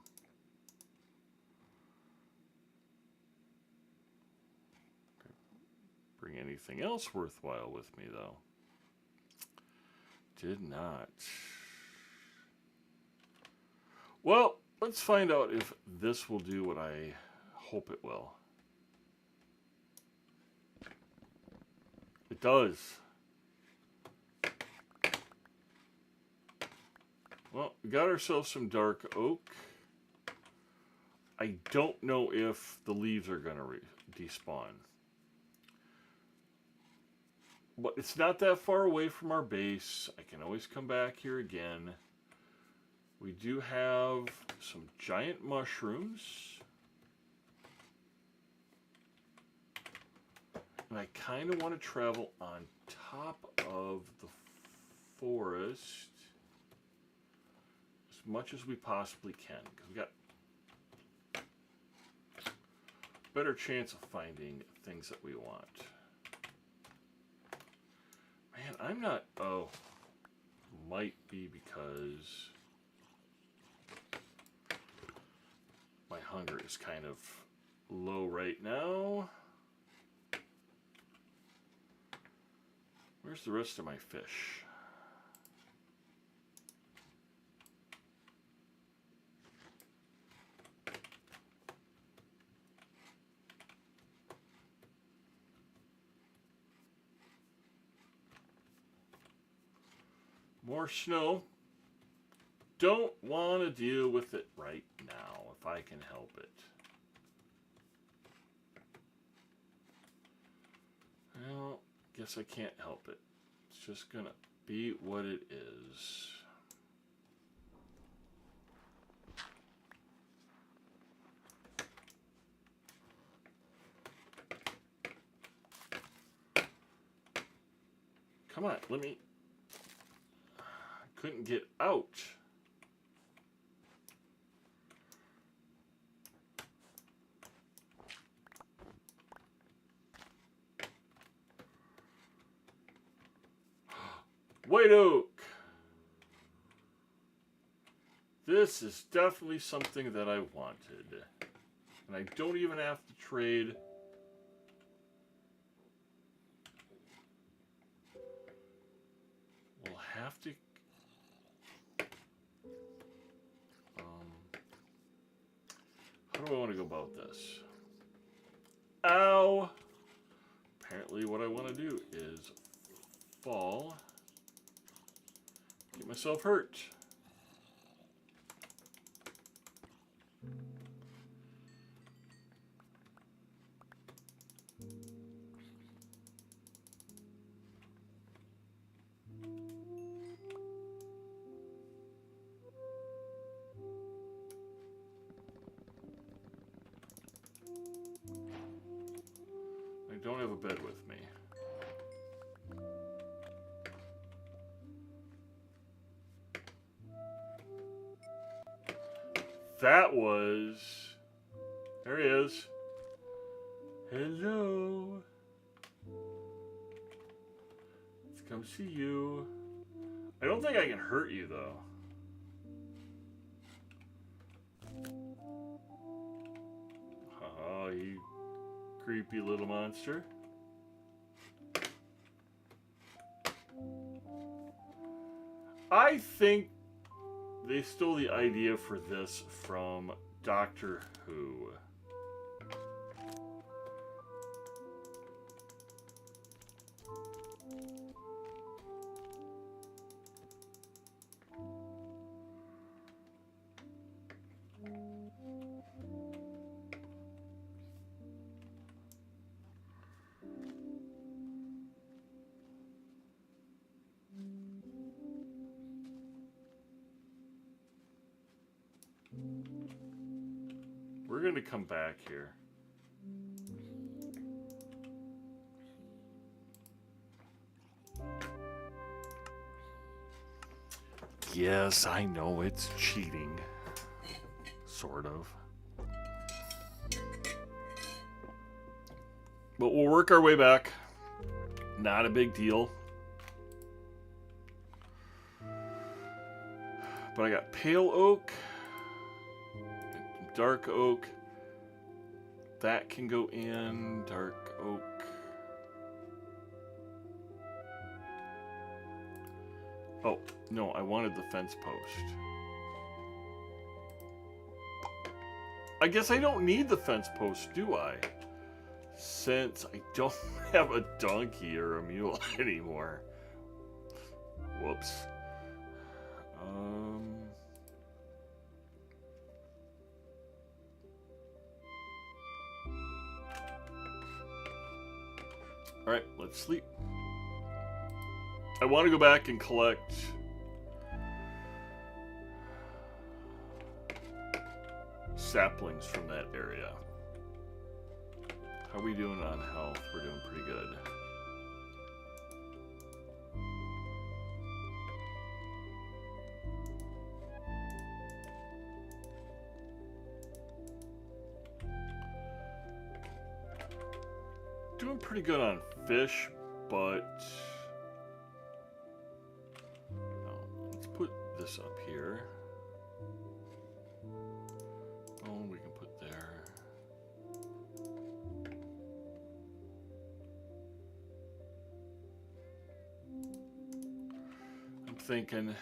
Bring anything else worthwhile with me, though? Did not. Well, let's find out if this will do what I hope it will. It does. Well, we got ourselves some dark oak. I don't know if the leaves are going to despawn. But it's not that far away from our base. I can always come back here again. We do have some giant mushrooms. And I kind of want to travel on top of the forest as much as we possibly can, because we got a better chance of finding things that we want. Man, I'm not... Oh, might be because my hunger is kind of low right now. Where's the rest of my fish? More snow. Don't want to deal with it right now if I can help it. Well, guess I can't help it. It's just gonna be what it is. Come on, let me... I couldn't get out. White oak. This is definitely something that I wanted. And I don't even have to trade. We'll have to... how do I want to go about this? Ow! Apparently what I want to do is fall. Get myself hurt. I don't have a bed with me. that was... There he is. Hello. Let's come see you. I don't think I can hurt you, though. Oh, you creepy little monster. I think they stole the idea for this from Doctor Who. We're going to come back here. Yes, I know it's cheating. Sort of. But we'll work our way back. Not a big deal. But I got pale oak. Dark oak. That can go in. Dark oak. Oh, no, I wanted the fence post. I guess I don't need the fence post, do I? Since I don't have a donkey or a mule anymore. Whoops. Alright, let's sleep. I want to go back and collect saplings from that area. How are we doing on health? We're doing pretty good. Doing pretty good on fish, but no, let's put this up here. Oh, we can put there. I'm thinking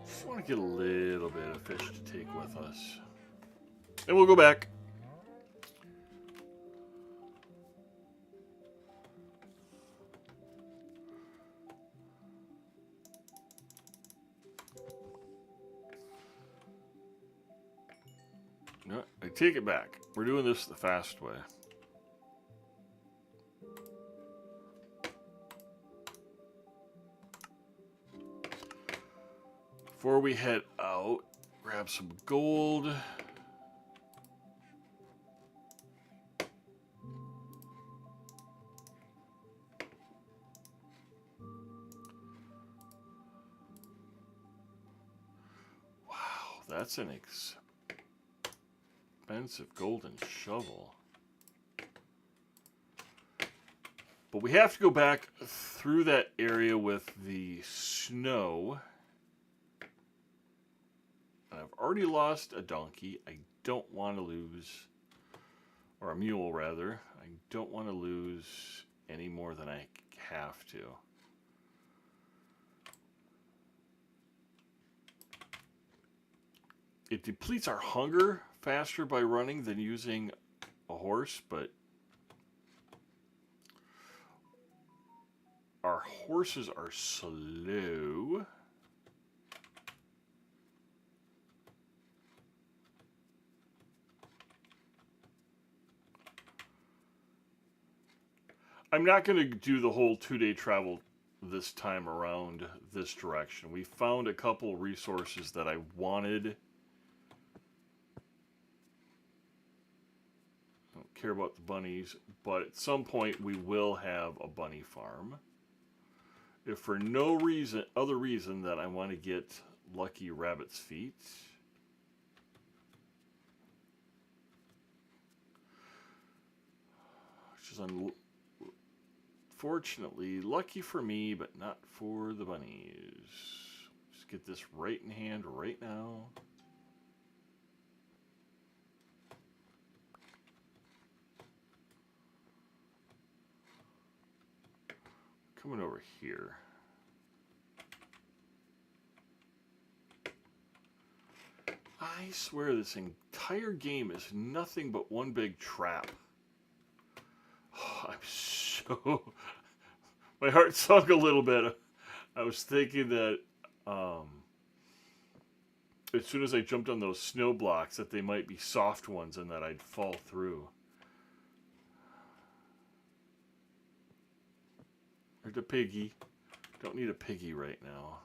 just want to get a little bit of fish to take with us. And we'll go back. No, I take it back. We're doing this the fast way. Before we head out, grab some gold. That's an expensive golden shovel. But we have to go back through that area with the snow. And I've already lost a donkey. I don't want to lose, or a mule rather. I don't want to lose any more than I have to. It depletes our hunger faster by running than using a horse, but our horses are slow. I'm not going to do the whole 2-day travel this time around this direction. We found a couple resources that I wanted. I don't care about the bunnies, but at some point we will have a bunny farm. if for no reason, other reason that I want to get lucky rabbit's feet. Which is unfortunately lucky for me, but not for the bunnies. Just get this right in hand right now. Coming over here. I swear this entire game is nothing but one big trap. Oh, I'm so... My heart sunk a little bit. I was thinking that as soon as I jumped on those snow blocks that they might be soft ones and that I'd fall through. There's a piggy. Don't need a piggy right now.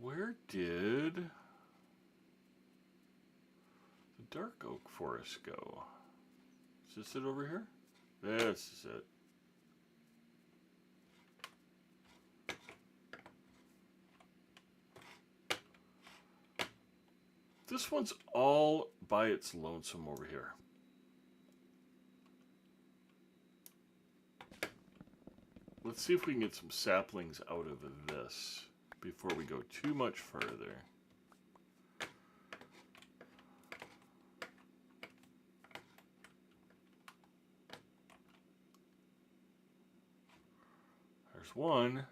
Where did the dark oak forest go? Is this it over here? This is it. This one's all by its lonesome over here. Let's see if we can get some saplings out of this before we go too much further. There's one.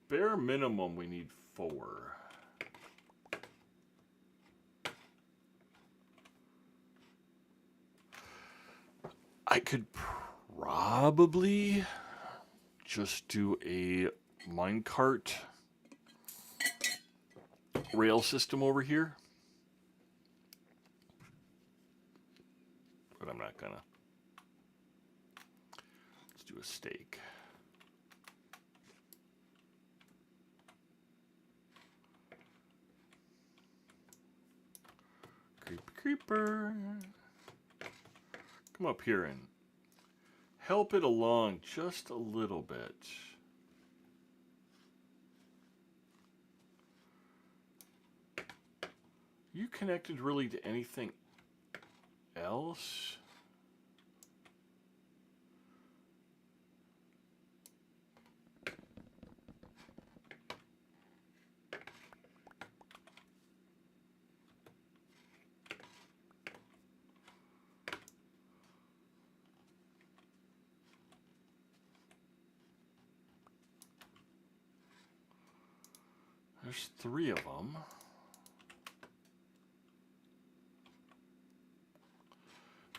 Bare minimum, we need 4. I could probably just do a minecart rail system over here. But I'm not gonna. Let's do a stake. Creeper. Come up here and help it along just a little bit. You connected really to anything else? There's 3 of them.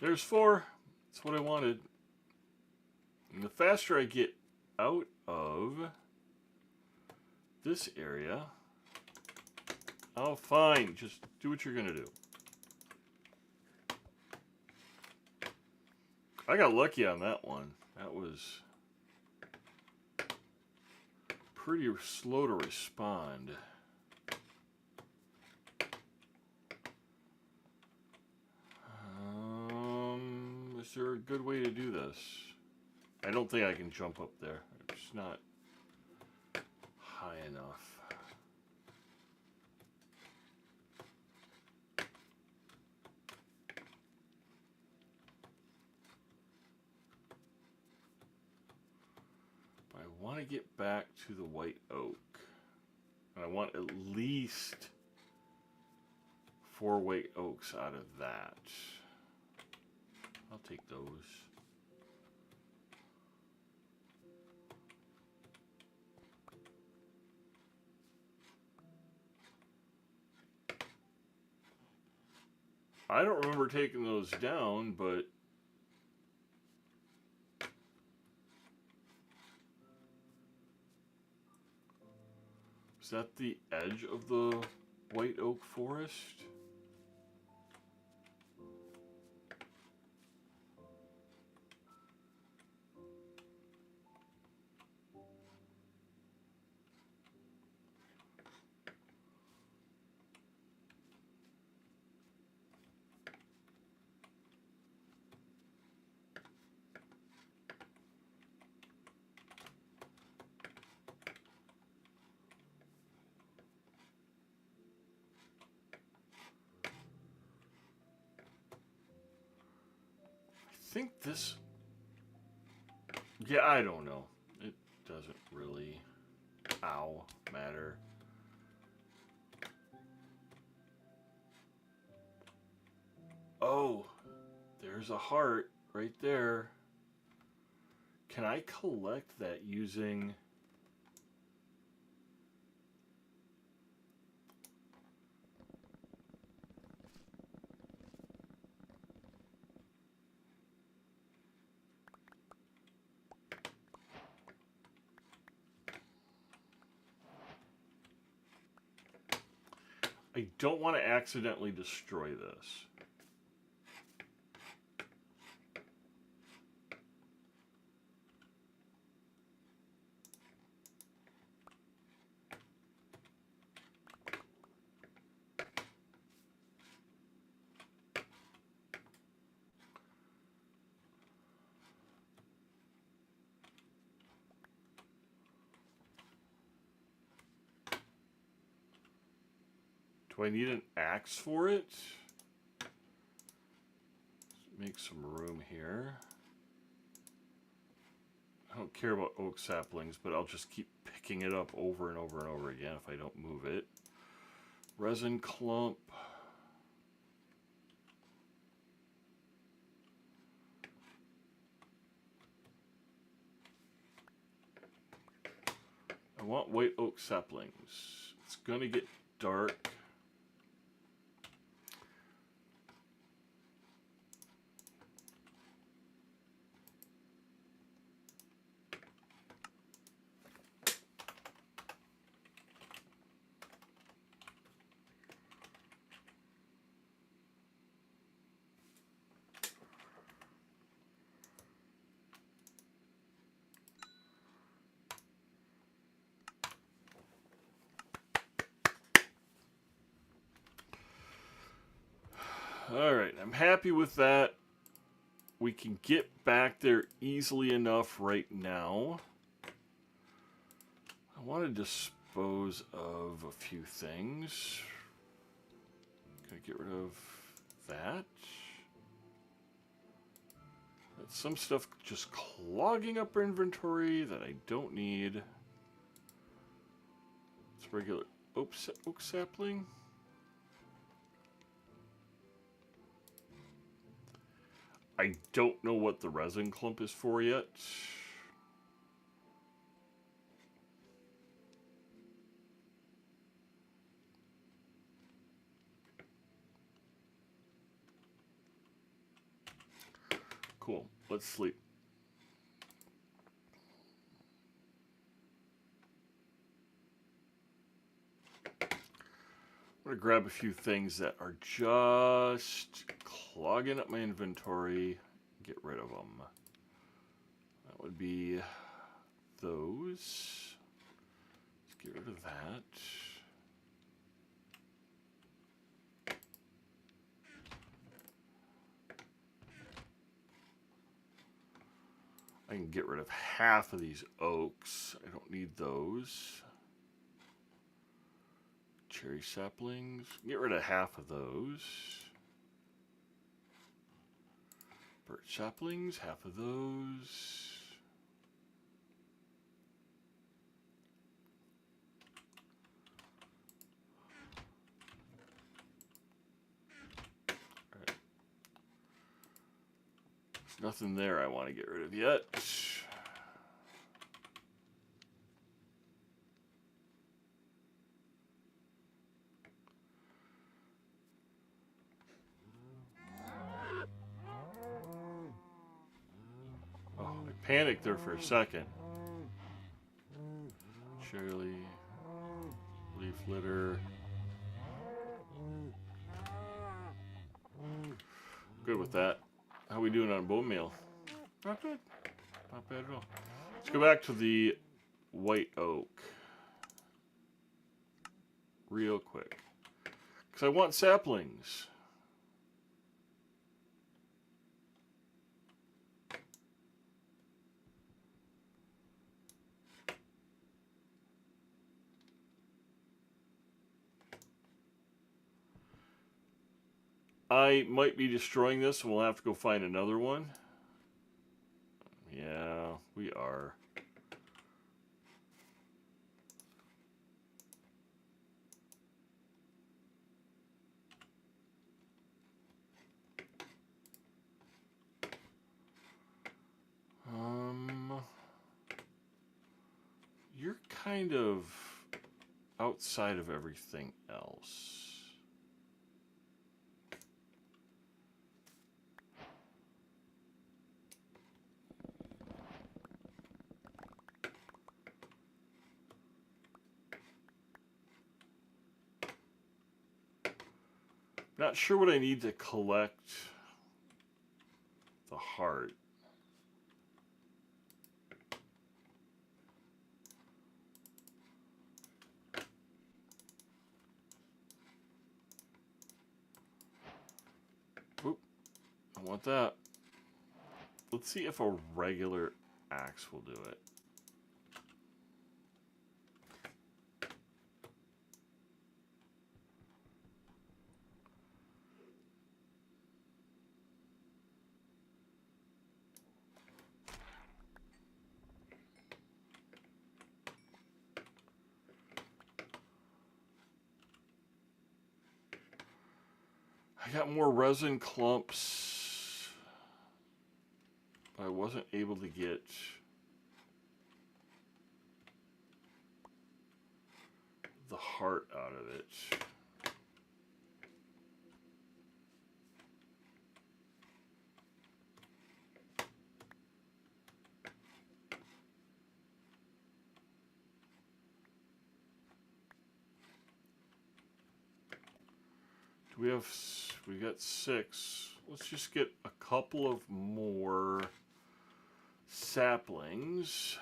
There's 4. That's what I wanted. And the faster I get out of this area... Oh, fine. Just do what you're going to do. I got lucky on that one. That was pretty slow to respond. Is there a good way to do this? I don't think I can jump up there. It's not high enough. But I want to get back to the white oak. And I want at least 4 white oaks out of that. I'll take those. I don't remember taking those down, but is that the edge of the white oak forest? think this... Yeah, I don't know. It doesn't really... Ow. Matter. Oh, there's a heart right there. Can I collect that using... I don't want to accidentally destroy this. Do I need an axe for it? Let's make some room here. I don't care about oak saplings, but I'll just keep picking it up over and over and over again if I don't move it. Resin clump. I want white oak saplings. It's gonna get dark. Alright, I'm happy with that. We can get back there easily enough right now. I want to dispose of a few things. Gonna get rid of that. That's some stuff just clogging up our inventory that I don't need. It's regular oak sapling. I don't know what the resin clump is for yet. Cool. Let's sleep. I'm going to grab a few things that are just clogging up my inventory. Get rid of them. That would be those. Let's get rid of that. I can get rid of half of these oaks. I don't need those. Cherry saplings. Get rid of half of those. Birch saplings, half of those. All right. There's nothing there I want to get rid of yet. Panicked there for a second. Cherry leaf litter. Good with that. How we doing on bone meal? Not good. Not bad at all. Let's go back to the white oak. Real quick. Because I want saplings. I might be destroying this, and we'll have to go find another one. Yeah, we are. You're kind of outside of everything else. Not sure what I need to collect the heart. Oop, I want that. Let's see if a regular axe will do it. I got more resin clumps, but I wasn't able to get the heart out of it. We got 6. Let's just get a couple of more saplings.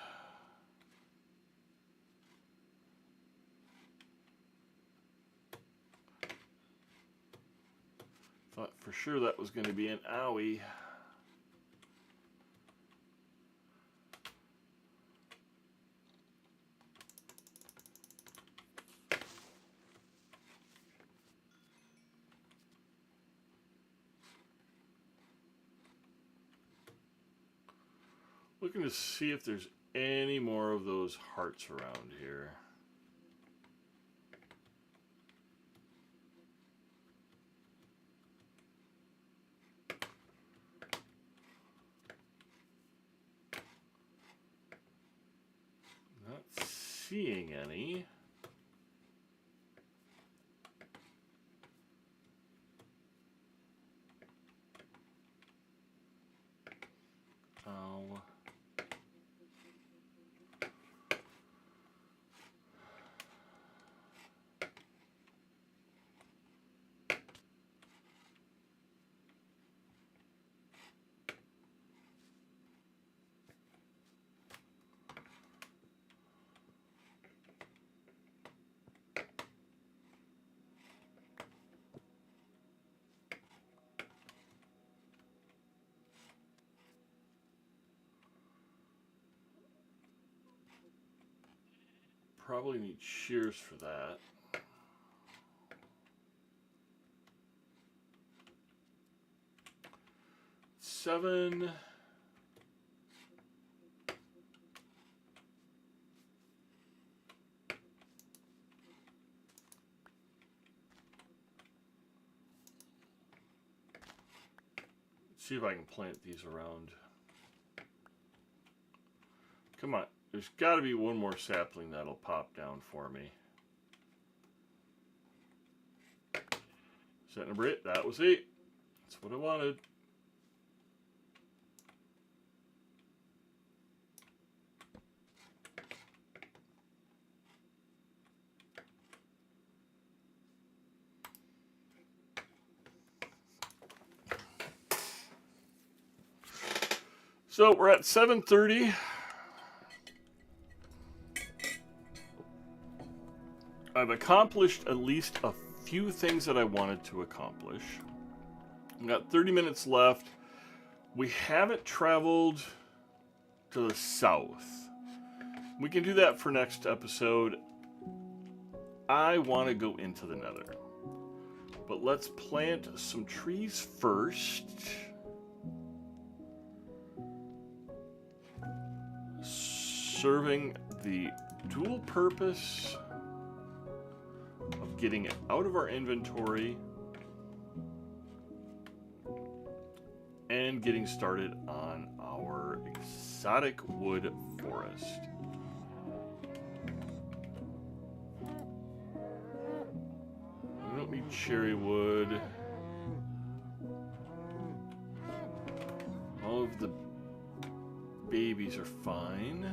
Thought for sure that was going to be an owie. Looking to see if there's any more of those hearts around here. Not seeing any. Oh. Probably need shears for that. Seven. Let's see if I can plant these around. Come on. There's got to be one more sapling that'll pop down for me. Setting a Brit. That was it. That's what I wanted. So we're at 7:30. I've accomplished at least a few things that I wanted to accomplish. We've got 30 minutes left. We haven't traveled to the south. We can do that for next episode. I want to go into the Nether. But let's plant some trees first. serving the dual purpose of getting it out of our inventory and getting started on our exotic wood forest. We don't need cherry wood. All of the babies are fine.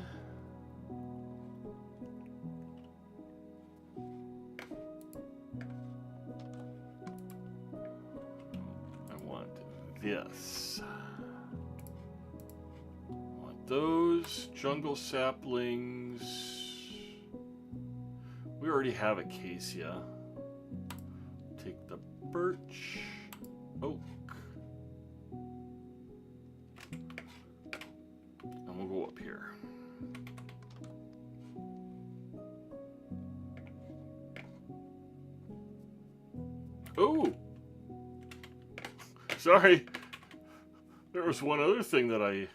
I want this. I want those jungle saplings. We already have acacia. Take the birch, oak, and we'll go up here. Oh! Sorry. There was one other thing that I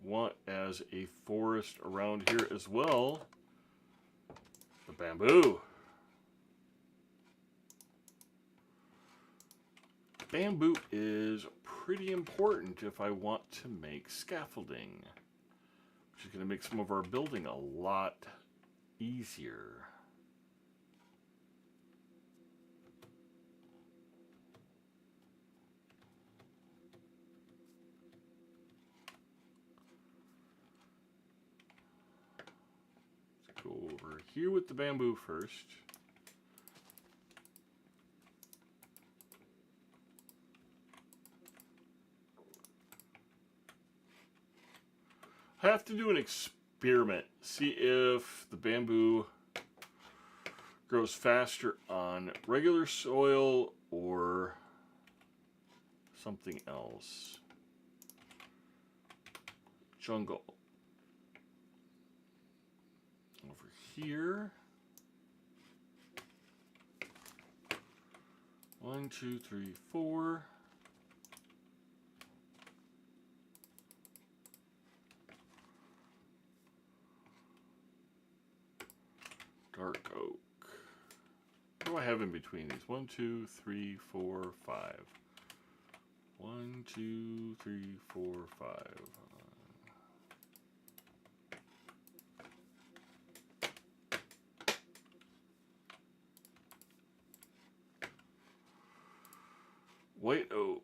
want as a forest around here as well. The bamboo. Bamboo is pretty important if I want to make scaffolding, which is going to make some of our building a lot easier. Let's go over here with the bamboo first. I have to do an experiment, see if the bamboo grows faster on regular soil or something else. Jungle. Over here. 1, 2, 3, 4. Dark oak. What do I have in between these? 1, 2, 3, 4, 5. 1, 2, 3, 4, 5. White oak.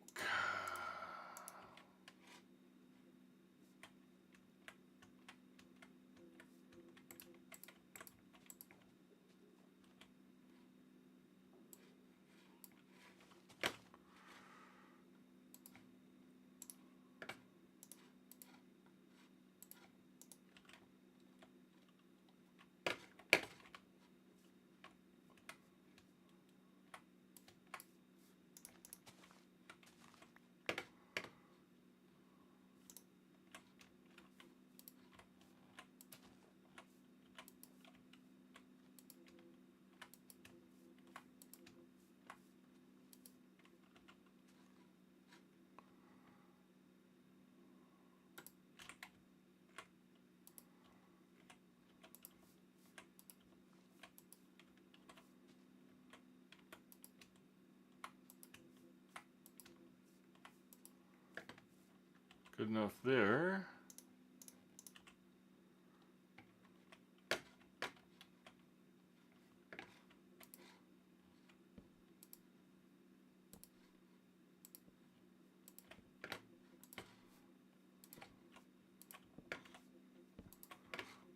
Good enough there.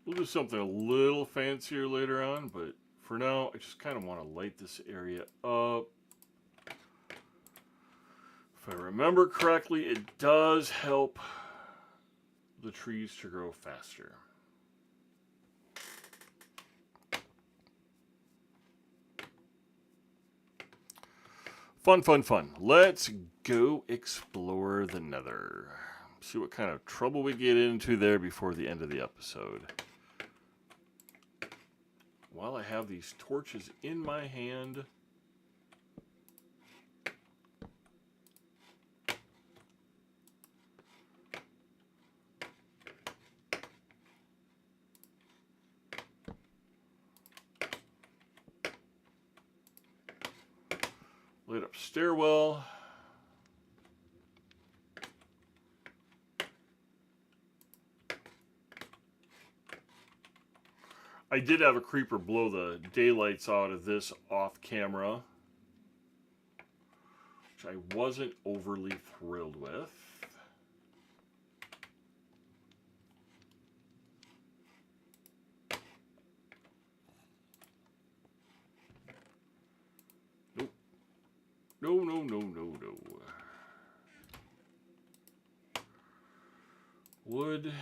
We'll do something a little fancier later on, but for now, I just kind of want to light this area up. If I remember correctly, it does help the trees to grow faster. Fun, fun, fun. Let's go explore the Nether. See what kind of trouble we get into there before the end of the episode. While I have these torches in my hand, Light up stairwell. I did have a creeper blow the daylights out of this off camera, which I wasn't overly thrilled with. Nope. No, no, no, no, no. Wood.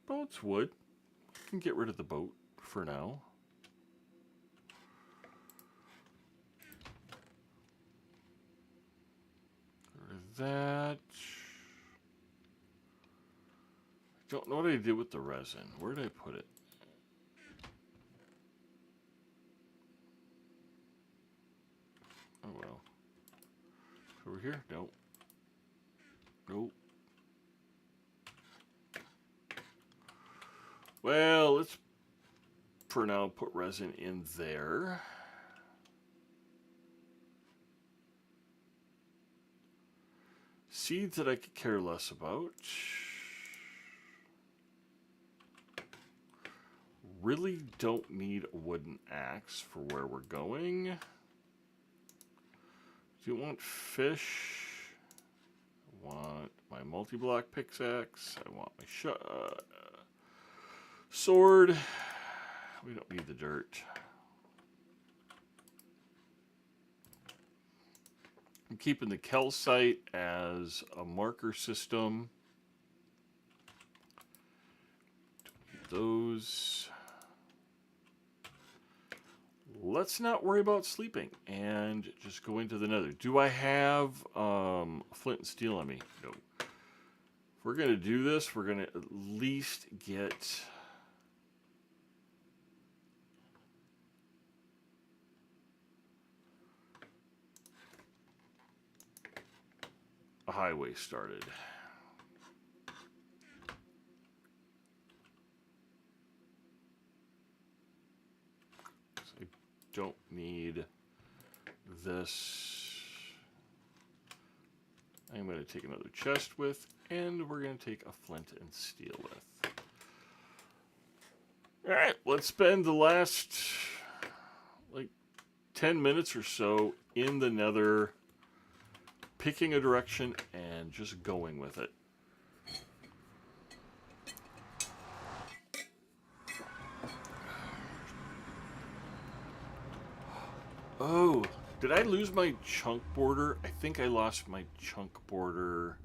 Boat's wood. I can get rid of the boat for now. Get rid of that. I don't know what I did with the resin. Where did I put it? Oh well. Over here? Nope. Nope. Well, let's for now put resin in there. Seeds that I could care less about. Really don't need a wooden axe for where we're going. Do you want fish? I want my multi-block pickaxe. I want my sword. We don't need the dirt. I'm keeping the calcite as a marker system. Don't need those. Let's not worry about sleeping and just go into the nether. Do I have flint and steel on me? No. If we're going to do this, we're going to at least get a highway started. Don't need this. I'm going to take another chest with, and we're going to take a flint and steel with. All right, let's spend the last like 10 minutes or so in the nether, picking a direction and just going with it. Oh, did I lose my chunk border? I think I lost my chunk border.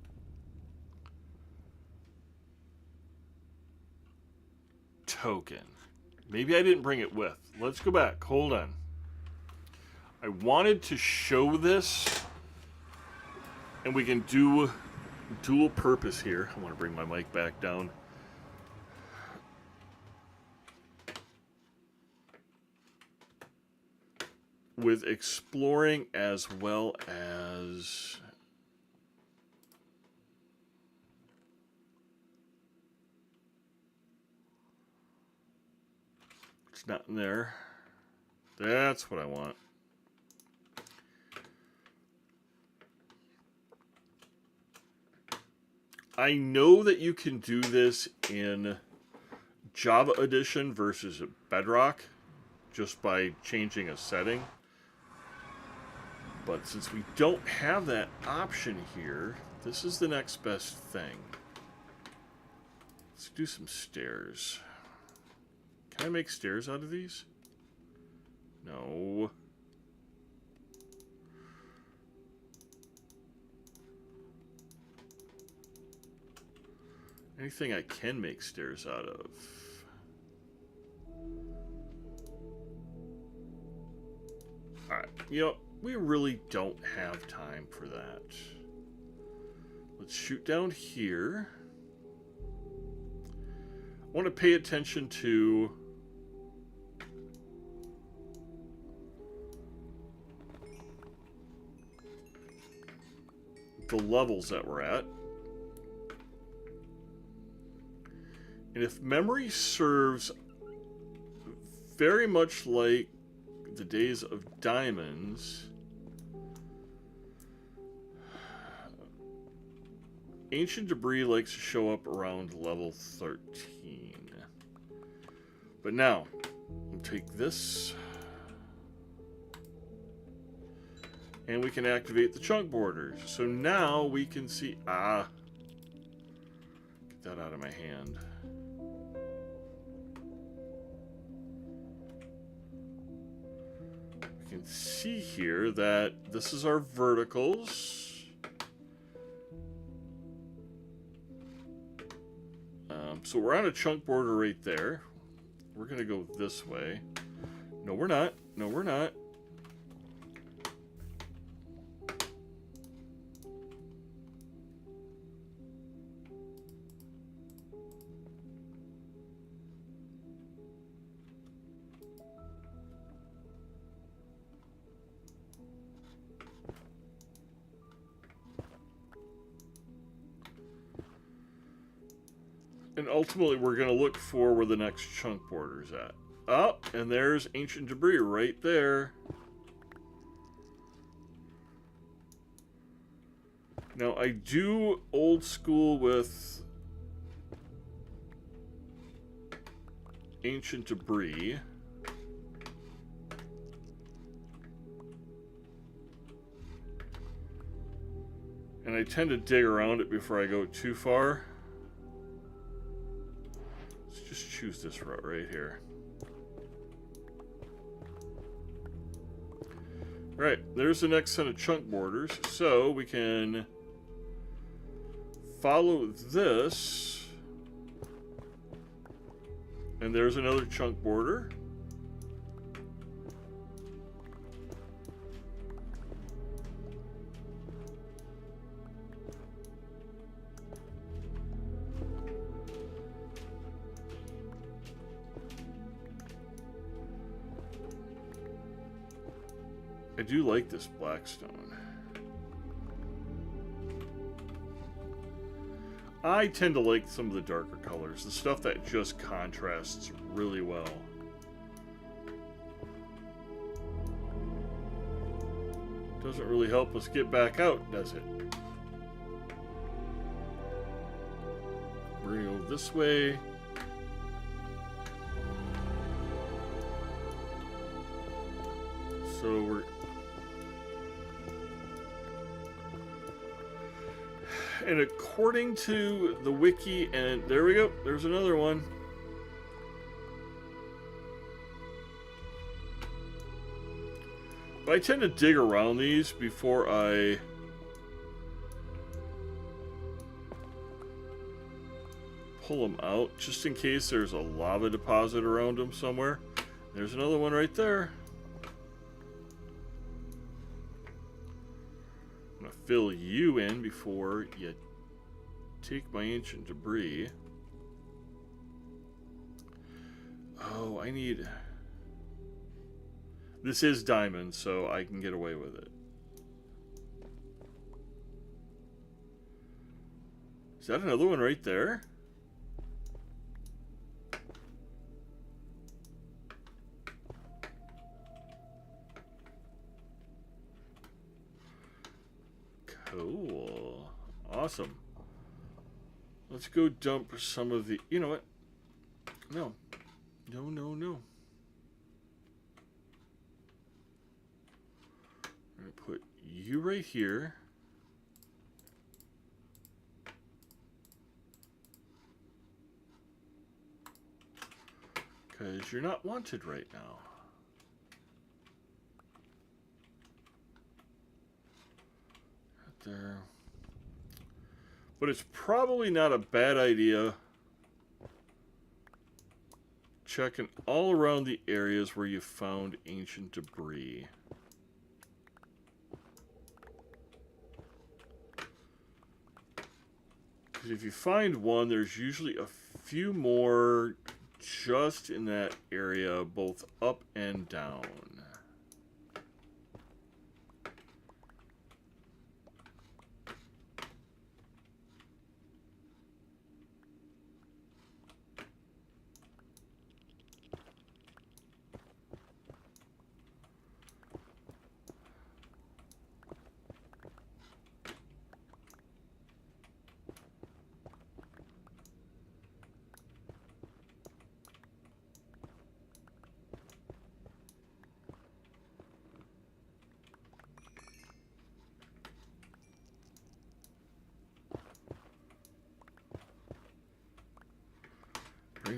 Token. Maybe I didn't bring it with. Let's go back. Hold on. I wanted to show this, and we can do dual purpose here. I want to bring my mic back down. With exploring as well as it's not in there. That's what I want. I know that you can do this in Java Edition versus Bedrock just by changing a setting. But since we don't have that option here, this is the next best thing. Let's do some stairs. Can I make stairs out of these? No. Anything I can make stairs out of. Alright, you know, we really don't have time for that. Let's shoot down here. I want to pay attention to the levels that we're at. And if memory serves, very much like the days of diamonds, ancient debris likes to show up around level 13. But now, we'll take this, and we can activate the chunk borders. So now we can see, get that out of my hand. We can see here that this is our verticals. So we're on a chunk border right there. We're going to go this way. No, we're not. No, we're not. And ultimately, we're going to look for where the next chunk border's at. Oh, and there's ancient debris right there. Now, I do old school with ancient debris. And I tend to dig around it before I go too far. Just choose this route right here. Right, there's the next set of chunk borders. So we can follow this. And there's another chunk border. I do like this blackstone. I tend to like some of the darker colors, the stuff that just contrasts really well. Doesn't really help us get back out, does it? We're gonna go this way. So we're... And according to the wiki, and there we go, there's another one. But I tend to dig around these before I pull them out, just in case there's a lava deposit around them somewhere. There's another one right there. I'm going to fill you in before you take my ancient debris. Oh, I need... This is diamond, so I can get away with it. Is that another one right there? Cool. Awesome. Let's go dump some of the... You know what? No. No, no, no. I'm going to put you right here. Because you're not wanted right now. Right there. But it's probably not a bad idea checking all around the areas where you found ancient debris. Because if you find one, there's usually a few more just in that area, both up and down.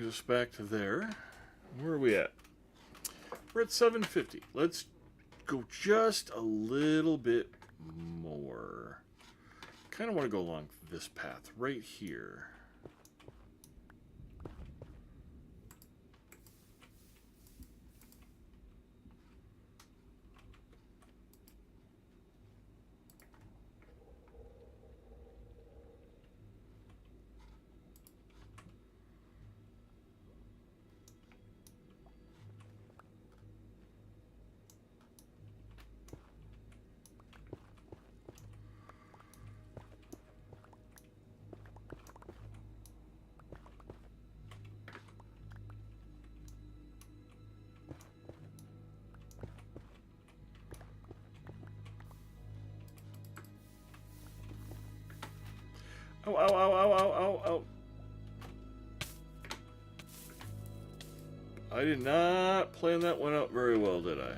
us back to there. Where are we at? We're at 750. Let's go just a little bit more. Kind of want to go along this path right here. Ow, ow, ow, ow, ow, ow, ow. I did not plan that one out very well, did I?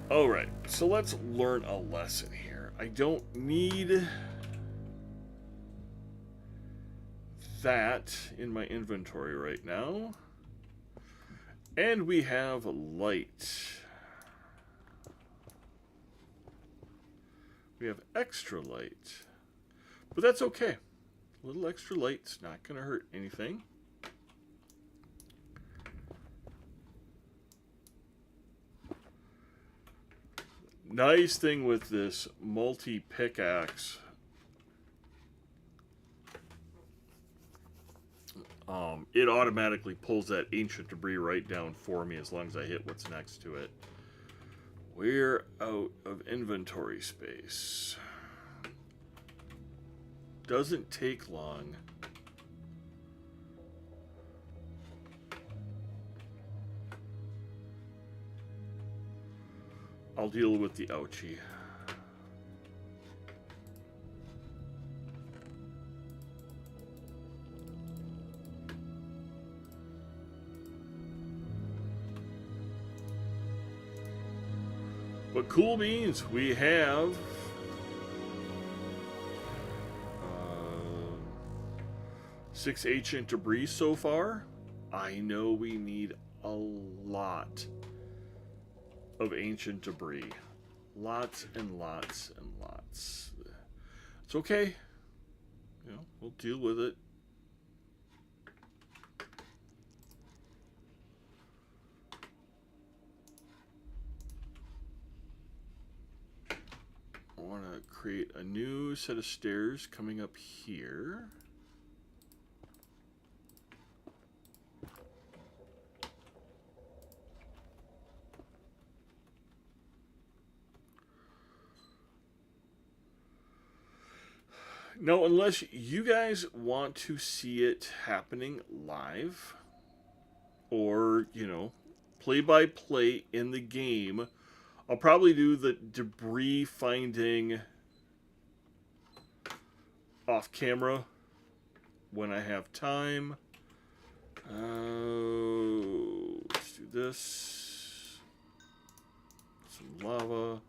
Alright, so let's learn a lesson here. I don't need that in my inventory right now. And we have light. We have extra light. But that's okay. A little extra light's not going to hurt anything. Nice thing with this multi-pickaxe, it automatically pulls that ancient debris right down for me as long as I hit what's next to it. We're out of inventory space. Doesn't take long. I'll deal with the ouchie. But cool beans, we have 6 ancient debris so far. I know we need a lot of ancient debris. Lots and lots and lots. It's okay. You know, we'll deal with it. I want to create a new set of stairs coming up here. No, unless you guys want to see it happening live, or, you know, play by play in the game, I'll probably do the debris finding off camera when I have time. Let's do this. Some lava.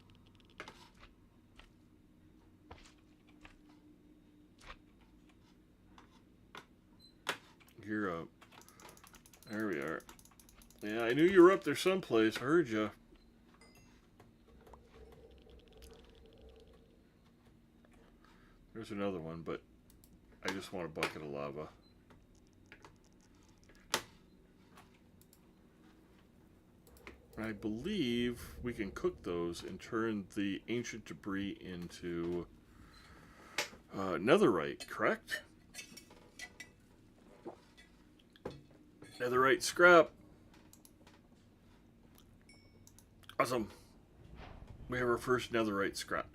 You're up. There we are. Yeah, I knew you were up there someplace. I heard you. There's another one, but I just want a bucket of lava. I believe we can cook those and turn the ancient debris into netherite, correct? Netherite scrap. Awesome. We have our first netherite scrap.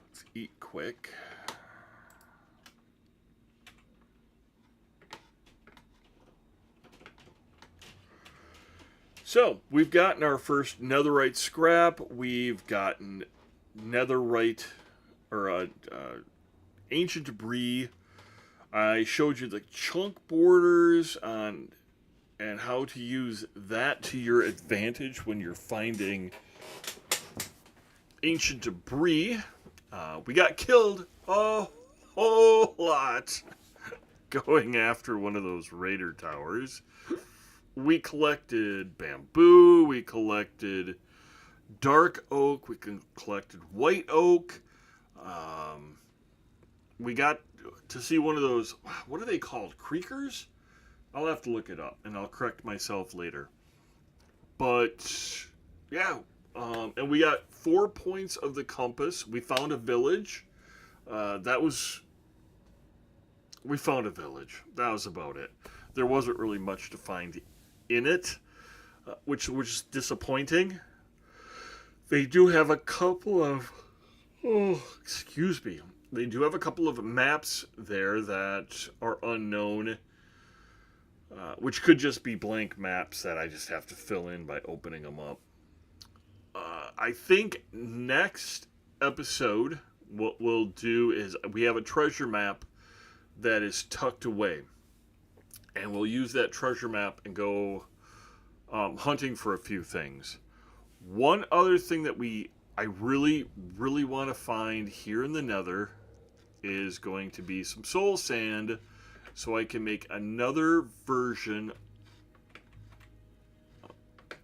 Let's eat quick. So, we've gotten our first netherite scrap. We've gotten netherite, or ancient debris. I showed you the chunk borders on and how to use that to your advantage when you're finding ancient debris. We got killed a whole lot going after one of those raider towers. We collected bamboo, we collected dark oak, we collected white oak. We got to see one of those, what are they called? Creekers? I'll have to look it up, and I'll correct myself later. But, yeah, and we got 4 points of the compass. We found a village. We found a village. That was about it. There wasn't really much to find in it, which was disappointing. They do have a couple of, They do have a couple of maps there that are unknown, which could just be blank maps that I just have to fill in by opening them up. I think next episode, what we'll do is we have a treasure map that is tucked away. And we'll use that treasure map and go hunting for a few things. One other thing that I really, really want to find here in the Nether is going to be some soul sand, so I can make another version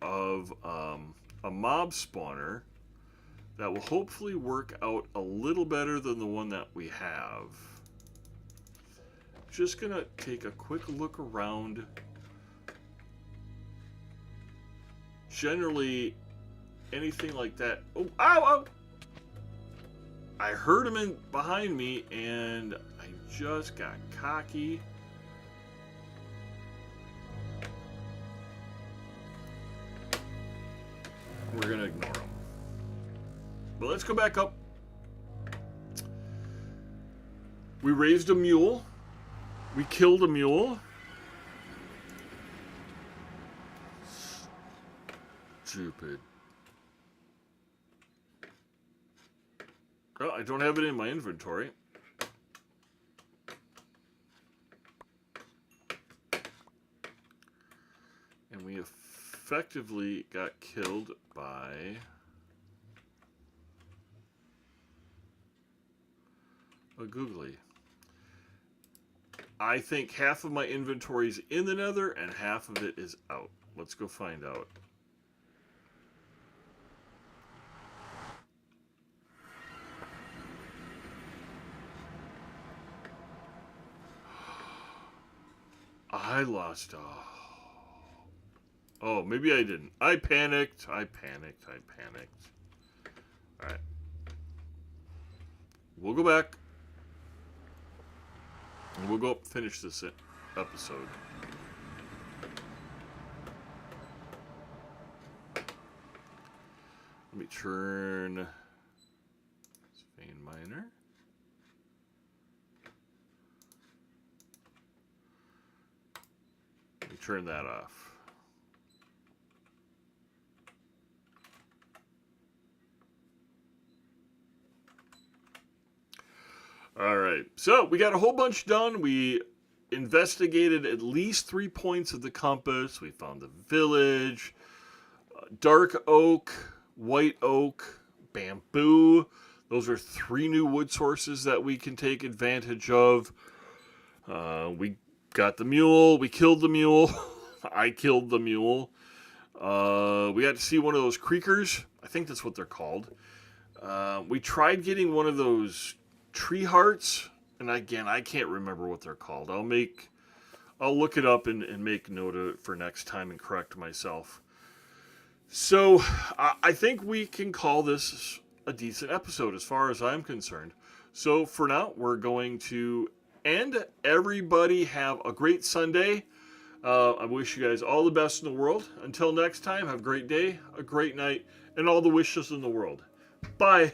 of a mob spawner that will hopefully work out a little better than the one that we have. Just gonna take a quick look around. Generally, anything like that. Oh, ow, ow! I heard him in behind me, and I just got cocky. We're gonna ignore him. But let's go back up. We raised a mule. We killed a mule. Stupid. Oh, I don't have it in my inventory. And we effectively got killed by a googly. I think half of my inventory is in the Nether and half of it is out. Let's go find out. I lost. Oh, maybe I didn't. I panicked. Alright. We'll go back. And we'll go up and finish this episode. Let me turn this vein miner. Let me turn that off. All right, so we got a whole bunch done. We investigated at least 3 points of the compass. We found the village, dark oak, white oak, bamboo. Those are 3 new wood sources that we can take advantage of. We got the mule. We killed the mule. I killed the mule. We got to see one of those creekers. I think that's what they're called. We tried getting one of those tree hearts, and again, I can't remember what they're called. I'll look it up and make note of it for next time and correct myself. So I think we can call this a decent episode as far as I'm concerned. So for now, we're going to end. Everybody have a great Sunday. I wish you guys all the best in the world. Until next time, have a great day, a great night, and all the wishes in the world. Bye.